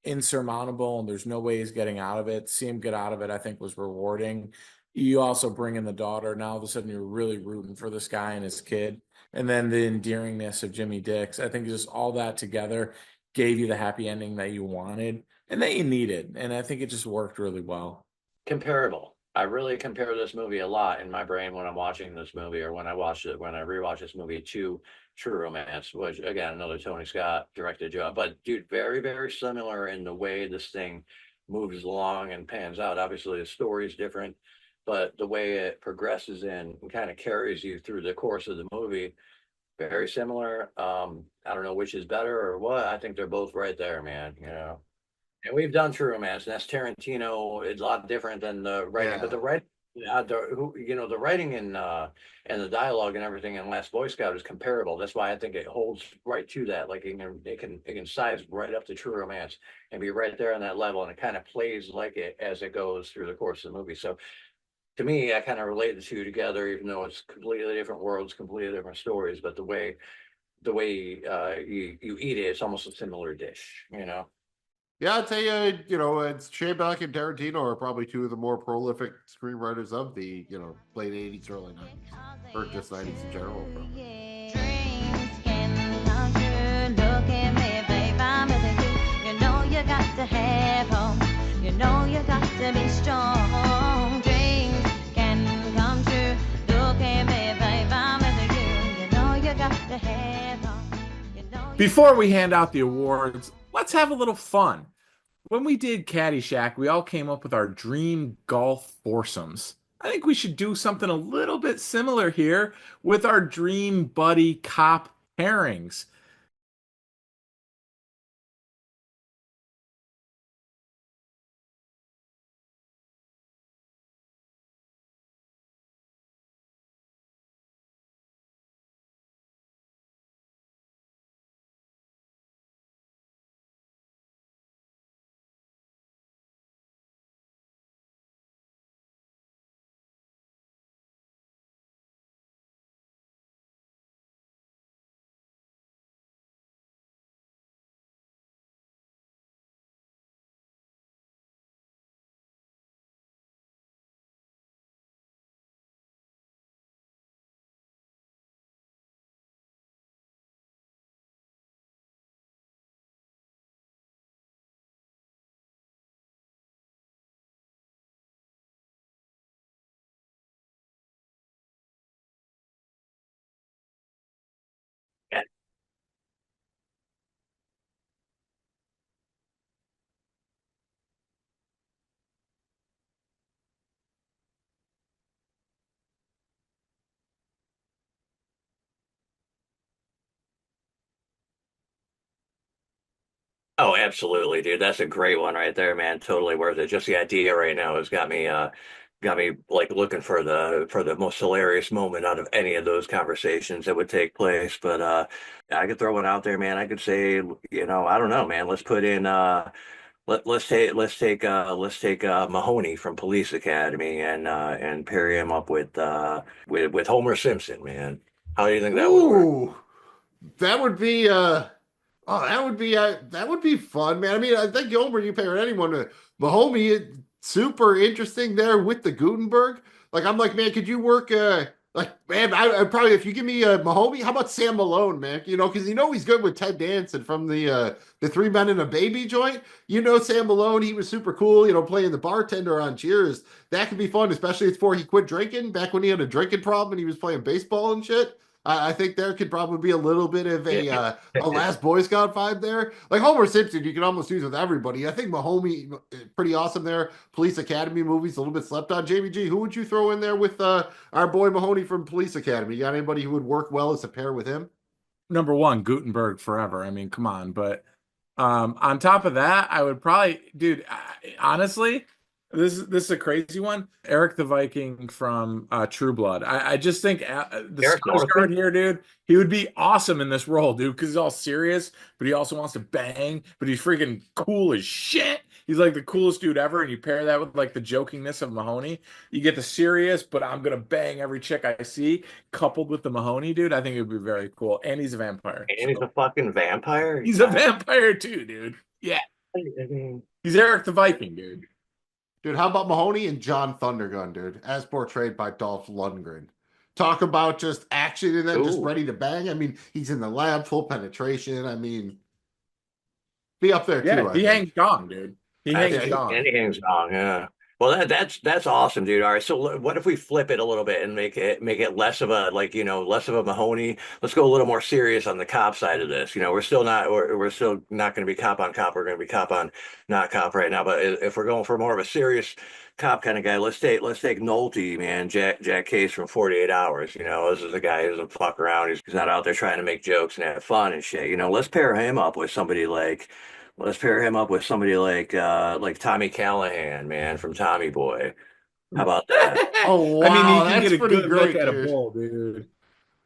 insurmountable, and there's no way he's getting out of it. See him get out of it, I think, was rewarding. You also bring in the daughter. Now all of a sudden you're really rooting for this guy and his kid. And then the endearingness of Jimmy Dix. I think just all that together gave you the happy ending that you wanted and that you needed. And I think it just worked really well.
Comparable. I really compare this movie a lot in my brain when I'm watching this movie, or when I rewatch this movie, to True Romance, which again, another Tony Scott directed job. But dude, very, very similar in the way this thing moves along and pans out. Obviously, the story is different, but the way it progresses in and kind of carries you through the course of the movie, very similar. I don't know which is better or what. I think they're both right there, man. And we've done True Romance, and that's Tarantino. It's a lot different than the writing, but
Yeah.
the writing, the writing and the dialogue and everything in Last Boy Scout is comparable. That's why I think it holds right to that. Like it can size right up to True Romance and be right there on that level, and it kind of plays like it as it goes through the course of the movie. So to me, I kind of relate the two together, even though it's completely different worlds, completely different stories. But the way you eat it, it's almost a similar dish.
Yeah, I'd say, it's Shane and Tarantino are probably two of the more prolific screenwriters of the, late 80s, early 90s, or just 90s in general.
You got to have hope. You know you got to be strong. Dreams can come true. Look at me, babe, I'm with you. You know you got to have hope.
Before we hand out the awards, let's have a little fun. When we did Caddyshack, we all came up with our dream golf foursomes. I think we should do something a little bit similar here with our dream buddy cop pairings.
Oh, absolutely, dude. That's a great one right there, man. Totally worth it. Just the idea right now has got me like looking for the most hilarious moment out of any of those conversations that would take place. But I could throw one out there, man. I could say, I don't know, man. Let's put in let's take Mahoney from Police Academy and pair him up with Homer Simpson, man. How do you think that would work?
Ooh, that would be that would be fun, man. I mean, I think Gilbert, you pair anyone with Mahomie, super interesting there with the Gutenberg. Like, I'm like, man, could you work? Like, man, I probably, if you give me Mahomie, how about Sam Malone, man? Because he's good with Ted Danson from the Three Men and a Baby joint. Sam Malone, he was super cool. Playing the bartender on Cheers. That could be fun, especially before he quit drinking. Back when he had a drinking problem and he was playing baseball and shit. I think there could probably be a little bit of a Last Boy Scout vibe there. Like Homer Simpson, you can almost use with everybody. I think Mahomie, pretty awesome there. Police Academy movies, a little bit slept on. Jamie G, who would you throw in there with our boy Mahoney from Police Academy? You got anybody who would work well as a pair with him?
Number one, Gutenberg forever. I mean, come on. But on top of that, I would probably, dude, honestly, this is a crazy one. Eric the Viking from True Blood. I just think the
Eric
Skarsgård
Northman?
here, dude, he would be awesome in this role, dude, because he's all serious, but he also wants to bang, but he's freaking cool as shit. He's like the coolest dude ever, and you pair that with like the jokingness of Mahoney, you get the serious, but I'm gonna bang every chick I see, coupled with the Mahoney, dude. I think it would be very cool, and he's a vampire.
And he's a fucking vampire?
He's a vampire too, dude. Yeah,
I mean,
he's Eric the Viking, dude.
Dude, how about Mahoney and John Thundergun, dude, as portrayed by Dolph Lundgren? Talk about just action and then just
Ooh.
ready to bang. I mean, he's in the lab, full penetration. I mean, be up there
Yeah,
too, I
he
think.
hangs gong, dude. He
I
hangs
think
gong.
and he hangs on, yeah. Well, that's awesome, dude. All right, so what if we flip it a little bit and make it less of a like less of a Mahoney? Let's go a little more serious on the cop side of this. We're still not going to be cop on cop. We're going to be cop on not cop right now. But if we're going for more of a serious cop kind of guy, let's take Nolte, man, Jack Case from 48 Hours. This is a guy who doesn't fuck around. He's not out there trying to make jokes and have fun and shit. Let's pair him up with somebody like. Let's pair him up with somebody like Tommy Callahan, man, from Tommy Boy. How about that?
Oh
I mean,
wow,
you can
that's
get a
pretty
good look
great,
at a
dude.
bull, dude.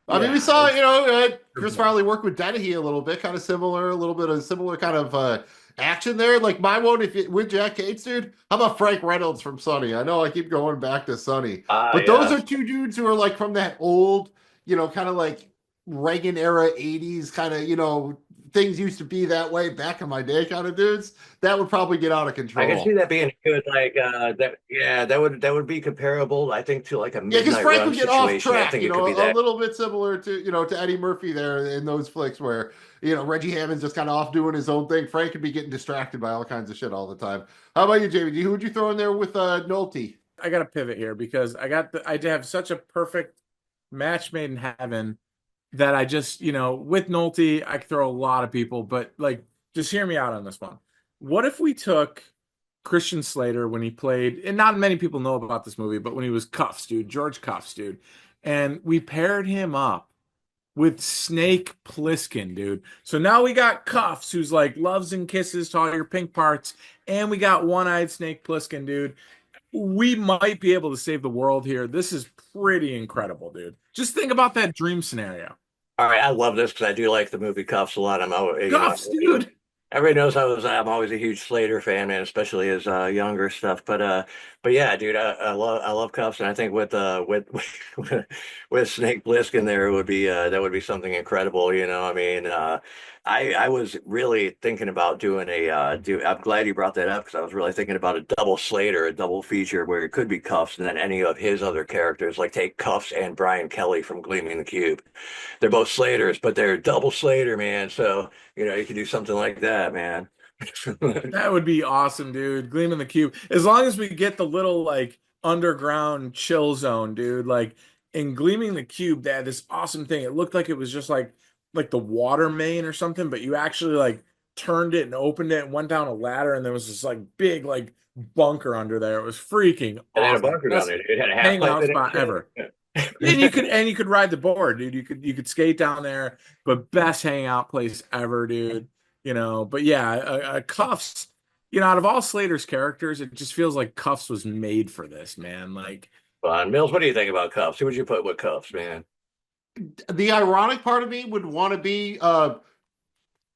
I mean, we
Yeah,
saw,
it's-
Chris Farley work with Dennehy a little bit, kind of similar, a little bit of similar kind of action there. Like my one, with Jack Cates, dude. How about Frank Reynolds from Sonny? I know I keep going back to Sonny, but those
Yeah.
are two dudes who are like from that old, kind of like Reagan era '80s kind of, things used to be that way back in my day kind of dudes. That would probably get out of
I can see
control.
that being good, like that. Yeah, that would be comparable, I think, to like a
Yeah, because
Midnight
Frank
Run
would get off
situation. I
track,
think it could be
a
that.
little bit similar to, to Eddie Murphy there in those flicks where, Reggie Hammond's just kind of off doing his own thing. Frank could be getting distracted by all kinds of shit all the time. How about you, JVD? Who would you throw in there with Nolte?
I got to pivot here because I have such a perfect match made in heaven that I just, with Nolte, I could throw a lot of people, but like, just hear me out on this one. What if we took Christian Slater when he played, and not many people know about this movie, but when he was Cuffs, dude, George Cuffs, dude, and we paired him up with Snake Plissken, dude. So now we got Cuffs, who's like loves and kisses to all your pink parts, and we got one-eyed Snake Plissken, dude. We might be able to save the world here. This is pretty incredible, dude. Just think about that dream scenario.
All right, I love this because I do like the movie Cuffs a lot.
Cuffs, dude.
Everybody knows I'm always a huge Slater fan, man, especially his younger stuff. But yeah, dude, I love Cuffs, and I think with with Snake Plissken there, it would be that would be something incredible. I mean, I was really thinking about doing I'm glad you brought that up because I was really thinking about a double Slater, a double feature where it could be Cuffs and then any of his other characters, like take Cuffs and Brian Kelly from Gleaming the Cube. They're both Slaters, but they're double Slater, man. So you could do something like that, man.
That would be awesome, dude. Gleam in the Cube. As long as we get the little like underground chill zone, dude. Like in Gleaming the Cube, they had this awesome thing. It looked like it was just like the water main or something, but you actually like turned it and opened it and went down a ladder, and there was this like big like bunker under there. It was freaking
It had a
awesome.
bunker down there. It had a half
Hangout
pipe in it.
spot ever. And you could ride the board, dude. You could skate down there, but best hangout place ever, dude. But yeah, Cuffs, out of all Slater's characters, it just feels like Cuffs was made for this, man. Like,
Fun. Mills, what do you think about Cuffs? Who would you put with Cuffs, man?
The ironic part of me would want to be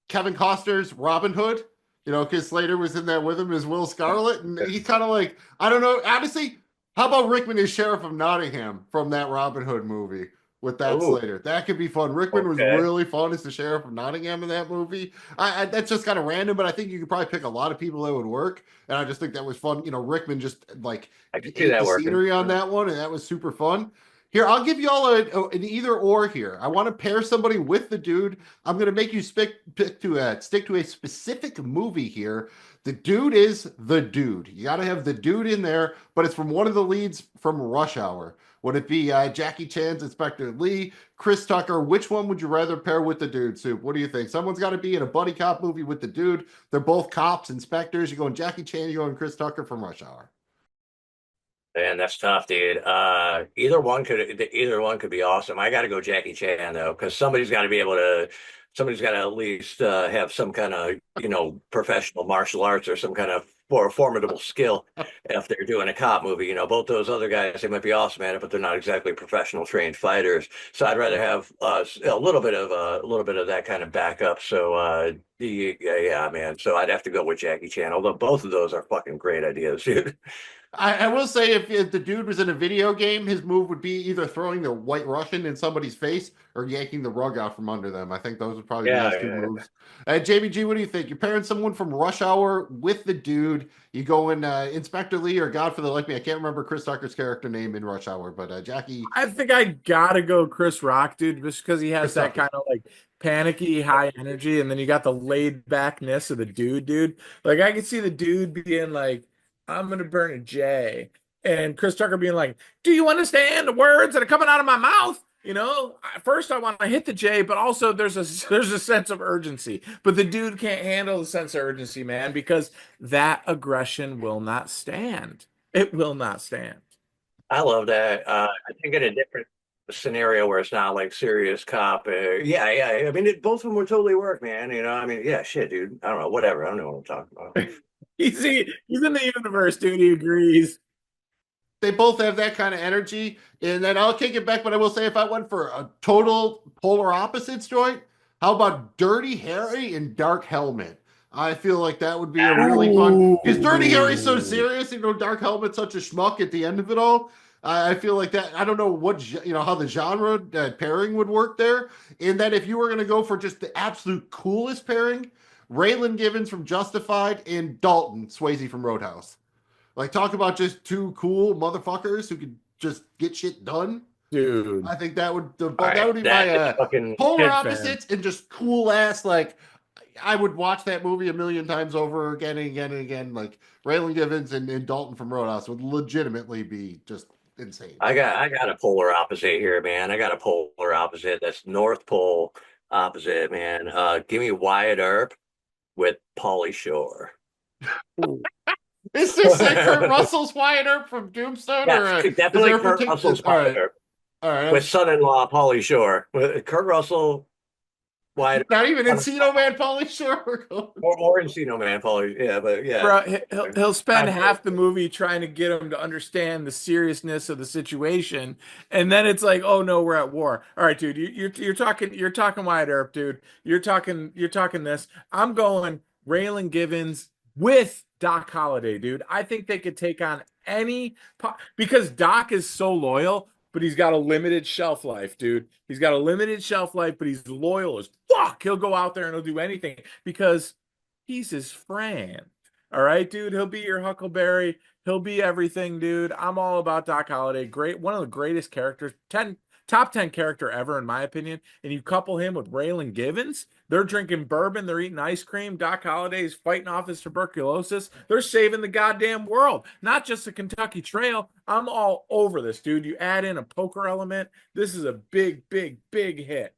Kevin Costner's Robin Hood, because Slater was in there with him as Will Scarlet, and he's kind of like, I don't know, honestly, how about Rickman as Sheriff of Nottingham from that Robin Hood movie with that
Ooh.
Slater? That could be fun. Rickman was
Okay.
really fun as the Sheriff of Nottingham in that movie. That's just kind of random, but I think you could probably pick a lot of people that would work, and I just think that was fun. Rickman just like
I could see
ate
that
the
working.
scenery on that one, and that was super fun. Here, I'll give you all an either or here. I want to pair somebody with the dude. I'm going to make you stick to a specific movie here. The dude is the dude. You got to have the dude in there, but it's from one of the leads from Rush Hour. Would it be Jackie Chan's Inspector Lee, Chris Tucker? Which one would you rather pair with the dude, Soup? What do you think? Someone's got to be in a buddy cop movie with the dude. They're both cops, inspectors. You're going Jackie Chan, you're going Chris Tucker from Rush Hour.
Man, that's tough, dude. Either one could be awesome. I got to go Jackie Chan though, because somebody's got to at least have some kind of professional martial arts or some kind of formidable skill if they're doing a cop movie. Both those other guys, they might be awesome at it, but they're not exactly professional trained fighters. So I'd rather have a little bit of that kind of backup. So yeah, man. So I'd have to go with Jackie Chan. Although both of those are fucking great ideas, dude.
I will say if the dude was in a video game, his move would be either throwing the White Russian in somebody's face or yanking the rug out from under them. I think those would probably be his two moves. JBG, what do you think? You're pairing someone from Rush Hour with the dude. You go in Inspector Lee or God for the Life of Me. I can't remember Chris Tucker's character name in Rush Hour, but Jackie.
I think I gotta go Chris Rock, dude, just because he has
Chris
that
Tucker.
kind of like panicky high energy, and then you got the laid backness of the dude. Like I could see the dude being like, I'm gonna burn a J. And Chris Tucker being like, "Do you understand the words that are coming out of my mouth?" You know, first I want to hit the J, but also there's a sense of urgency. But the dude can't handle the sense of urgency, man, because that aggression will not stand. It will not stand.
I love that. I think in a different scenario where it's not like serious cop. Yeah. I mean, both of them would totally work, man. You know, I mean, yeah, shit, dude. I don't know, whatever. I don't know what I'm talking about.
He's in the universe, dude. He agrees.
They both have that kind of energy. And then I'll kick it back, but I will say if I went for a total polar opposites joint, how about Dirty Harry and Dark Helmet? I feel like that would be a really fun because Dirty Harry's so serious, Dark Helmet's such a schmuck at the end of it all. I feel like that. I don't know what how the genre pairing would work there. And then if you were going to go for just the absolute coolest pairing, Raylan Givens from Justified and Dalton Swayze from Roadhouse. Like, talk about just two cool motherfuckers who could just get shit done.
Dude.
I think that would be
that
my polar opposites and just cool ass. Like, I would watch that movie a million times over again and again and again. Like, Raylan Givens and Dalton from Roadhouse would legitimately be just insane.
I got a polar opposite here, man. I got a polar opposite. That's North Pole opposite, man. Give me Wyatt Earp with Pauly Shore.
Is this like Kurt Russell's Wyatt Earp from Doomstone?
Yes,
or
definitely Kurt Russell's Wyatt Earp.
All right.
With son-in-law Pauly Shore. With Kurt Russell, Wyatt
Not even Encino Man Pauly Shore.
or Encino Man Pauly. Yeah, but yeah.
Bro, he'll spend half the movie trying to get him to understand the seriousness of the situation, and then it's like, oh no, we're at war. All right, dude, you're talking Wyatt Earp, dude. You're talking this. I'm going Raylan Givens with Doc Holliday, dude. I think they could take on any because Doc is so loyal, but he's got a limited shelf life, dude. He's got a limited shelf life, but he's loyal as fuck. He'll go out there and he'll do anything because he's his friend. All right, dude. He'll be your Huckleberry. He'll be everything, dude. I'm all about Doc Holliday. Great, one of the greatest characters, top 10 character ever, in my opinion. And you couple him with Raylan Givens, they're drinking bourbon, they're eating ice cream. Doc Holliday's fighting off his tuberculosis. They're saving the goddamn world, not just the Kentucky Trail. I'm all over this, dude. You add in a poker element. This is a big, big, big hit.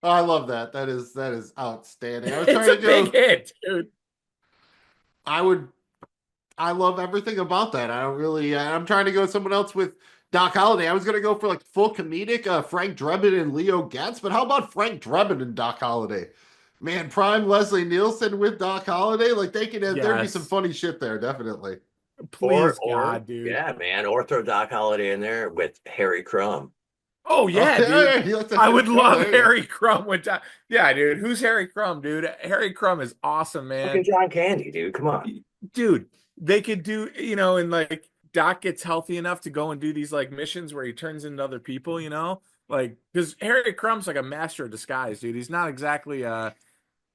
Oh, I love that. That is outstanding. I was
It's
trying
a
to go,
big hit, dude.
I love everything about that. I don't really. I'm trying to go with someone else with Doc Holliday. I was gonna go for like full comedic, Frank Drebin and Leo Getz, but how about Frank Drebin and Doc Holliday? Man, prime Leslie Nielsen with Doc Holliday. Like they could have. There'd be some funny shit there, definitely.
Please, God, dude.
Yeah, man. Or throw Doc Holliday in there with Harry Crumb.
Oh yeah, dude. I would love
there.
Harry Crumb with Doc. Yeah, dude. Who's Harry Crumb, dude? Harry Crumb is awesome, man.
Fucking John Candy, dude. Come on.
Dude, they could do, and like Doc gets healthy enough to go and do these like missions where he turns into other people, like because Harry Crumb's like a master of disguise, dude. He's not exactly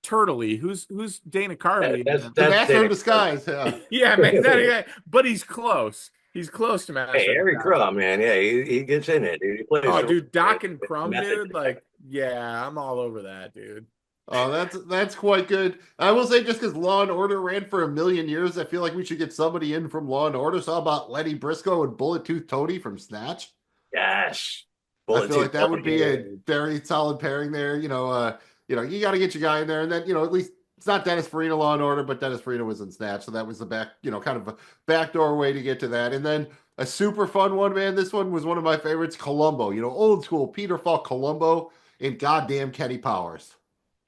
turtley. Who's Dana Carvey?
That's the master of disguise. Yeah,
yeah, man. But he's close. He's close to master.
Hey, Harry Crumb, man. Yeah, he gets in it, dude. He plays.
Oh, dude, Doc and Crumb, dude. Like, yeah, I'm all over that, dude.
Oh, that's quite good. I will say, just because Law and Order ran for a million years, I feel like we should get somebody in from Law and Order. So how about Lenny Briscoe and Bullet Tooth Tony from Snatch?
Yes,
I feel like that would be a very solid pairing there. You got to get your guy in there, and then at least it's not Dennis Farina Law and Order, but Dennis Farina was in Snatch, so that was the back, kind of a backdoor way to get to that. And then a super fun one, man. This one was one of my favorites, Columbo. Old school Peter Falk Columbo and goddamn Kenny Powers.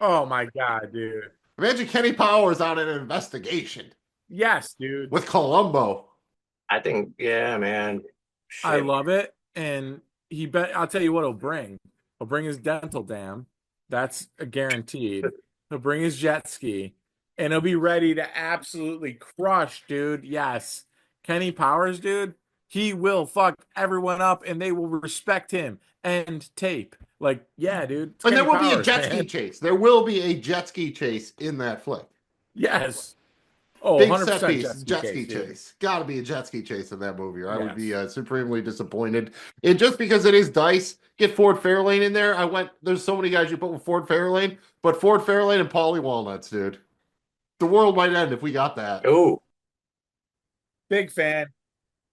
Oh my God, dude.
Imagine Kenny Powers on an investigation.
Yes, dude.
With Columbo.
I think, yeah, man. Shit.
I love it. And I'll tell you what he'll bring. He'll bring his dental dam. That's a guaranteed. He'll bring his jet ski. And he'll be ready to absolutely crush, dude. Yes. Kenny Powers, dude, he will fuck everyone up and they will respect him. And tape. Like, yeah, dude.
And there will be a jet ski chase. There will be a jet ski chase in that flick.
Yes. Oh,
big
100%
set piece jet ski
chase.
Chase. Got to be a jet ski chase in that movie, or I would be supremely disappointed. And just because it is Dice, get Ford Fairlane in there. There's so many guys you put with Ford Fairlane, but Ford Fairlane and Paulie Walnuts, dude. The world might end if we got that.
Oh.
Big fan.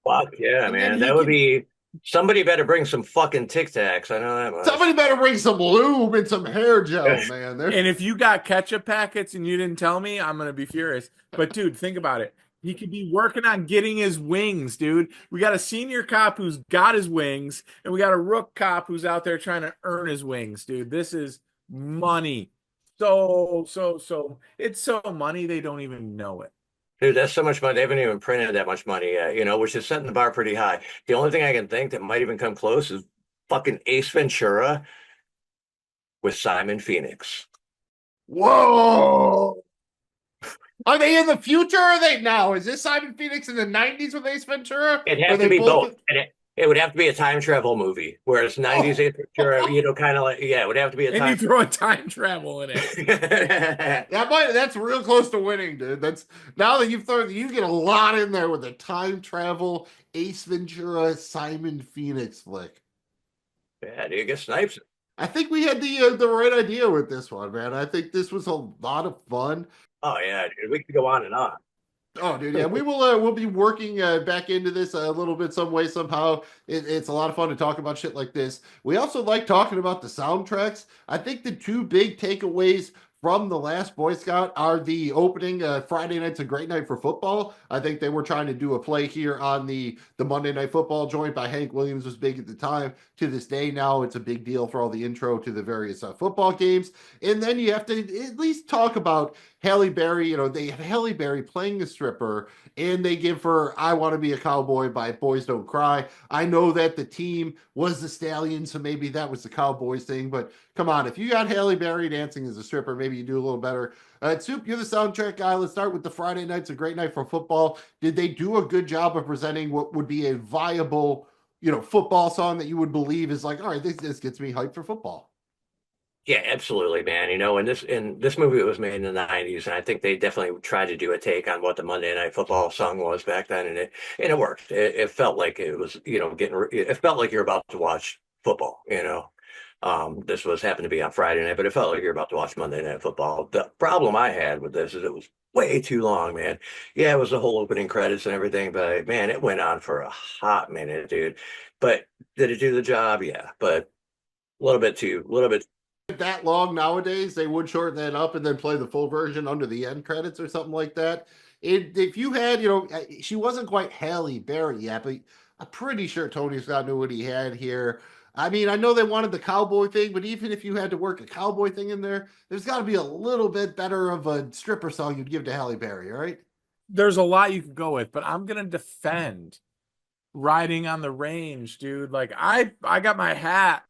Fuck yeah,
And then
man.
he
That would
can
be somebody better bring some fucking Tic Tacs. I know that
somebody
much.
better bring some lube and some hair gel, man.
And if you got ketchup packets and you didn't tell me, I'm gonna be furious. But dude, think about it. He could be working on getting his wings, dude. We got a senior cop who's got his wings, and we got a rook cop who's out there trying to earn his wings, dude. This is money. So it's so money they don't even know it.
Dude, that's so much money. They haven't even printed that much money yet, which is setting the bar pretty high. The only thing I can think that might even come close is fucking Ace Ventura with Simon Phoenix.
Whoa! Are they in the future? Or are they now? Is this Simon Phoenix in the 90s with Ace Ventura?
It'd
Are
have
they
to be
both?
both. And it would have to be a time travel movie, whereas 90s Ace Ventura, kind of like, yeah, it would have to be a
And
time.
you throw a time travel in it.
That's real close to winning, dude. That's now that you get a lot in there with a time travel Ace Ventura Simon Phoenix flick.
Yeah, dude, get snipes.
I think we had the right idea with this one, man. I think this was a lot of fun.
Oh yeah, dude, we could go on and on.
Oh, dude, yeah, we will. We'll be working back into this a little bit, some way, somehow. It's a lot of fun to talk about shit like this. We also like talking about the soundtracks. I think the two big takeaways from the last Boy Scout are the opening Friday night's a great night for football. I think they were trying to do a play here on the Monday Night Football joint by Hank Williams was big at the time. To this day now, it's a big deal for all the intro to the various football games. And then you have to at least talk about Halle Berry. They have Halle Berry playing a stripper, and they give her I Want to Be a Cowboy by Boys Don't Cry. I know that the team was the Stallions, so maybe that was the Cowboys thing, but come on, if you got Halle Berry dancing as a stripper, maybe you do a little better. Soup, you're the soundtrack guy. Let's start with the Friday night's a great night for football. Did they do a good job of presenting what would be a viable, football song that you would believe is like, all right, this gets me hyped for football?
Yeah, absolutely, man. In this movie, it was made in the 90s, and I think they definitely tried to do a take on what the Monday Night Football song was back then, and it worked. It felt like it was, it felt like you're about to watch football. This happened to be on Friday night, but it felt like you're about to watch Monday Night Football. The problem I had with this is it was way too long, man. Yeah, it was the whole opening credits and everything, but man, it went on for a hot minute, dude. But did it do the job? Yeah, but a little bit.
That long nowadays, they would shorten that up and then play the full version under the end credits or something like that. If you had, she wasn't quite Halle Berry yet, but I'm pretty sure Tony Scott knew what he had here. I mean, I know they wanted the cowboy thing, but even if you had to work a cowboy thing in there, there's got to be a little bit better of a stripper song you'd give to Halle Berry, right?
There's a lot you could go with, but I'm gonna defend Riding on the Range, dude. Like I got my hat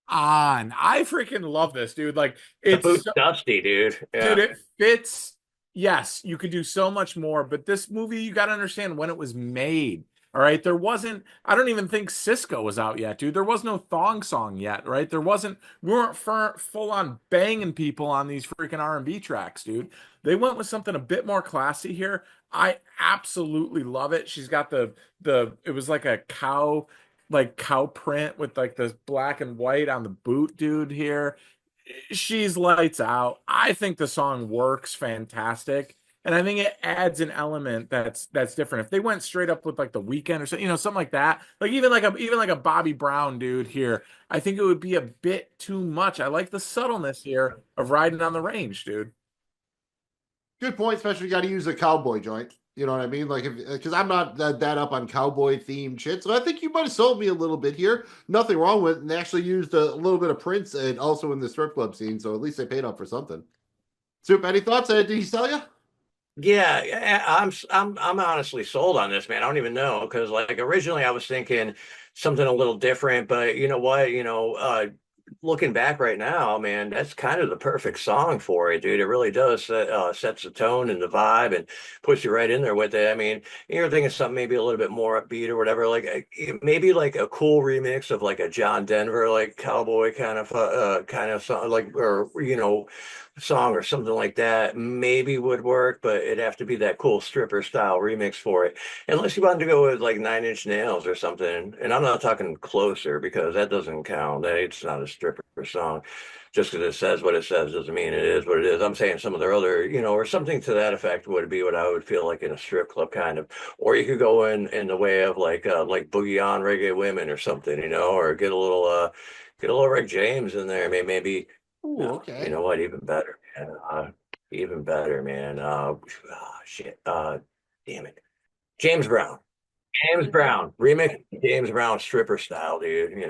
on. I freaking love this, dude. Like
The boot's dusty, dude. Yeah.
dude, it fits. Yes, you could do so much more, but this movie, you got to understand when it was made. All right, I don't even think Cisco was out yet, dude. There was no thong song yet, right? We weren't full on banging people on these freaking R&B tracks, dude. They went with something a bit more classy here. I absolutely love it. She's got it was like a cow print with like this black and white on the boot, dude, here. She's lights out. I think the song works fantastic. And I think it adds an element that's different. If they went straight up with like The Weeknd or something, something like that, like even like a Bobby Brown dude here, I think it would be a bit too much. I like the subtleness here of Riding on the Range, dude.
Good point, especially you got to use a cowboy joint. You know what I mean? Like, because I'm not that up on cowboy themed shit, so I think you might have sold me a little bit here. Nothing wrong with it, and they actually used a little bit of Prince and also in the strip club scene, so at least they paid up for something. Soup, any thoughts? Did he sell you?
Yeah, I'm honestly sold on this, man. I don't even know because like originally I was thinking something a little different, but you know what? Looking back right now, man, that's kind of the perfect song for it, dude. It really does sets the tone and the vibe and puts you right in there with it. I mean, you're thinking something maybe a little bit more upbeat or whatever, like maybe like a cool remix of like a John Denver like cowboy kind of song, like song or something like that maybe would work, but it'd have to be that cool stripper style remix for it. Unless you wanted to go with like 9 Inch Nails or something, and I'm not talking Closer because that doesn't count. It's not a stripper. stripper song. Just because it says what it says doesn't mean it is what it is. I'm saying some of their other, or something to that effect would be what I would feel like in a strip club kind of. Or you could go in the way of like Boogie on Reggae Women or something, or get a little Rick James in there. Maybe.
Ooh,
No,
okay.
you know what? Even better, man. Even better, man. Shit. Damn it. James Brown. James Brown. Remix James Brown stripper style, dude.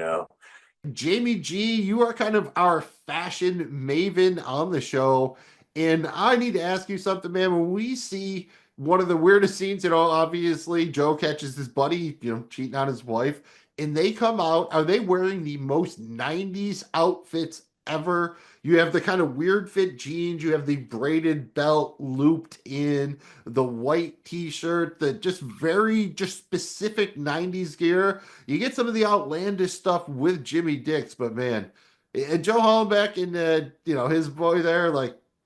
Jamie G, you are kind of our fashion maven on the show. And I need to ask you something, man. When we see one of the weirdest scenes, obviously Joe catches his buddy, cheating on his wife, and they come out, are they wearing the most 90s outfits ever? You have the kind of weird fit jeans, you have the braided belt looped in, the white t-shirt, the just very specific 90s gear. You get some of the outlandish stuff with Jimmy Dix, but man, and Joe Hollenbeck and his boy there,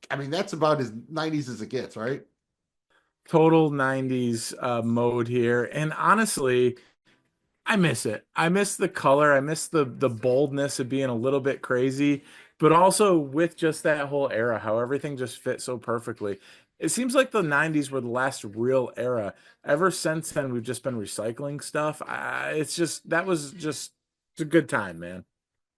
that's about as 90s as it gets, right?
Total 90s mode here. And honestly, I miss it. I miss the color. I miss the boldness of being a little bit crazy, but also with just that whole era, how everything just fit so perfectly. It seems like the 90s were the last real era. Ever since then, we've just been recycling stuff. That was just a good time, man.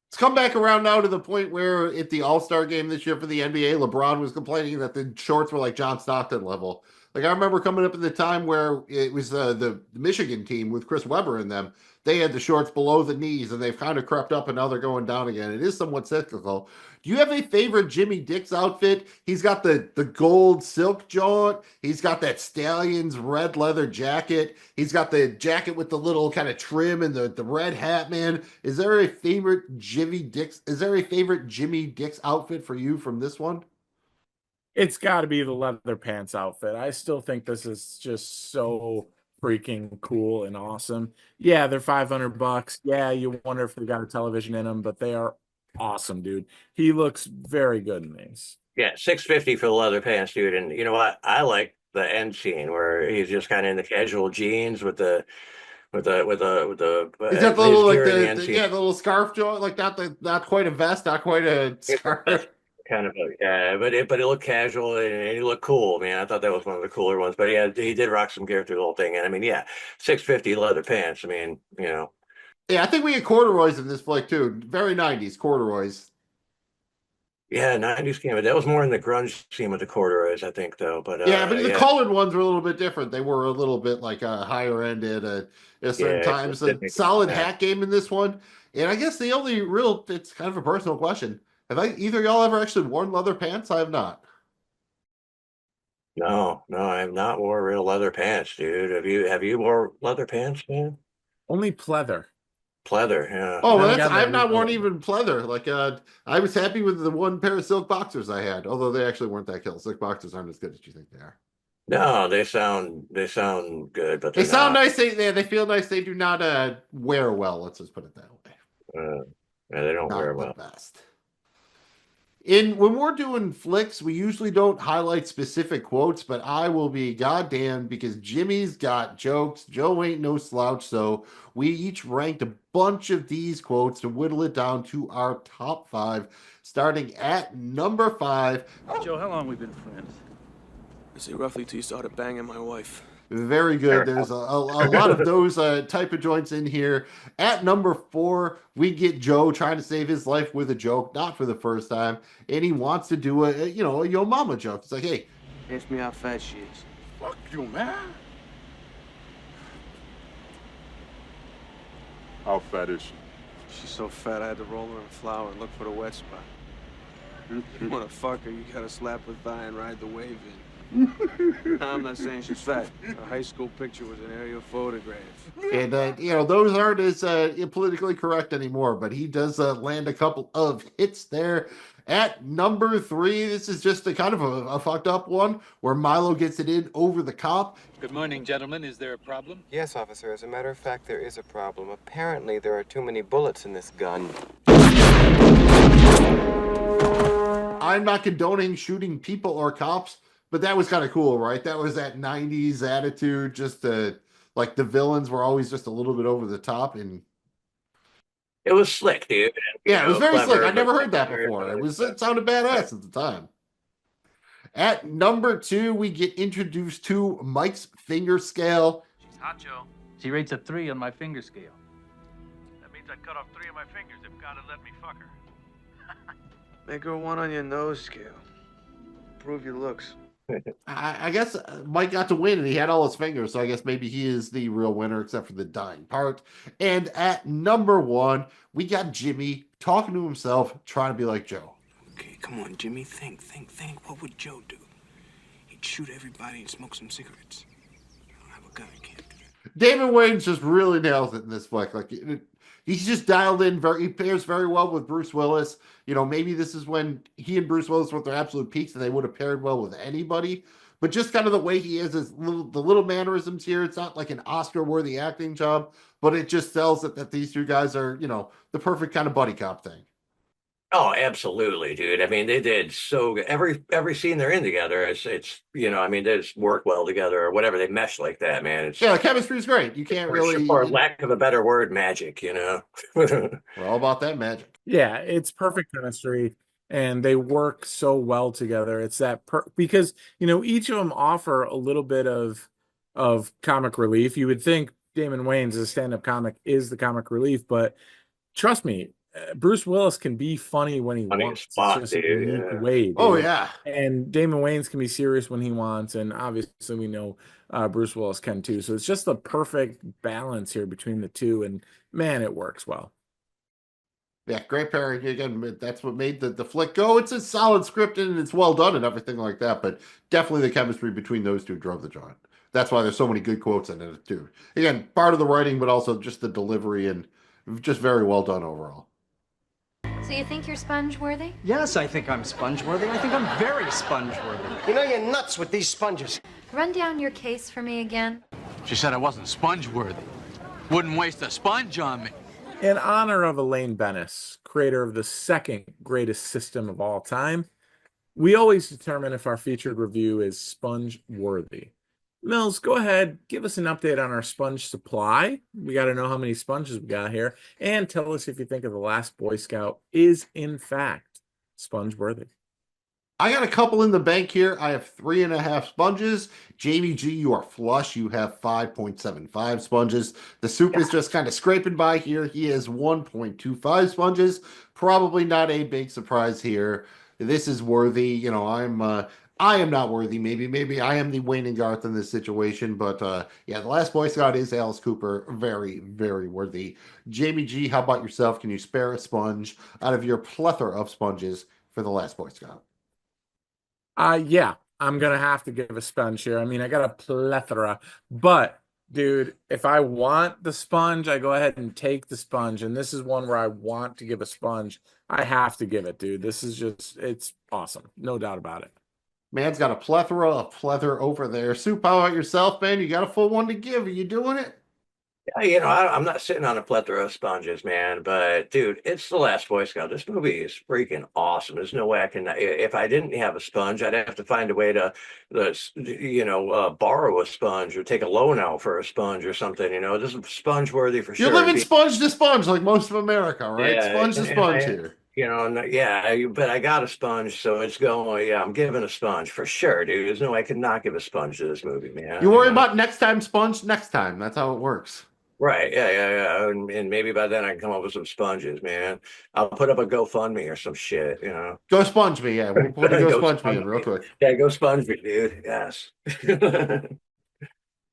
It's come back around now to the point where at the All-Star game this year for the NBA, LeBron was complaining that the shorts were like John Stockton level. Like I remember coming up at the time where it was the Michigan team with Chris Webber in them. They had the shorts below the knees and they've kind of crept up and now they're going down again. It is somewhat cyclical. Do you have a favorite Jimmy Dix outfit? He's got the gold silk jaunt. He's got that Stallions red leather jacket. He's got the jacket with the little kind of trim and the red hat, man. Is there a favorite Jimmy Dix? Is there a favorite Jimmy Dix outfit for you from this one?
It's got to be the leather pants outfit. I still think this is just so freaking cool and awesome. Yeah, they're $500. Yeah, you wonder if they got a television in them, but they are awesome, dude. He looks very good in these.
Yeah, $650 for the leather pants, dude. And you know what? I like the end scene where he's just kind of in the casual jeans with the
Is that the little the little scarf joint, like not quite a vest, not quite a scarf.
Kind of but it looked casual and he looked cool, man. I thought that was one of the cooler ones. But yeah, he did rock some gear through the whole thing. And I mean, yeah, $650 leather pants. I mean,
Yeah, I think we had corduroys in this flick too. Very 90s corduroys.
Yeah, 90s came. That was more in the grunge scene with the corduroys, I think, though. But
the colored ones were a little bit different. They were a little bit like a higher end at certain times. A solid hat game in this one. And I guess the only it's kind of a personal question. Have either y'all ever actually worn leather pants? I have not.
No, I have not wore real leather pants, dude. Have you wore leather pants, man?
Only pleather.
Pleather, yeah.
Oh, well, I've not worn even pleather. Like, I was happy with the one pair of silk boxers I had, although they actually weren't that killer. Silk boxers aren't as good as you think they are.
No, they sound good, but
they sound nice. They feel nice. They do not wear well. Let's just put it that way.
Yeah, they don't wear well.
Best. When we're doing flicks, we usually don't highlight specific quotes, but I will be goddamn because Jimmy's got jokes. Joe ain't no slouch, so we each ranked a bunch of these quotes to whittle it down to our top 5, starting at number 5.
Joe, how long we been friends? I say roughly till you started banging my wife.
Very good. There's a lot of those type of joints in here. At number 4, we get Joe trying to save his life with a joke, not for the first time, and he wants to do a yo mama joke. It's like, hey,
ask me how fat she is.
Fuck you, man. How fat is she?
She's so fat I had to roll her in flour and look for the wet spot. You wanna fuck her, you gotta slap her thigh and ride the wave in. I'm not saying she's fat. Her high school picture was an aerial photograph.
And, those aren't as politically correct anymore, but he does land a couple of hits there. At number 3, this is just a kind of a fucked up one where Milo gets it in over the cop.
Good morning, gentlemen. Is there a problem?
Yes, officer. As a matter of fact, there is a problem. Apparently, there are too many bullets in this gun.
I'm not condoning shooting people or cops, but that was kind of cool, right? That was that 90s attitude, just like the villains were always just a little bit over the top. And
It was slick, dude.
Yeah, it was very slick.
Clever,
I never
but
heard that
very
before.
clever.
It sounded badass at the time. At number 2, we get introduced to Mike's finger scale.
She's hot, Joe.
She rates a 3 on my finger scale.
That means I cut off 3 of my fingers if God had let me fuck her.
Make her 1 on your nose scale. Prove your looks.
I guess Mike got to win and he had all his fingers, so I guess maybe he is the real winner except for the dying part. And at number 1, we got Jimmy talking to himself, trying to be like Joe.
Okay, come on, Jimmy. Think. What would Joe do? He'd shoot everybody and smoke some cigarettes. I don't have a gun. I can't do that.
David Wayne just really nails it in this flick. Like he's just dialed in he pairs very well with Bruce Willis. Maybe this is when he and Bruce Willis were at their absolute peaks and they would have paired well with anybody. But just kind of the way he is, the little mannerisms here, it's not like an Oscar-worthy acting job, but it just sells it that these two guys are, the perfect kind of buddy cop thing.
Oh, absolutely, dude. I mean, they did so good. Every scene they're in together, it's they just work well together or whatever. They mesh like that, man.
Yeah, the chemistry is great. You can't really,
for lack of a better word, magic.
We're all about that magic.
Yeah, it's perfect chemistry, and they work so well together. It's that because each of them offer a little bit of comic relief. You would think Damon Wayans as a stand-up comic is the comic relief, but trust me, Bruce Willis can be funny when he wants.
Spot,
it's just a
dude,
unique way. Dude.
Oh yeah,
and Damon Wayans can be serious when he wants, and obviously we know Bruce Willis can too. So it's just the perfect balance here between the two, and man, it works well.
Yeah, great pairing. Again, that's what made the flick go. It's a solid script and it's well done and everything like that, but definitely the chemistry between those two drove the joint. That's why there's so many good quotes in it too. Again, part of the writing, but also just the delivery and just very well done overall.
So you think you're sponge-worthy?
Yes, I think I'm sponge-worthy. I think I'm very sponge-worthy.
You're nuts with these sponges.
Run down your case for me again.
She said I wasn't sponge-worthy. Wouldn't waste a sponge on me.
In honor of Elaine Bennis, creator of the second greatest system of all time, we always determine if our featured review is sponge-worthy. Mills, go ahead, give us an update on our sponge supply. We got to know how many sponges we got here, and tell us if you think of The Last Boy Scout is, in fact, sponge-worthy.
I got a couple in the bank here. I have 3.5 sponges. Jamie G, you are flush. You have 5.75 sponges. The soup is just kind of scraping by here. He has 1.25 sponges. Probably not a big surprise here. This is worthy. I am not worthy. Maybe I am the Wayne and Garth in this situation, but The Last Boy Scout is Alice Cooper. Very, very worthy. Jamie G, how about yourself? Can you spare a sponge out of your plethora of sponges for The Last Boy Scout?
Yeah, I'm going to have to give a sponge here. I mean, I got a plethora, but dude, if I want the sponge, I go ahead and take the sponge. And this is one where I want to give a sponge. I have to give it, dude. This is it's awesome. No doubt about it.
Man's got a plethora over there. Soup, how about yourself, man? You got a full one to give. Are you doing it?
I'm not sitting on a plethora of sponges, man. But dude, it's The Last Boy Scout. This movie is freaking awesome. There's no way I can. If I didn't have a sponge, I'd have to find a way to, borrow a sponge or take a loan out for a sponge or something. This is sponge worthy for sure.
You're living sponge to sponge like most of America, right?
Yeah,
Sponge to sponge here.
But I got a sponge, so it's going. Yeah, I'm giving a sponge for sure, dude. There's no way I could not give a sponge to this movie, man.
You worry about next time sponge next time. That's how it works.
Right. Yeah. And maybe by then I can come up with some sponges, man. I'll put up a GoFundMe or some shit,
Go sponge me, yeah. We'll put a go sponge me in real quick.
Yeah, go sponge me, dude. Yes.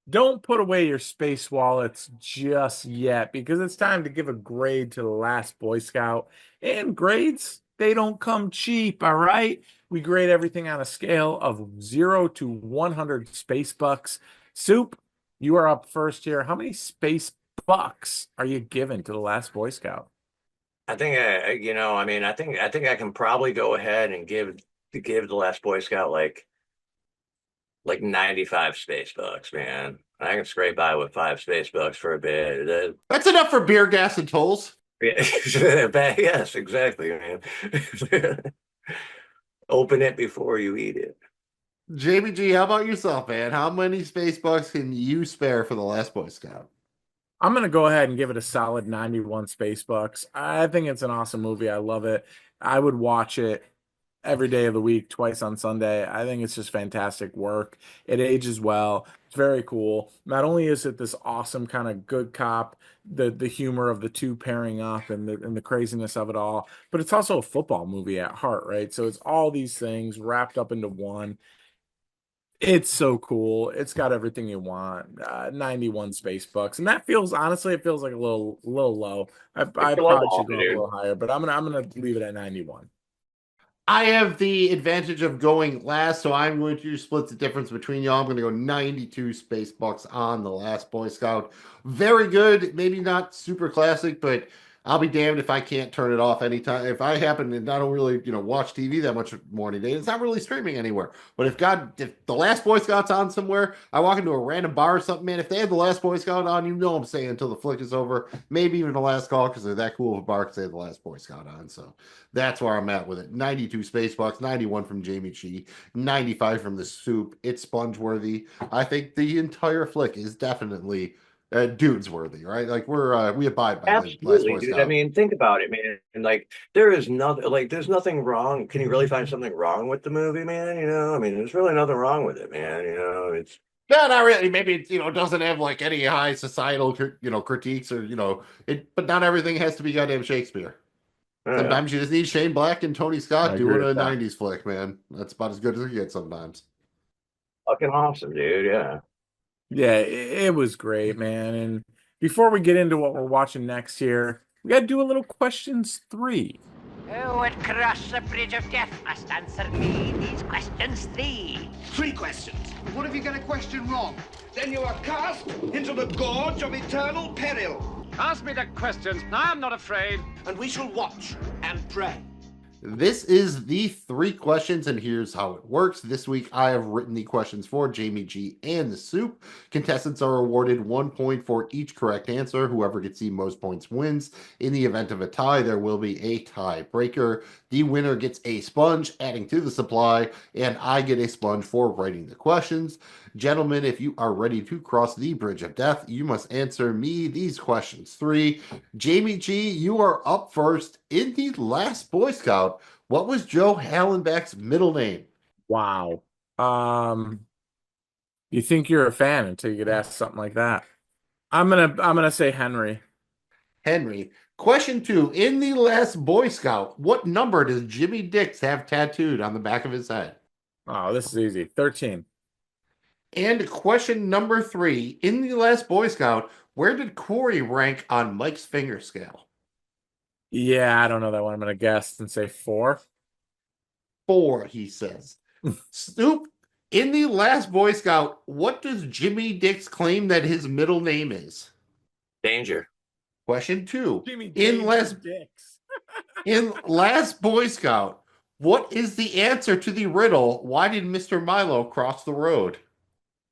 Don't put away your space wallets just yet, because it's time to give a grade to The Last Boy Scout. And grades, they don't come cheap, all right? We grade everything on a scale of 0 to 100 space bucks. Soup, you are up first here. How many space bucks are you giving to The Last Boy Scout?
I think I think I can probably go ahead and give The Last Boy Scout like 95 space bucks, man. I can scrape by with 5 space bucks for a bit.
That's enough for beer, gas, and tolls.
Yeah, yes, exactly, man. Open it before you eat it.
JBG, how about yourself, man? How many space bucks can you spare for The Last Boy Scout?
I'm gonna go ahead and give it a solid 91 Space Bucks. I think it's an awesome movie. I love it. I would watch it every day of the week, twice on Sunday. I think it's just fantastic work. It ages well. It's very cool. Not only is it this awesome kind of good cop, the humor of the two pairing up and the craziness of it all, but it's also a football movie at heart, right? So it's all these things wrapped up into one. It's so cool. It's got everything you want. 91 Space Bucks, and that feels honestly, it feels like a little low. I
It's a low
probably
ball,
should go up a
dude.
little higher, but I'm gonna leave it at 91.
I have the advantage of going last, so I'm going to split the difference between y'all. I'm going to go 92 Space Bucks on The Last Boy Scout. Very good, maybe not super classic, but I'll be damned if I can't turn it off anytime. If I happen to not really, watch TV that much morning day, it's not really streaming anywhere. But if The Last Boy Scout's on somewhere, I walk into a random bar or something, man, if they have The Last Boy Scout on, I'm saying until the flick is over, maybe even the last call because they're that cool of a bar because they have The Last Boy Scout on. So that's where I'm at with it. 92 Space Bucks, 91 from Jamie Chi, 95 from the Soup. It's sponge worthy. I think the entire flick is definitely dudes worthy, right? Like we abide by the Last
Absolutely,
Boy
dude. I
Scout.
mean, think about it, man. And like, there's nothing wrong. Can you really find something wrong with the movie, man? I mean, there's really nothing wrong with it, man. It's
Yeah, not really. Maybe it doesn't have like any high societal critiques or it, but not everything has to be goddamn Shakespeare. Sometimes you just need Shane Black and Tony Scott
I agree
doing a
with that.
'90s flick, man. That's about as good as it gets sometimes.
fucking awesome, dude. Yeah.
Yeah, it was great, man. And before we get into what we're watching next here, we got to do a little questions 3.
Who would cross the bridge of death must answer me these questions 3.
3 questions. What if you get a question wrong? Then you are cast into the gorge of eternal peril.
Ask me the questions. I am not afraid.
And we shall watch and pray.
This is the 3 questions, and here's how it works. This week, I have written the questions for Jamie G and the Soup. Contestants are awarded 1 point for each correct answer. Whoever gets the most points wins. In the event of a tie, there will be a tiebreaker. The winner gets a sponge, adding to the supply, and I get a sponge for writing the questions. Gentlemen, if you are ready to cross the bridge of death, you must answer me these questions. 3. Jamie G, you are up first. In the Last Boy Scout, what was Joe Hallenbeck's middle name?
Wow. You think you're a fan until you get asked something like that. I'm gonna say Henry.
Henry. Question 2. In the Last Boy Scout, what number does Jimmy Dix have tattooed on the back of his head?
Oh, this is easy. 13.
And question number 3. In the Last Boy Scout, where did Corey rank on Mike's finger scale?
Yeah, I don't know that one. I'm gonna guess and say 4.
4, he says. Snoop, in the Last Boy Scout, what does Jimmy Dix claim that his middle name is?
Danger.
Question 2.
Jimmy
In Last
Dix.
in Last Boy Scout, what is the answer to the riddle? Why did Mr. Milo cross the road?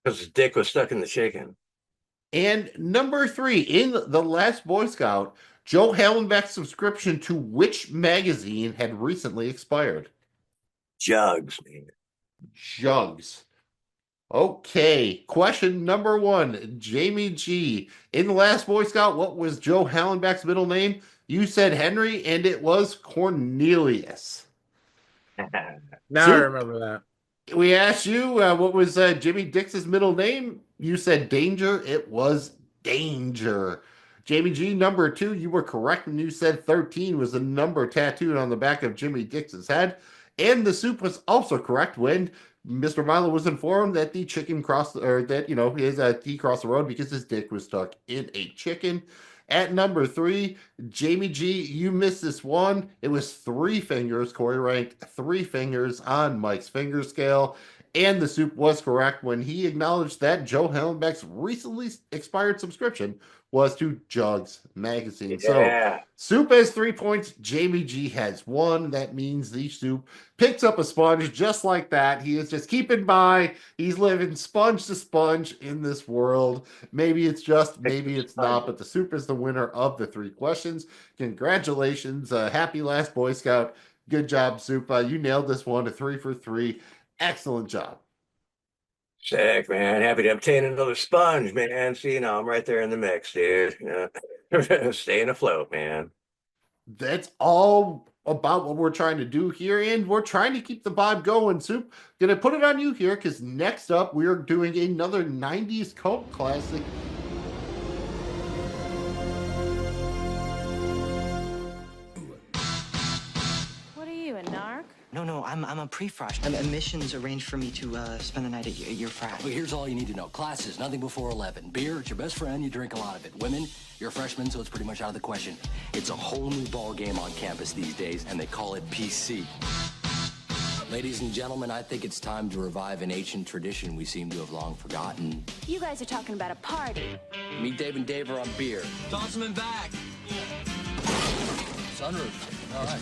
Because his dick was stuck in the chicken.
And number 3, in the Last Boy Scout, Joe Hallenbeck's subscription to which magazine had recently expired?
Jugs, man.
Jugs. Okay, question number 1. Jamie G. In the Last Boy Scout, what was Joe Hallenbeck's middle name? You said Henry, and it was Cornelius.
Now I remember that.
We asked you what was Jimmy Dix's middle name. You said Danger. It was Danger. Jamie G, number 2, you were correct when you said 13 was the number tattooed on the back of Jimmy Dix's head. And the Soup was also correct when Mr. Milo was informed that the chicken crossed, or that, he crossed the road because his dick was stuck in a chicken. At number 3, Jamie G, you missed this one. It was 3 fingers. Corey ranked 3 fingers on Mike's finger scale. And the Soup was correct when he acknowledged that Joe Hallenbeck's recently expired subscription was to Jugs magazine.
Yeah.
So Soup has 3 points. Jamie G has 1. That means the Soup picks up a sponge just like that. He is just, keep in mind, he's living sponge to sponge in this world. Maybe it's just, maybe it's not, but the Soup is the winner of the 3 questions. Congratulations. Happy Last Boy Scout. Good job, Soup. You nailed this one to 3 for 3. Excellent job.
Sick, man. Happy to obtain another sponge, man. See, I'm right there in the mix, dude. Yeah. Staying afloat, man.
That's all about what we're trying to do here, and we're trying to keep the vibe going. Soup, gonna put it on you here because next up we're doing another 90s cult classic.
What are you, a narc?
No, I'm a pre-frosh. Missions arranged for me to spend the night at your frat.
Well, here's all you need to know. Classes, nothing before 11. Beer, it's your best friend. You drink a lot of it. Women, you're a freshman, so it's pretty much out of the question. It's a whole new ball game on campus these days, and they call it PC. Ladies and gentlemen, I think it's time to revive an ancient tradition we seem to have long forgotten.
You guys are talking about a party.
Meet Dave and Dave are on beer. Toss them in back. Sunroof. All right.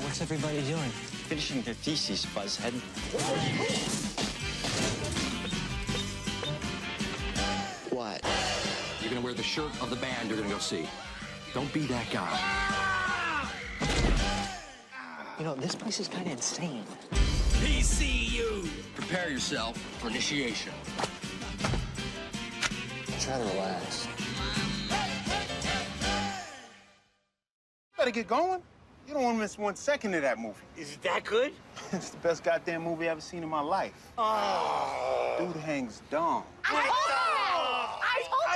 What's everybody doing? Finishing their theses, buzzhead. What?
You're gonna wear the shirt of the band you're gonna go see. Don't be that guy.
You know, this place is kind of insane.
PCU! Prepare yourself for initiation.
Try to relax.
Better get going. You don't want to miss 1 second of that movie.
Is it that good?
It's the best goddamn movie I've ever seen in my life. Oh. Dude hangs dumb.
I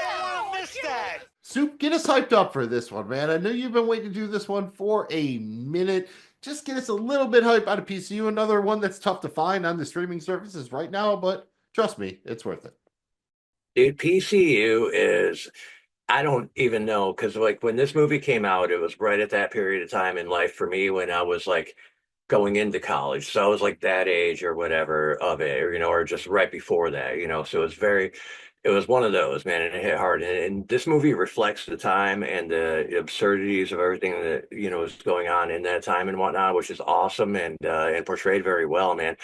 don't want to miss that.
Soup, get us hyped up for this one, man. I know you've been waiting to do this one for a minute. Just get us a little bit hype out of PCU. Another one that's tough to find on the streaming services right now, but trust me, it's worth it.
Dude, PCU is, I don't even know, because like when this movie came out, it was right at that period of time in life for me when I was like going into college. So I was like that age or whatever of it, or, or just right before that, so it was one of those, man, and it hit hard. And this movie reflects the time and the absurdities of everything that, is going on in that time and whatnot, which is awesome and portrayed very well, man.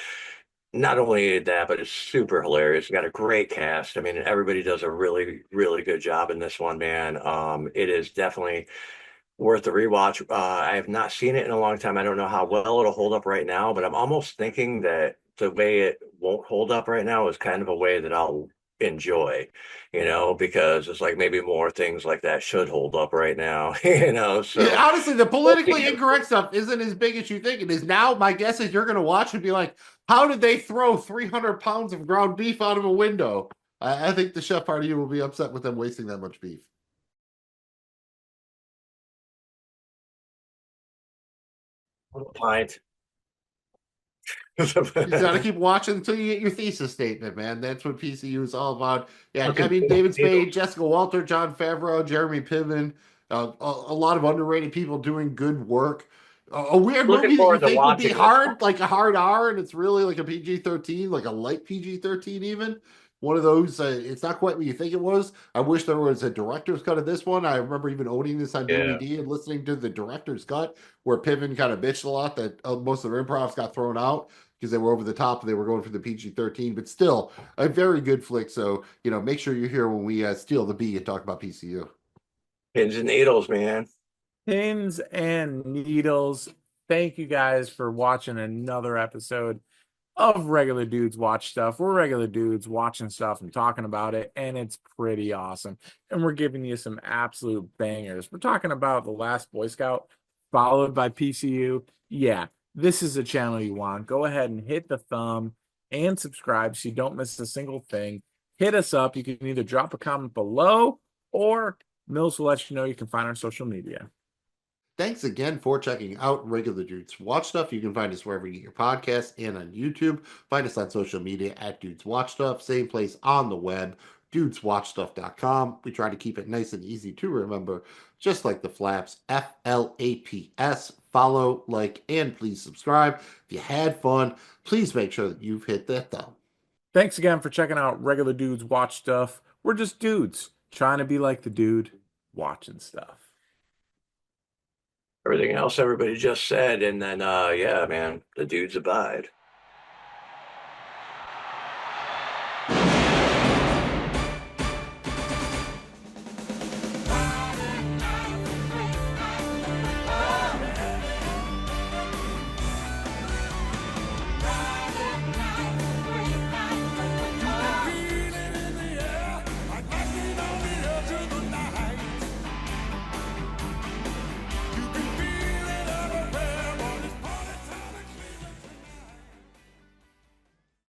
Not only that, but it's super hilarious. It's got a great cast. I mean, everybody does a really, really good job in this one, man. It is definitely worth the rewatch. I have not seen it in a long time. I don't know how well it'll hold up right now, but I'm almost thinking that the way it won't hold up right now is kind of a way that I'll enjoy, because it's like maybe more things like that should hold up right now, so
yeah, honestly, the politically incorrect stuff isn't as big as you think it is. Now my guess is you're going to watch and be like, how did they throw 300 pounds of ground beef out of a window? I think the chef part of you will be upset with them wasting that much beef.
What a pint.
You gotta keep watching until you get your thesis statement, man. That's what PCU is all about. Yeah, I mean, David Spade, Jessica Walter, Jon Favreau, Jeremy Piven, a lot of underrated people doing good work. A weird movie that you think would be hard, like a hard R, and it's really like a PG-13, like a light PG-13 even. One of those, it's not quite what you think it was. I wish there was a director's cut of this one. I remember even owning this on DVD and listening to the director's cut where Piven kind of bitched a lot that most of their improvs got thrown out because they were over the top and they were going for the PG-13, but still a very good flick. So, make sure you're here when we steal the B and talk about PCU.
Pins and needles, man.
Pins and needles. Thank you guys for watching another episode of Regular Dudes Watch Stuff. We're regular dudes watching stuff and talking about it, and it's pretty awesome. And we're giving you some absolute bangers. We're talking about The Last Boy Scout, followed by PCU. Yeah, this is a channel you want. Go ahead and hit the thumb and subscribe so you don't miss a single thing. Hit us up. You can either drop a comment below or Mills will let you know. You can find our social media.
Thanks again for checking out Regular Dudes Watch Stuff. You can find us wherever you get your podcasts and on YouTube. Find us on social media at Dudes Watch Stuff. Same place on the web, dudeswatchstuff.com. We try to keep it nice and easy to remember, just like the flaps, FLAPS. Follow, like, and please subscribe. If you had fun, please make sure that you've hit that thumb.
Thanks again for checking out Regular Dudes Watch Stuff. We're just dudes trying to be like the dude watching stuff.
Everything else everybody just said, and then yeah, man, the dudes abide.